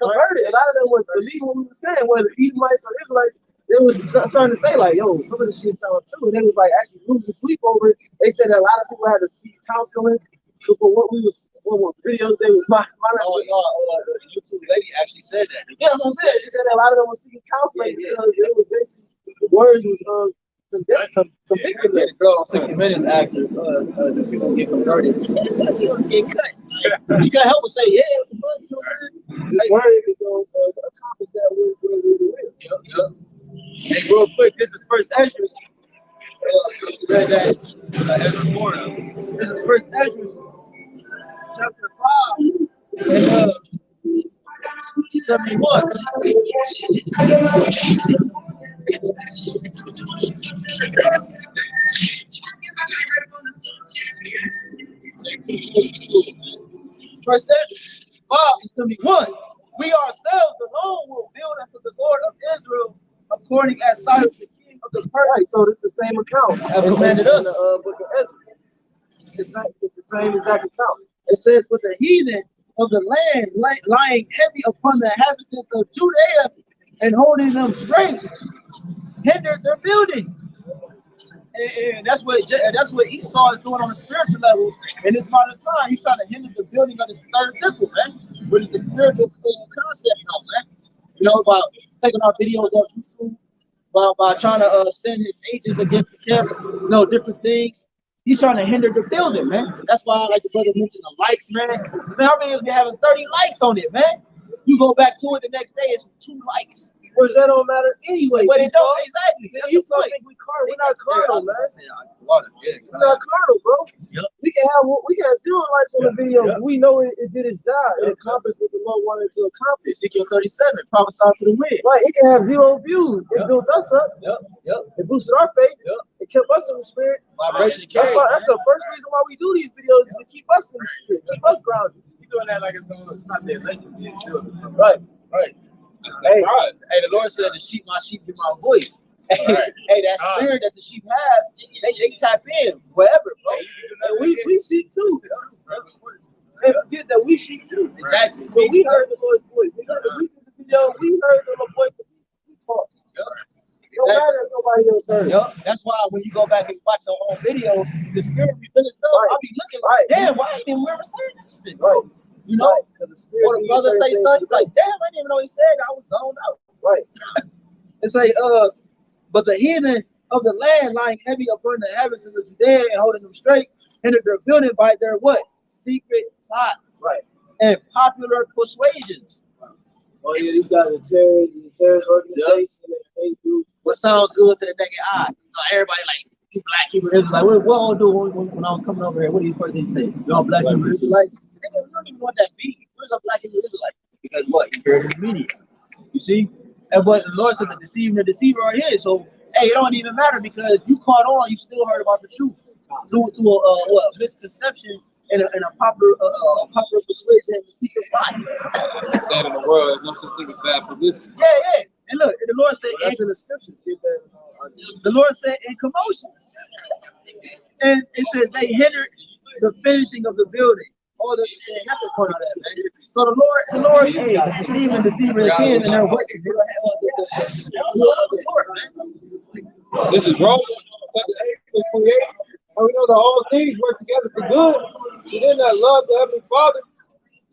[SPEAKER 1] converted. A lot of them was believing what we were saying, whether Edomites or Israelites. They was starting to say like, yo, some of this shit sounds true, and they was like actually losing sleep over it. They said that a lot of people had to seek counseling for what videos they was monitoring.
[SPEAKER 4] The YouTube lady actually said that.
[SPEAKER 1] Yeah, that's what I'm saying. She said that a lot of them was seeking counseling because it was basically the words was convicting them.
[SPEAKER 4] The girl on 60 Minutes after the people get converted. She gonna get cut. She can't help but say, yeah, you know what I'm saying?
[SPEAKER 1] The word is going to accomplish that with
[SPEAKER 4] Yep. Hey, real quick, this is First Ezra. Ezra 4. This is First Ezra, chapter 5, and 71. First Ezra 5 and 71. We ourselves alone will build unto the Lord of Israel, according as Cyrus the king of the Persians.
[SPEAKER 1] Right, so this is the same account
[SPEAKER 4] have commanded us.
[SPEAKER 1] In the book of Ezra. It's the same exact account.
[SPEAKER 4] It says, but the heathen of the land lying heavy upon the inhabitants of Judea and holding them straight hindered their building. And that's what Esau is doing on a spiritual level in this modern time. He's trying to hinder the building of the third temple, man. But it's a spiritual concept now, man. You know, about taking our videos off YouTube, by trying to send his agents against the camp, different things. He's trying to hinder the building, man. That's why, like the brother mentioned, the likes, man. Man, our videos be having 30 likes on it, man. You go back to it the next day, it's 2 likes.
[SPEAKER 1] Which that don't matter anyway.
[SPEAKER 4] But it don't exactly.
[SPEAKER 1] That's you think we carnal? We're not carnal, man. We're not carnal, bro.
[SPEAKER 4] Yep.
[SPEAKER 1] We can have 0 likes on the video. Yep. We know it did its job. It accomplished what the Lord wanted to accomplish.
[SPEAKER 4] Ezekiel 37, prophesied to the wind.
[SPEAKER 1] Right. It can have 0 views. It built us up.
[SPEAKER 4] Yep.
[SPEAKER 1] It boosted our faith. It kept us in the spirit.
[SPEAKER 4] Vibration
[SPEAKER 1] That's the first reason why we do these videos, is to keep us in the spirit, keep us grounded.
[SPEAKER 5] You doing that like it's not their language.
[SPEAKER 1] Right.
[SPEAKER 4] Hey, the Lord said, "The sheep, my sheep, hear my voice." Hey, that spirit that the sheep have, they tap in wherever, bro.
[SPEAKER 1] And we sheep too. And forget that we sheep too.
[SPEAKER 4] Exactly.
[SPEAKER 1] So we heard the Lord's voice. We heard the video. We heard the voice of we talk. No matter if nobody else heard.
[SPEAKER 4] That's why when you go back and watch the whole video, the spirit be feeling stuff. I'll be looking like, damn, why ain't we ever saying this shit?
[SPEAKER 1] Right.
[SPEAKER 4] You know,
[SPEAKER 1] or
[SPEAKER 4] the brother say something like, damn, I didn't even know he said it. I was zoned out.
[SPEAKER 1] Right.
[SPEAKER 4] It's like, but the heathen of the land lying heavy upon the heavens of the Judea and holding them straight, hindered their building by their what? Secret plots.
[SPEAKER 1] Right.
[SPEAKER 4] And popular persuasions.
[SPEAKER 1] Oh yeah, you got the terrorist organization and they do
[SPEAKER 4] what sounds good to the naked eye. So everybody like, you black Hebrew Israelites. What all do when I was coming over here? What do you first thing say? Y'all black Hebrew Israelites? Nigga, we don't even know what that means. What is a black Hebrew Israelite? Because what? You heard in the media. You see? And but the Lord said the deceiver are his. So hey, it don't even matter because you caught on, you still heard about the truth. Through a misconception and a popular persuasion and the secret plot.
[SPEAKER 3] It's sad in the world, there's no such thing as bad publicity.
[SPEAKER 4] Yeah. And look, and the Lord said,
[SPEAKER 1] that's in the scripture.
[SPEAKER 4] The Lord said in commotions. And it says they hindered the finishing of the building. That's the point of that, man. So the Lord, hey, the deceiver is his, and they're working.
[SPEAKER 3] This is Romans 8:28. And we know that all things work together for good to them that love the Heavenly Father,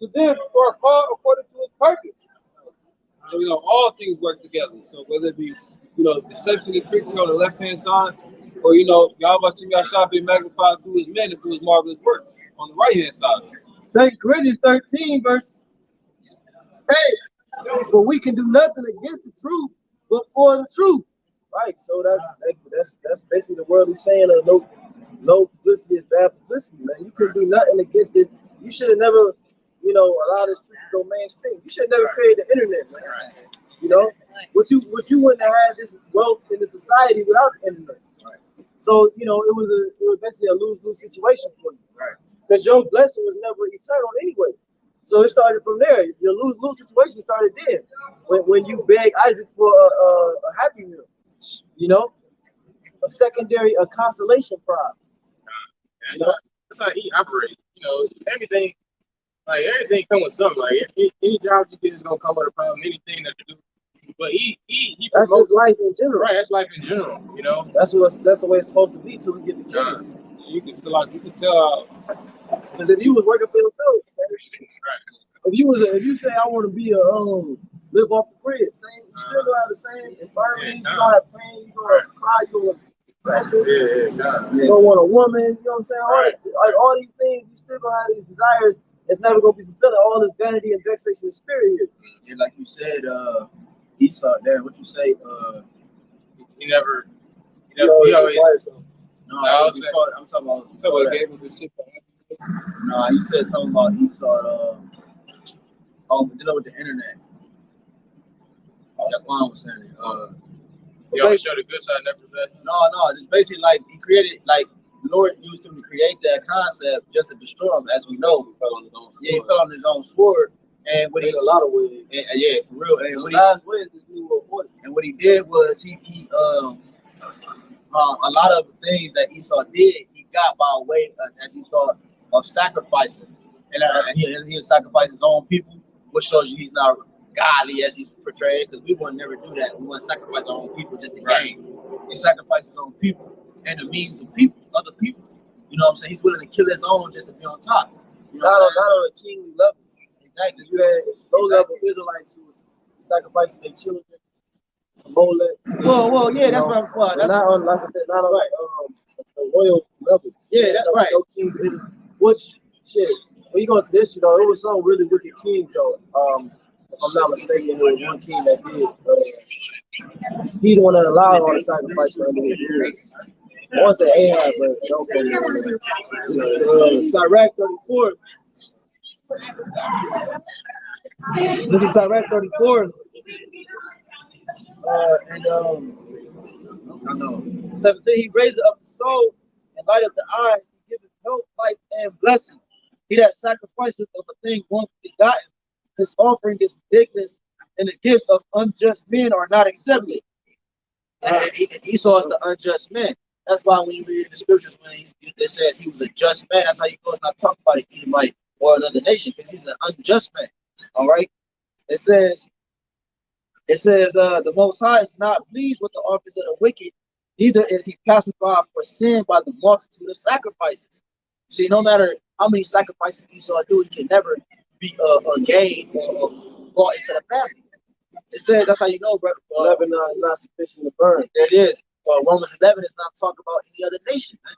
[SPEAKER 3] to them who are called according to his purpose. So we know all things work together. So whether it be, deception and trickery on the left-hand side, or Yahawashi be magnified through his men and through his marvelous works on the right-hand side.
[SPEAKER 1] 2 Corinthians 13, verse 8. For we can do nothing against the truth, but for the truth. Right. So that's basically the world is saying no publicity is bad publicity, man. You couldn't do nothing against it. You should have never, allowed this truth to go mainstream. You should have never created the internet, man. What you wouldn't have had this wealth in the society without the internet. Right. So it was basically a lose-lose situation for you. Right. Because your blessing was never eternal anyway. So it started from there. Your lose-lose situation started there. When you beg Isaac for a happy meal, a consolation prize.
[SPEAKER 2] That's how he operates. Everything comes with something. Like any job you get is gonna come with a problem. Anything that you do, but he
[SPEAKER 1] that's just life in general.
[SPEAKER 2] Right, that's life in general.
[SPEAKER 1] That's the way it's supposed to be till we get the kingdom.
[SPEAKER 3] You can tell.
[SPEAKER 1] Because if you was working for yourself, right. If you say I want to be live off the grid, you still gonna have the same environment. You gonna have pain. You gonna cry. You gonna pressure. You don't want a woman. You know what I'm saying? All these things, you still gonna have these desires. It's never gonna be fulfilled. All this vanity and vexation of spirit here.
[SPEAKER 4] Yeah, like you said, Esau. There, what you say?
[SPEAKER 2] He always.
[SPEAKER 4] I'm talking about
[SPEAKER 3] gave him the shit.
[SPEAKER 4] No, you said something about Esau. Dealing with the internet. That's why I was saying it.
[SPEAKER 2] You always show the good side, never the bad.
[SPEAKER 4] No. It's basically like he created, like the Lord used him to create that concept just to destroy him, as we know. He fell on his own sword. And what he,
[SPEAKER 1] a lot of ways.
[SPEAKER 4] Yeah, for real. And what he did was he a lot of the things that Esau did, he got by way as he thought of sacrificing, and he would sacrifice his own people, which shows you he's not godly as he's portrayed. Because we would never do that. We wouldn't sacrifice our own people just to gain. He sacrificed his own people and the means of people, other people. You know what I'm saying? He's willing to kill his own just to be on top.
[SPEAKER 1] Not on a kingly level. Exactly. You had those level Israelites who was sacrificing their children.
[SPEAKER 4] Well, yeah, that's what I'm. That's
[SPEAKER 1] not on, like I said, not on a royal level.
[SPEAKER 4] Yeah, that's right.
[SPEAKER 1] No kings, which shit. When you go into this, it was some really wicked kings though.
[SPEAKER 4] if I'm not mistaken, there was one king that did. He the one that allowed all the sacrifices under his rules. I want to say Ahab, but don't quote me on that. Sirach 34. This is Sirach 34. And I know. 17, he raises up the soul and light up the eyes, he giveth health, life, and blessing. He that sacrifices of a thing once begotten, his offering is ridiculous, and the gifts of unjust men are not accepted. Esau is the unjust man. That's why when you read in the scriptures, when it says he was a just man, that's how you know it's not talking about an Edomite or another nation, because he's an unjust man. All right. It says the Most High is not pleased with the offerings of the wicked, neither is he pacified for sin by the multitude of sacrifices. See, no matter how many sacrifices Esau do, he can never be gained or brought into the family. It says that's how you know, brother. Lebanon is not sufficient to burn. There it is. Romans 11 is not talking about any other nation. Man.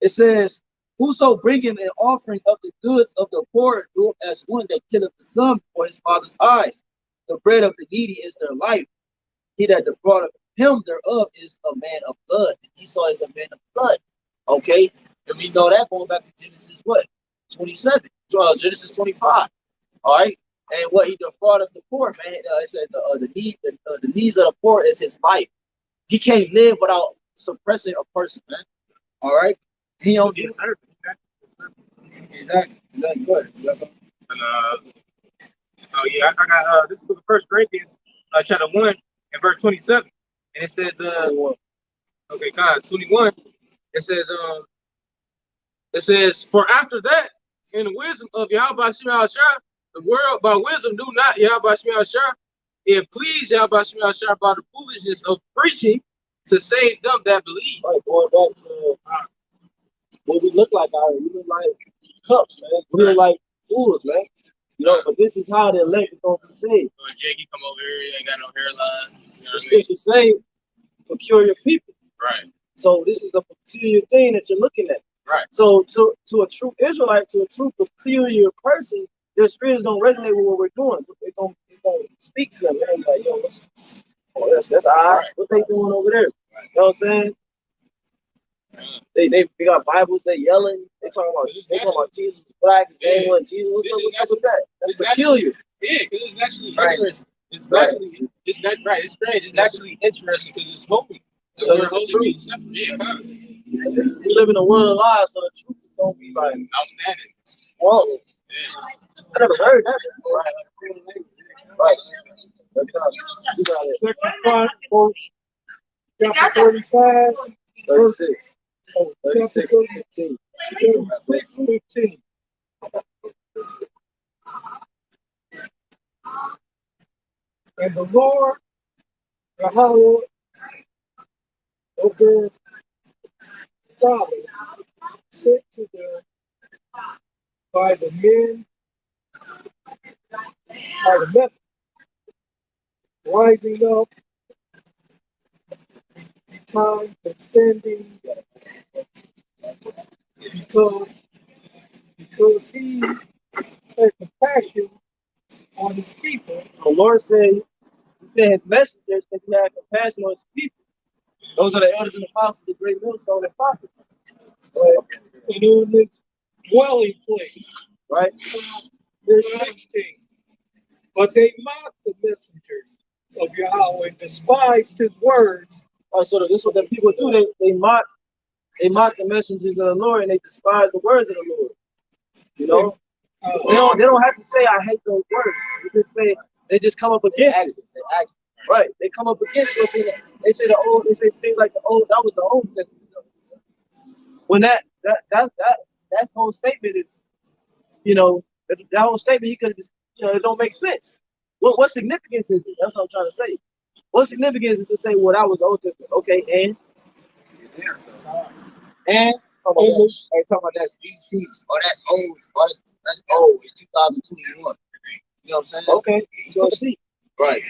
[SPEAKER 4] It says, whoso bringeth an offering of the goods of the poor doeth as one that killeth the son for his father's eyes. The bread of the needy is their life. He that defraudeth him thereof is a man of blood. Esau is a man of blood. Okay? And we know that going back to Genesis what? 27. Genesis 25. All right? And what he defrauded the poor, man. It said the needs of the poor is his life. He can't live without suppressing a person, man. All right? He don't do Exactly. Good. You got something?
[SPEAKER 2] Oh yeah, I got this is for the First Corinthians, chapter 1 and verse 27, and it says, okay, God, 21. It says, for after that, in the wisdom of Yahawashi, the world by wisdom knew not Yahawashi. It pleased Yahawashi by the foolishness of preaching to save them that believe.
[SPEAKER 4] Right, going back to what we look like out here. We look like cups, man. We look like fools, man. You know, but this is how the elect is going to be saved.
[SPEAKER 2] Oh, Jake, come over here. You ain't got no hairline. You know
[SPEAKER 4] the scriptures say peculiar people.
[SPEAKER 2] Right.
[SPEAKER 4] So this is the peculiar thing that you're looking at.
[SPEAKER 2] Right.
[SPEAKER 4] So to a true Israelite, to a true peculiar person, their spirit is going to resonate with what we're doing. It's going to speak to them. They're like, yo, that's all right. What they doing over there? Right. You know what I'm saying? They got Bibles, they yelling, they talking about Jesus is black, they want Jesus. What's up with that? That's peculiar.
[SPEAKER 2] Yeah, because it's actually interesting. It's actually it's not right. It's great. It's actually interesting because it's holy.
[SPEAKER 4] So it's the truth. We live in a world of lies, so the truth is gonna be like
[SPEAKER 2] outstanding.
[SPEAKER 4] Whoa. Yeah. I never heard that before. Right. You got it.
[SPEAKER 3] Second Chronicles, chapter 35,
[SPEAKER 4] 36.
[SPEAKER 3] 36, 15. 36, 15. And the Lord, Yahawah, opened God sent to them by the men, by the message, rising up, time contending, because he had compassion on his people.
[SPEAKER 4] The Lord said, he said his messengers that he had compassion on his people. Those are the elders and apostles, the great millstone and prophets.
[SPEAKER 3] And on his dwelling place.
[SPEAKER 4] Right?
[SPEAKER 3] Verse 16. But they mocked the messengers of Yahawah and despised his words.
[SPEAKER 4] All right, so this is what the people do. They mock the messengers of the Lord and they despise the words of the Lord. You know? They don't have to say I hate those words. They just come up against it. Right. They come up against it. They say things like that was the old testament. When that whole statement is, that whole statement he could just, it don't make sense. What significance is it? That's what I'm trying to say. What significance is to say, well, that was the old testament. Okay, and talking about that's BC, or that's old, or that's old. It's 2021. You know what I'm saying? Okay, so see. Right.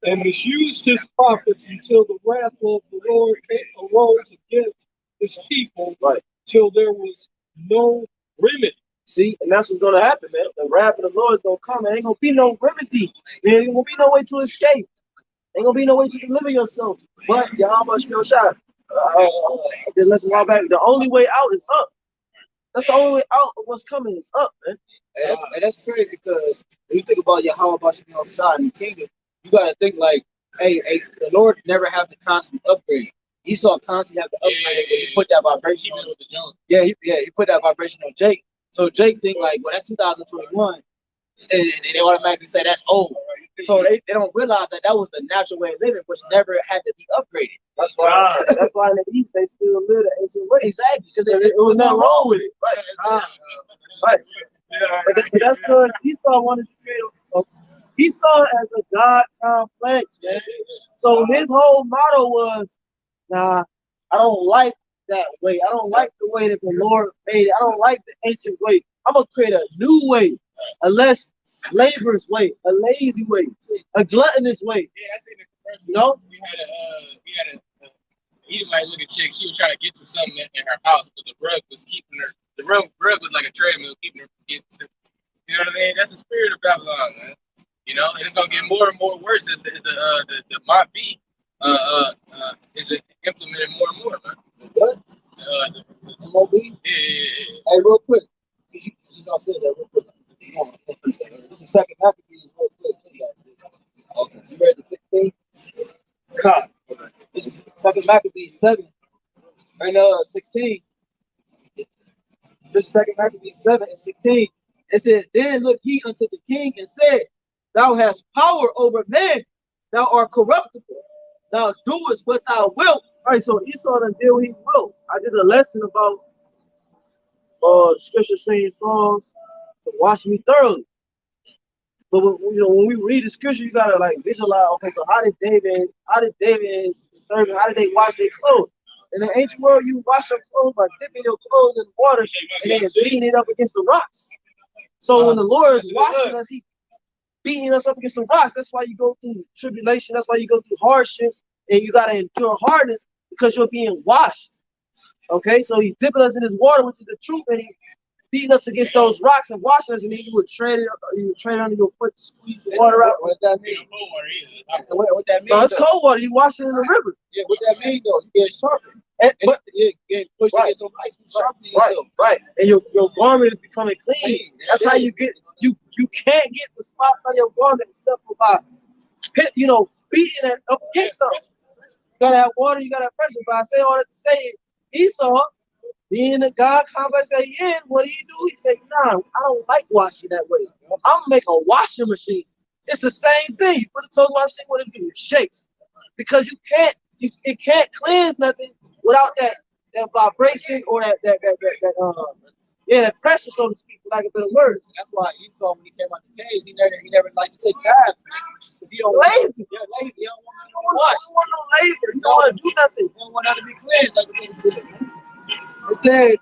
[SPEAKER 3] And misused his prophets until the wrath of the Lord arose against his people,
[SPEAKER 4] right,
[SPEAKER 3] till there was no remedy.
[SPEAKER 4] See, and that's what's gonna happen, man. The wrath of the Lord is gonna come, and ain't gonna be no remedy. There ain't gonna be no way to escape. Ain't gonna be no way to deliver yourself. But Yahawah still shot. Then let's walk back. The only way out is up. That's the only way out of what's coming is up, man. And that's crazy because when you think about Yahawah shot in the kingdom, you gotta think like, hey, the Lord never have to constantly upgrade. Esau constantly have to upgrade when he put that vibration on. He put that vibration on Jake. So Jake think like, well, that's 2021, and they automatically say that's old. So they don't realize that was the natural way of living, which never had to be upgraded. That's why in the East they still live the ancient way. Exactly, because it was nothing wrong with it. Right. But that's because Esau wanted to create Esau as a God complex, man. So his whole motto was, nah, I don't like that way. I don't like the way that the Lord made it. I don't like the ancient way. I'm gonna create a new way, a less laborious way, a lazy way, a gluttonous way.
[SPEAKER 2] Yeah, I seen it.
[SPEAKER 4] You know,
[SPEAKER 2] we had a Edomite looking chick. She was trying to get to something in her house, but the rug was keeping her. The rug was like a treadmill, keeping her from getting to. You know what I mean? That's the spirit of Babylon, man. You know, and it's gonna get more and more worse as the Mott B is implemented more and more, man.
[SPEAKER 4] What? The MOB?
[SPEAKER 2] Yeah.
[SPEAKER 4] Hey, real quick, since y'all said that, real quick. This is second Maccabees, real quick. Okay, you ready to 16? God. This is second Maccabees 7 and 16. This is second Maccabees 7 and 16. It says, then looked he unto the king and said, thou hast power over men, thou art corruptible, thou doest what thou wilt. All right, so Esau done did what he will. I did a lesson about scripture saying songs to wash me thoroughly. But when we read the scripture, you gotta like visualize. Okay, so how did David and his servant, how did they wash their clothes? In the ancient world, you wash your clothes by dipping your clothes in water and then beating it up against the rocks. So when the Lord is washing us, He beating us up against the rocks. That's why you go through tribulation. That's why you go through hardships, and you gotta endure hardness because you're being washed. Okay, so He's dipping us in His water, which is the truth, and He beating us against those rocks and washing us, and then you would tread under your foot to squeeze the water out. What does that mean? What that mean? No, it's cold water. You wash it in the river. Yeah, what that mean though? You get sharpened. But you get pushed against the light. Sharpening yourself. Right. And your garment is becoming clean. That's how you get. You can't get the spots on your garment except for by beating it up against something. You gotta have water. You gotta have pressure. But I say all that to say, Esau, being the God complex that he in, what he do? He say, nah, I don't like washing that way. I'm gonna make a washing machine. It's the same thing. You put a clothes washing machine, what it do? It shakes. Because it can't cleanse nothing without that vibration or that pressure, so to speak, for lack of better words. That's why Esau, when he came out the caves, he never liked to take baths. He don't lazy. Yeah, lazy. He don't want to wash. He don't want no labor. He don't want to do nothing. He don't want that to be cleansed, like the thing said. It says,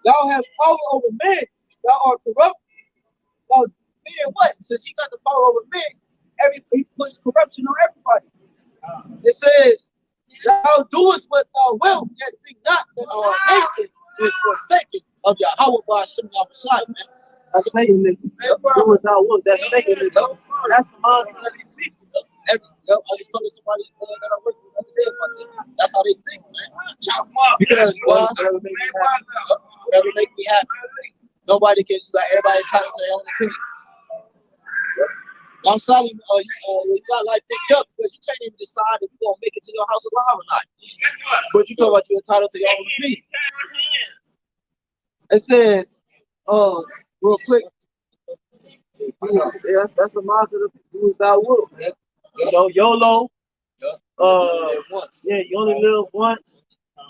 [SPEAKER 4] thou hast power over men, thou art corrupt. Well, meaning what? Since he got the power over men, he puts corruption on everybody. It says, thou doest what thou wilt, yet think not that our nation is forsaken of Yahawah Bahasham Yahawashi, man. That's Satanism. Do what thou wilt. That's Satanism. That's the mindset of these people. I just told somebody that I worked with the other day about this. That's how they think, man. Chop them up. Because whatever make me happy. Nobody can, like, everybody entitled to their own opinion. I'm sorry, you got life picked up because you can't even decide if you're gonna make it to your house alive or not. But you talk about you're entitled to your own opinion. It says, real quick, that's the mindset of do as thou wilt, man. YOLO. Once. Yeah, you only live once.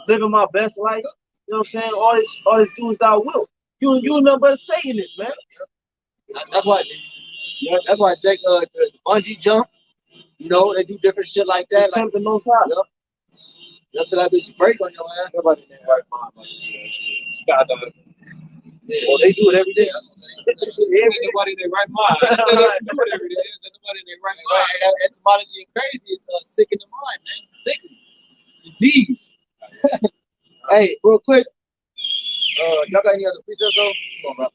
[SPEAKER 4] Living my best life. You know what I'm saying? All this do as thou wilt. You nothing but a Satanist, man. That's why Jake the bungee jump. They do different shit like that. Like the most high. Yep. Till that bitch break on your ass. Nobody in their right mind. Well, they do it every day. Nobody in their right mind. They do it every day. Nobody in their right mind. Etymology and crazy is sick in the mind, man. Sick. Disease. Hey, real quick. Y'all got any other precepts though? Come on, wrap up.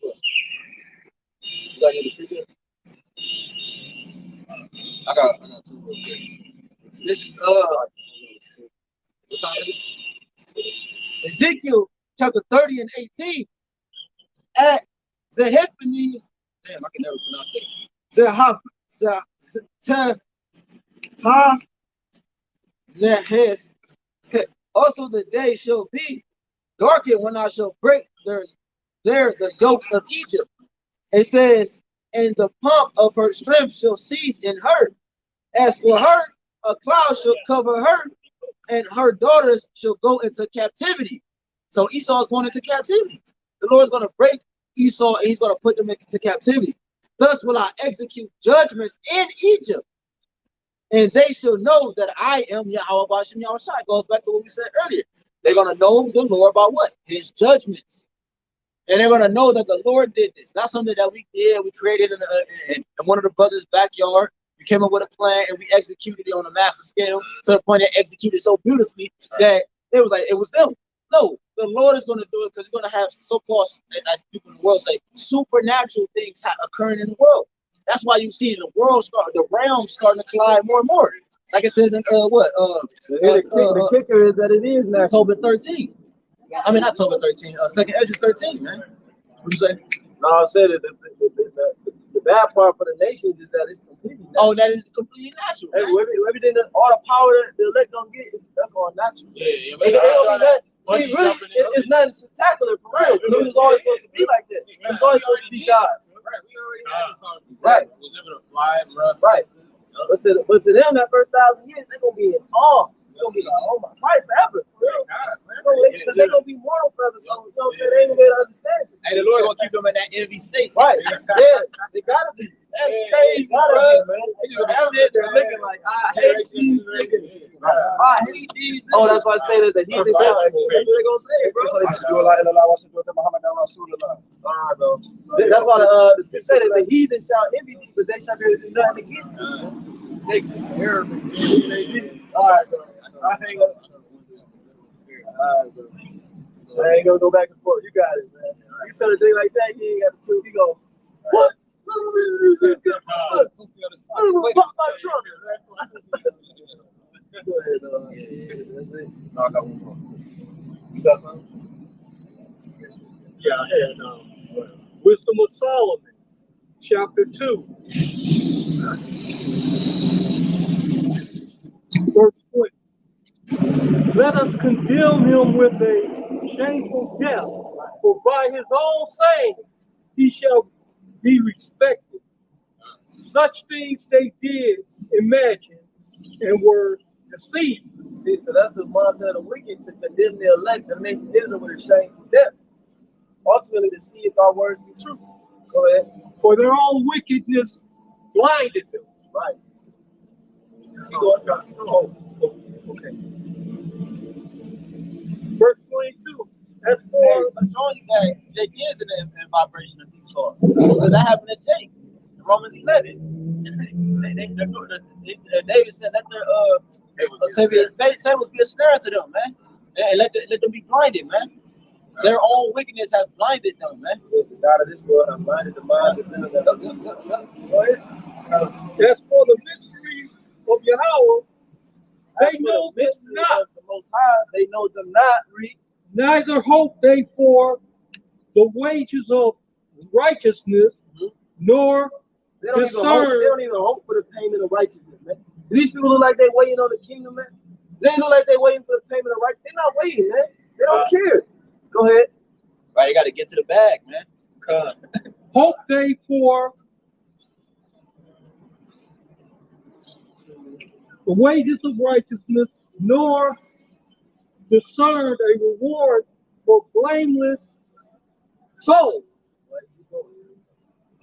[SPEAKER 4] You got any other precepts? I got two real quick. This is what time is it?
[SPEAKER 1] Ezekiel chapter 30 and 18. At Zehephanes,
[SPEAKER 4] Damn, I can never pronounce
[SPEAKER 1] that. Also the day shall be darkened when I shall break the yokes of Egypt. It says, and the pomp of her strength shall cease in her. As for her, a cloud shall cover her, and her daughters shall go into captivity. So Esau is going into captivity. The Lord is going to break Esau, and he's going to put them into captivity. Thus will I execute judgments in Egypt, and they shall know that I am Yahawah, Bahasham, Yahawashi. It goes back to what we said earlier. They're going to know the Lord by what? His judgments. And they're going to know that the Lord did this. Not something that we did. We created in one of the brothers' backyard. We came up with a plan, and we executed it on a massive scale to the point that executed so beautifully that it was like, it was them. No, the Lord is going to do it because he's going to have so-called, as people in the world say, supernatural things occurring in the world. That's why you see the realm starting to collide more and more. Like it says in the kicker is that it is now October 13. I mean, not October 13. Second Edge 13, man. What you say?
[SPEAKER 5] No, I said that the bad part for the nations is that it's completely natural.
[SPEAKER 1] Oh, that is completely natural.
[SPEAKER 5] Hey, everything, all the power that the elect don't get, that's all natural.
[SPEAKER 2] Yeah,
[SPEAKER 5] See, really, it's nothing spectacular for real. It was always supposed to be like that. It's always supposed to be God's.
[SPEAKER 2] Right. Was able to fly, bro.
[SPEAKER 5] Right. But to them, that first 1,000 years, they're gonna be in awe. They're gonna be like, oh my, right forever. Because they're gonna be mortal forever. So you know what I'm saying? They ain't gonna be able to understand it.
[SPEAKER 1] Hey, the Lord gonna keep them in that envy state.
[SPEAKER 5] Right. Yeah, they gotta be. That's crazy, bro. They're gonna be sitting there looking like, I hate these niggas. I hate these niggas. Oh, that's why I say that the heathen shall. That's what they're gonna say, bro. That's why the scripture said that the heathen shall envy thee, but they shall do nothing against thee. Takes it from here. All right, bro. I ain't gonna go back and forth. You got it, man. You tell a thing like that, he ain't got the truth. He go, what? Pop my trunk. Go ahead, that's it. No, I got one more. You got something?
[SPEAKER 6] Yeah, I had Wisdom of Solomon, chapter 2, verse 20. Let us condemn him with a shameful death, for by his own saying he shall be respected. Such things they did imagine and were deceived.
[SPEAKER 5] See, so that's the mindset of the wicked, to condemn the elect and make them with a shameful death. Ultimately, to see if our words be true. Go ahead.
[SPEAKER 6] For their own wickedness blinded them.
[SPEAKER 5] Right.
[SPEAKER 6] Keep going. Oh, okay. Verse 22. As for
[SPEAKER 1] I'm showing you that Jake is in the vibration of Esau. Because that happened to Jake in Romans 11. David said, let their tables be a snare to them, man. And let them be blinded, man. Their own wickedness has blinded them, man.
[SPEAKER 5] The God of this world has blinded the minds of them that are
[SPEAKER 6] Go ahead. As for the mystery of Yahawah, they know them not.
[SPEAKER 5] The Most High, they know them not. Read.
[SPEAKER 6] Neither hope they for the wages of righteousness, nor
[SPEAKER 5] They don't even hope for the payment of righteousness, man. These people look like they waiting on the kingdom, man. They look like they waiting for the payment of righteousness. They're not waiting, man. They don't care. Go ahead.
[SPEAKER 1] Right, you got to get to the bag, man.
[SPEAKER 6] Hope they for the wages of righteousness, nor discerned a reward for blameless souls.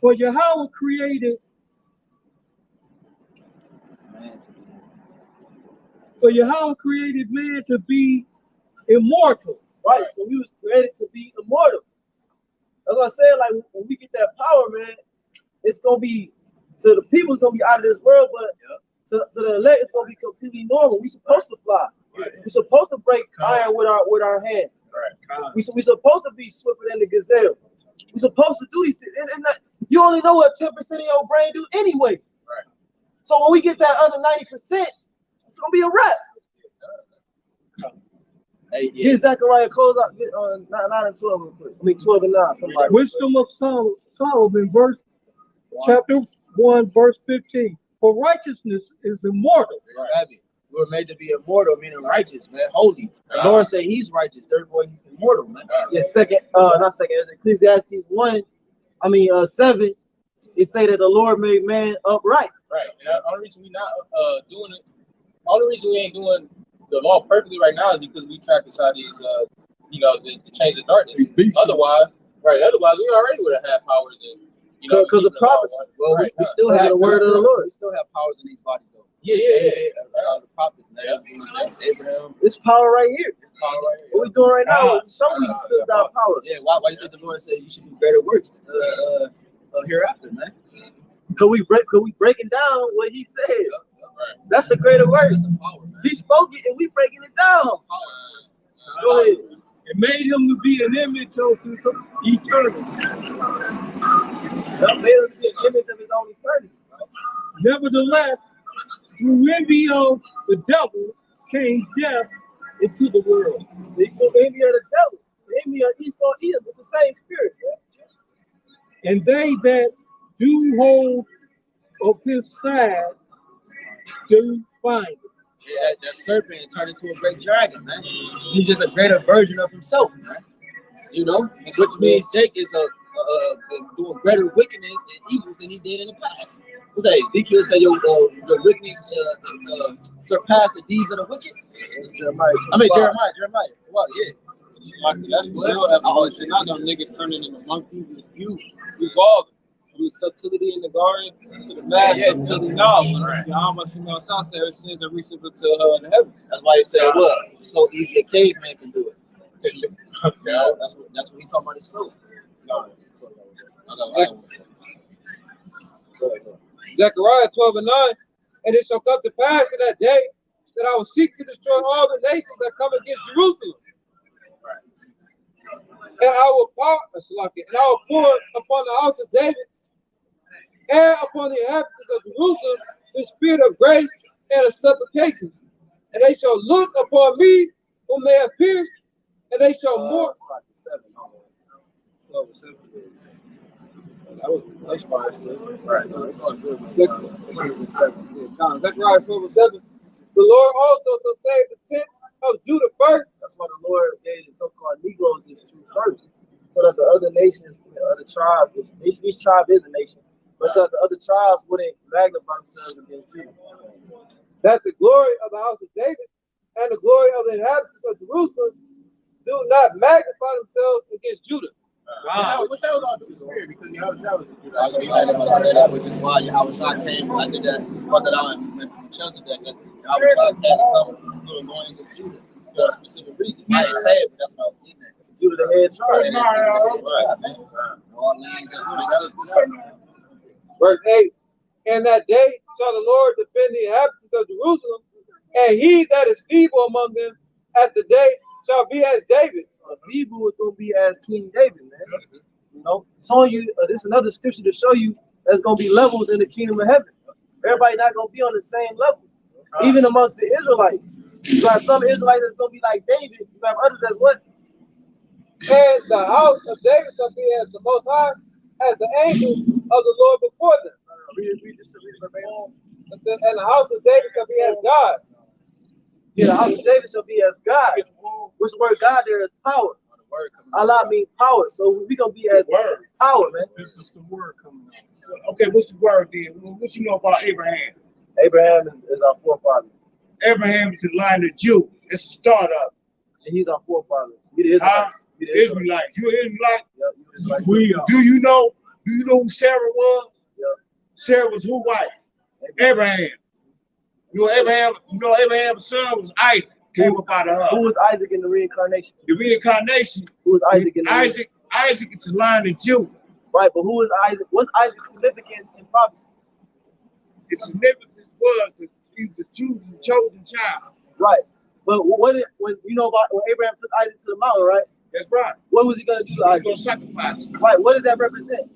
[SPEAKER 6] For Yahawah created man to be immortal.
[SPEAKER 5] Right, so we was created to be immortal. That's what I said, like, when we get that power, man, it's going to be, to the people, it's going to be out of this world, but to the elect, it's going to be completely normal. We supposed to fly.
[SPEAKER 1] We're supposed to break iron with our hands. We're supposed to be swifter than the gazelle. We're supposed to do these things. It's not, you only know what 10% of your brain do anyway. So when we get that other 90%, it's gonna be a wrap.
[SPEAKER 4] Hey,
[SPEAKER 1] Get Zechariah close out 9 and 12 real quick. I mean 12 and 9. Somebody.
[SPEAKER 6] Wisdom of Solomon, chapter 1, verse 15. For righteousness is immortal.
[SPEAKER 4] We were made to be immortal, meaning righteous, man, holy. The Lord said He's righteous, therefore He's immortal, man.
[SPEAKER 1] Yes, Ecclesiastes 7. It say that the Lord made man upright.
[SPEAKER 2] Right. And the only reason we not doing it, only reason we ain't doing the law perfectly right now is because we practice how these, to change the darkness. Otherwise, we already would have had powers and.
[SPEAKER 1] Because the prophets.
[SPEAKER 4] Well, we still have the word of the Lord. We still have powers in these bodies, though. Yeah. The prophets, man. Abraham.
[SPEAKER 1] This power right here. What we doing right now? Some we still got power.
[SPEAKER 4] Yeah. Why you think the Lord said you should do greater works hereafter, man?
[SPEAKER 1] Because we breaking down what He said. That's the greater work. He spoke it and we breaking it down. Go ahead.
[SPEAKER 6] It made him to be an image of eternity.
[SPEAKER 1] That made him to be an image of His own eternity.
[SPEAKER 6] Nevertheless, through envy of the devil came death into the world.
[SPEAKER 1] The envy of the devil, the envy of Esau, Edom, it's the same spirit, man.
[SPEAKER 6] And they that do hold of his side do find it.
[SPEAKER 4] Yeah, that serpent turned into a great dragon, man. He's just a greater version of himself, man. Which means Jake is doing greater wickedness and evils than he did in the past. What's that? Ezekiel said your wickedness surpassed the deeds of the wicked. Jeremiah. Well, yeah.
[SPEAKER 3] That's what I've always said. Not no niggas turning into monkeys. It's you evolving. From the subtlety in the garden to the mass subtlety now. Yahawashi says that reaches to the heavens.
[SPEAKER 4] That's why he said, "What? It's so easy a caveman can do it." That's what he talking about. His soul.
[SPEAKER 3] Zechariah 12 and 9. And it shall come to pass in that day that I will seek to destroy all the nations that come against Jerusalem. And I will pour upon the house of David and upon the inhabitants of Jerusalem the spirit of grace and of supplications. And they shall look upon me whom they have pierced, and they shall mourn. That's fine. Right. It's all good. Zechariah 12:7. The Lord also shall save the tent of Judah first.
[SPEAKER 1] That's why the Lord gave the so-called Negroes this truth first, so that the other nations, the other tribes, each tribe is a nation, but so that the other tribes wouldn't magnify themselves against Judah.
[SPEAKER 3] That the glory of the house of David and the glory of the inhabitants of Jerusalem do not magnify themselves against Judah.
[SPEAKER 2] Which that was all through the spirit, because Yahawashi was
[SPEAKER 4] which is why Yahawashi came. I did that. Brought that out in Chelsea. Because Yahawashi had to come through the loins of Judah for a specific reason. I didn't say it, but that's what I was getting at.
[SPEAKER 1] Judah the head tribe.
[SPEAKER 3] Verse 8. And that day shall the Lord defend the inhabitants of Jerusalem, and he that is feeble among them at the day shall be as David.
[SPEAKER 1] Feeble is going to be as King David, man. Showing you, this is another scripture to show you there's going to be levels in the kingdom of heaven. Everybody not going to be on the same level, even amongst the Israelites. You have some Israelites that's going to be like David. You have others that's what?
[SPEAKER 3] And the house of David shall be as the Most High, as the angels of the Lord before them.
[SPEAKER 1] Read this.
[SPEAKER 3] And the house of David shall be as God.
[SPEAKER 1] Yeah, the house of David shall be as God. What's the word God there? Is power. Allah means power. So we're going to be as power, man.
[SPEAKER 5] This is the word coming out. Okay, what's the word then? What you know about Abraham?
[SPEAKER 1] Abraham is our forefather.
[SPEAKER 5] Abraham is the line of Jew. It's a startup.
[SPEAKER 1] And he's our forefather. We the Israelites.
[SPEAKER 5] Israelites. You an Israelite?
[SPEAKER 1] Yeah, you Israelites.
[SPEAKER 5] We are. Do you know who Sarah was?
[SPEAKER 1] Yeah.
[SPEAKER 5] Sarah was who wife? Abraham. You know Abraham's son was Isaac. Came up out of her.
[SPEAKER 1] Who was Isaac in the reincarnation?
[SPEAKER 5] The reincarnation.
[SPEAKER 1] Who was Isaac in the
[SPEAKER 5] Isaac is the line of Jew.
[SPEAKER 1] Right, but who is Isaac? What's Isaac's significance in prophecy?
[SPEAKER 5] Its significance was that he was the chosen child.
[SPEAKER 1] Right. But when you know about when Abraham took Isaac to the mountain, right?
[SPEAKER 5] That's right.
[SPEAKER 1] What was he gonna do to Isaac?
[SPEAKER 5] He's gonna sacrifice.
[SPEAKER 1] Right. What did that represent?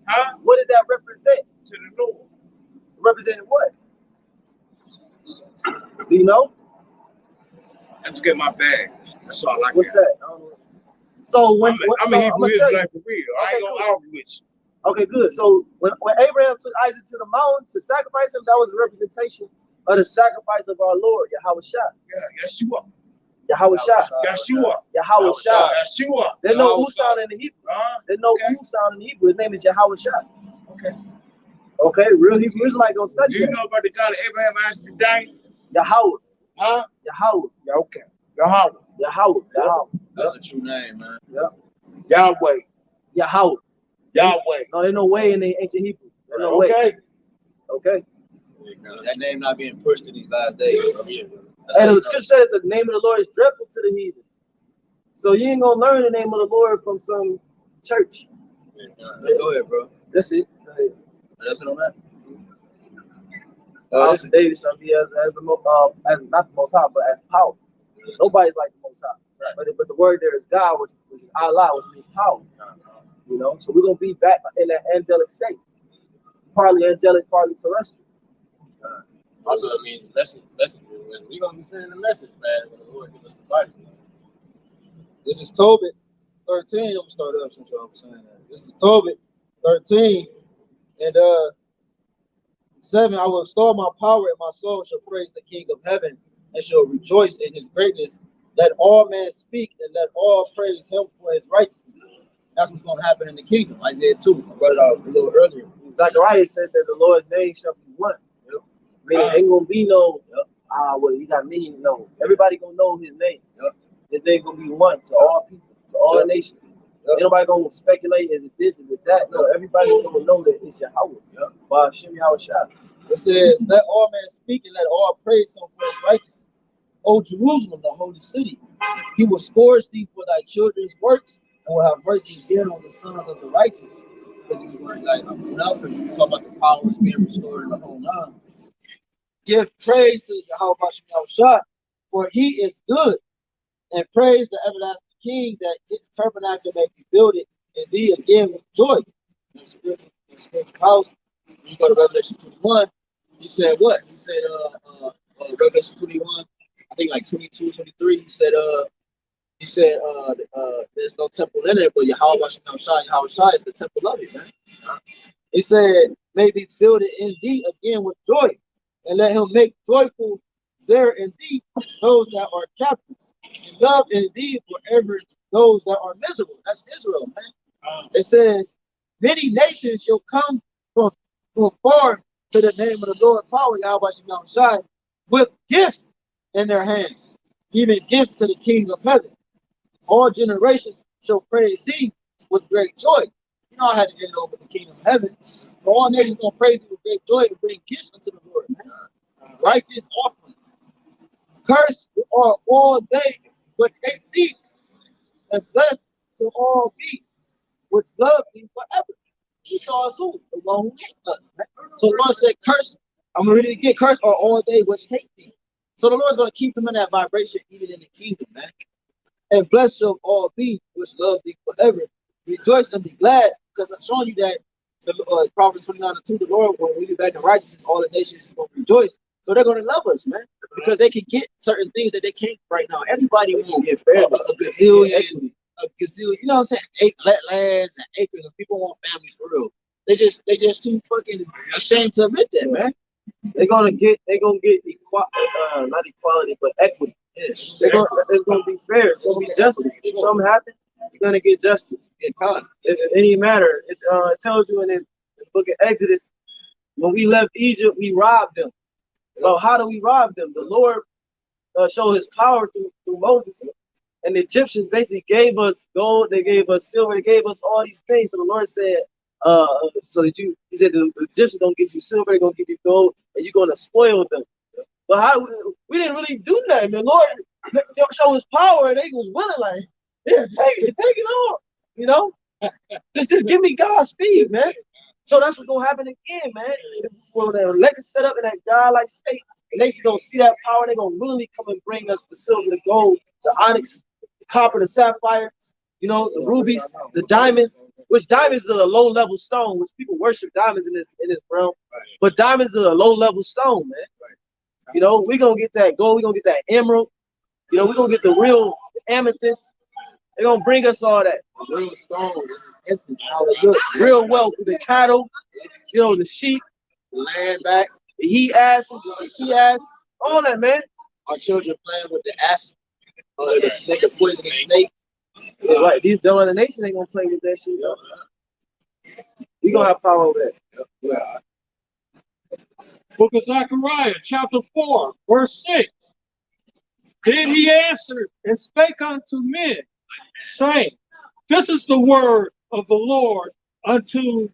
[SPEAKER 5] Huh?
[SPEAKER 1] What did that represent?
[SPEAKER 5] To the Lord.
[SPEAKER 1] Representing what? Do you know?
[SPEAKER 5] I just get my bag. That's all I
[SPEAKER 1] What's
[SPEAKER 5] got.
[SPEAKER 1] that? I don't know. So when
[SPEAKER 5] I'm a Hebrew Israelite for real. I ain't gonna argue with you.
[SPEAKER 1] Okay, good. So when Abraham took Isaac to the mountain to sacrifice him, that was a representation of the sacrifice of our Lord, Yahawashi.
[SPEAKER 5] Yeah, yes you are.
[SPEAKER 1] Yahawashi.
[SPEAKER 5] Yes you are.
[SPEAKER 1] Yahawashi.
[SPEAKER 5] Yes you are.
[SPEAKER 1] There's no U sound in the Hebrew. There's no U sound in the Hebrew. His name is Yahawashi.
[SPEAKER 5] Okay.
[SPEAKER 1] Okay, real Hebrew Israelite gonna study
[SPEAKER 5] Do you
[SPEAKER 1] that.
[SPEAKER 5] know about the God of Abraham, Isaac, and Daniel?
[SPEAKER 1] Yahawah.
[SPEAKER 5] Huh?
[SPEAKER 1] Yahawah.
[SPEAKER 5] Yeah, okay. Yahawah.
[SPEAKER 1] Yahawah. Yahawah.
[SPEAKER 4] That's a true name, man.
[SPEAKER 1] Yep.
[SPEAKER 5] Yahweh.
[SPEAKER 1] Yahawah.
[SPEAKER 5] Yahweh.
[SPEAKER 1] No, there's no way in the ancient Hebrew. There's no way.
[SPEAKER 5] Okay.
[SPEAKER 1] Okay.
[SPEAKER 4] That name not being pushed in these last days.
[SPEAKER 1] And the scripture said that the name of the Lord is dreadful to the heathen. So you ain't gonna learn the name of the Lord from some church.
[SPEAKER 4] Go ahead, bro.
[SPEAKER 1] That's it.
[SPEAKER 4] That's it on that.
[SPEAKER 1] House of David shall be as not the most high, but as power. Nobody's like the most high. Right. But the word there is God, which is Allah, which means power. You know, so we're gonna be back in that angelic state. Partly angelic, partly terrestrial.
[SPEAKER 2] Also, I mean, messenger. We're gonna be sending a message, man, when the Lord gives us the Bible.
[SPEAKER 4] This is Tobit 13. I'm gonna start up since y'all was saying that. This is Tobit 13 and 7. I will extol my power, and my soul shall praise the King of heaven, and shall rejoice in his greatness. Let all men speak, and let all praise him for his righteousness. That's what's going to happen in the kingdom. Isaiah 2. I brought it out a little earlier.
[SPEAKER 1] Zechariah said that the Lord's name shall be one. Yep. Meaning ain't gonna be no, well, he got many. No, everybody gonna know his name. Yep. His name gonna be one to all people, to all nations. Yep. Ain't nobody gonna speculate, is it this, is it that? No, everybody gonna know that it's Yahawah. Yep. Bahasham Yahawashi.
[SPEAKER 4] It says, let all men speak, and let all praise him for his righteousness. O Jerusalem, the holy city, he will scourge thee for thy children's works, and will have mercy again on the sons of the righteous. Because you were like, I'm not going to talk about the power is being restored in the whole nine. Give praise to Yahawah, for he is good, and praise the everlasting King, that his tabernacle may be builded in thee again with joy. In spiritual house, you go to Revelation 21. He said what? He said, Revelation 21, I think like 22, 23. He said, there's no temple in it, but Yahawashi is the temple of it, man. He said, may be built in thee again with joy, and let him make joyful there in thee those that are captives, and love in thee forever those that are miserable. That's Israel, man. It says, many nations shall come from far to the name of the Lord, power Yahawashi, with gifts in their hands, even gifts to the King of heaven. All generations shall praise thee with great joy. You know I had to get it over the King of heaven. For all nations gonna praise thee with great joy and bring gifts unto the Lord, man. Righteous offerings. Cursed are all they which hate thee, and blessed shall all be which love thee forever. Esau is who? The one who hates us. Right? So the Lord said, curse, I'm ready to get cursed are all they which hate thee. So the Lord's going to keep them in that vibration even in the kingdom, man. And blessed shall all be which love thee forever. Rejoice and be glad, because I'm showing you that the Proverbs 29:2, the Lord, when we get back in righteousness, all the nations will rejoice. So they're going to love us, man, because they can get certain things that they can't right now. Everybody won't get fairness. A gazillion, you know what I'm saying? Lands and acres, and people want families for real. They just too fucking ashamed to admit that, man.
[SPEAKER 1] They're gonna get not equality, but equity.
[SPEAKER 4] Yes.
[SPEAKER 1] It's gonna be fair. It's gonna be justice. If something happens, you're gonna get justice. In any matter, it tells you in the book of Exodus, when we left Egypt, we robbed them. Well, how do we rob them? The Lord showed his power through Moses. And the Egyptians basically gave us gold, they gave us silver, they gave us all these things. So the Lord said, he said the Egyptians don't give you silver, they're gonna give you gold, and you're gonna spoil them. But we didn't really do nothing. The Lord showed his power, and they was willing, like, yeah, take it all. You know? just give me God's speed, man. So that's what's gonna happen again, man. For the elected set up in that God-like state, And they don't see that power, they're gonna willingly come and bring us the silver, the gold, the onyx, the copper, the sapphire, you know, the rubies, the diamonds, which diamonds are a low-level stone, which people worship diamonds in this realm. But diamonds are a low-level stone, man. You know, we're gonna get that gold, we're gonna get that emerald, you know, we're gonna get the real amethyst. They're gonna bring us all that.
[SPEAKER 4] Real stones in this instance, how they look.
[SPEAKER 1] Real wealth, the cattle, you know, the sheep,
[SPEAKER 4] The land back.
[SPEAKER 1] the he asses, the she asses, all that, man.
[SPEAKER 4] Our children playing with the ass, the snake, the poisonous snake.
[SPEAKER 1] Yeah, right. These dumb other nations ain't gonna play with that shit. We gonna have power over that.
[SPEAKER 6] Book of Zechariah, chapter 4, verse 6. Then he answered and spake unto men, saying, This is the word of the Lord unto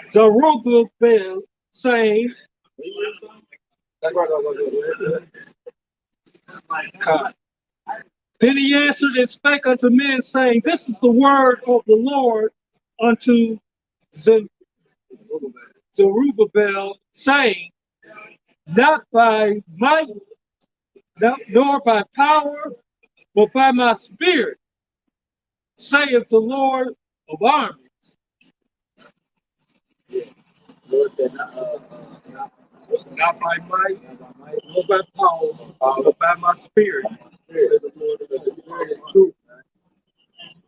[SPEAKER 6] Zerubbabel, saying, God. Then he answered and spake unto men, saying, This is the word of the Lord unto Zerubbabel, saying, Not by might, nor by power, but by my spirit, saith the Lord of armies.
[SPEAKER 3] Lord said,
[SPEAKER 6] Not by might, nor by power, but by my spirit.
[SPEAKER 1] The spirit is truth, man.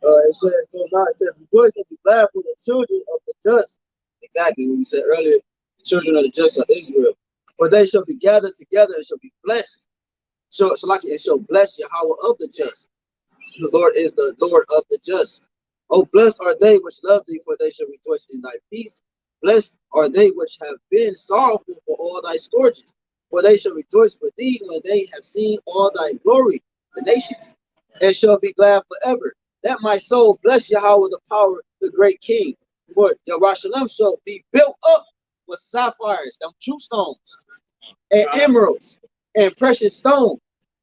[SPEAKER 1] It says, so now it says, rejoice and be glad for the children of the just.
[SPEAKER 4] Exactly what we said earlier. The children of the just of Israel.
[SPEAKER 1] For they shall be gathered together and shall be blessed.
[SPEAKER 4] So like it shall bless Yahawah of the just. The Lord is the Lord of the just. Oh, blessed are they which love thee, for they shall rejoice in thy peace. Blessed are they which have been sorrowful for all thy scourges, for they shall rejoice for thee when they have seen all thy glory, the nations, and shall be glad forever. Let my soul bless Yahawah, the power, the great King. For Jerusalem shall be built up with sapphires, them true stones, and emeralds, and precious stone.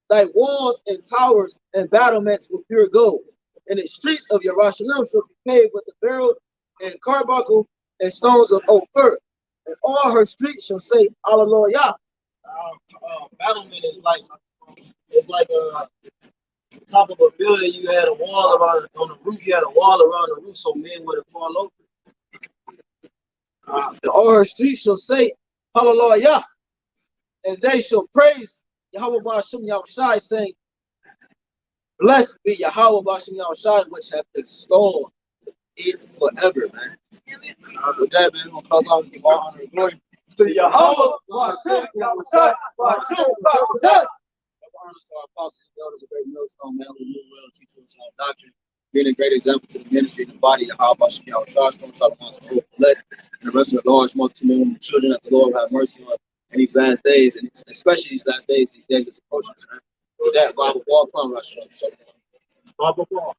[SPEAKER 4] Thy walls and towers and battlements with pure gold. And the streets of Jerusalem shall be paved with the beryl and carbuncle and stones of Ophir. And all her streets shall say, Hallelujah. Battlement is like, it's like top of a building. You had a wall around on the roof. You had a wall around the roof, so men wouldn't fall over.
[SPEAKER 1] And all her streets shall say, Hallelujah. And they shall praise Yahawah Bahasham Yahawashi, saying, Blessed be Yahawah Bahasham Yahawashi, which have installed it forever, man. With that, man, we'll come out and give all honor and glory
[SPEAKER 6] To Yahawah, Bahasham, Yahawashi, Bahasham, HaQadash.
[SPEAKER 4] Honors to our apostles and elders of great millstone, man, who knew well and teach us sound doctrine, being a great example to the ministry and the body of Yahawah Bahasham Yahawashi, strong Solomon, full blood, and the rest of the large multitude of the children that the Lord will have mercy on in these last days, and especially these last days, these days that's approaching us, man. With that, Bible, walk on, Rawchaa.
[SPEAKER 6] Blah, blah, blah.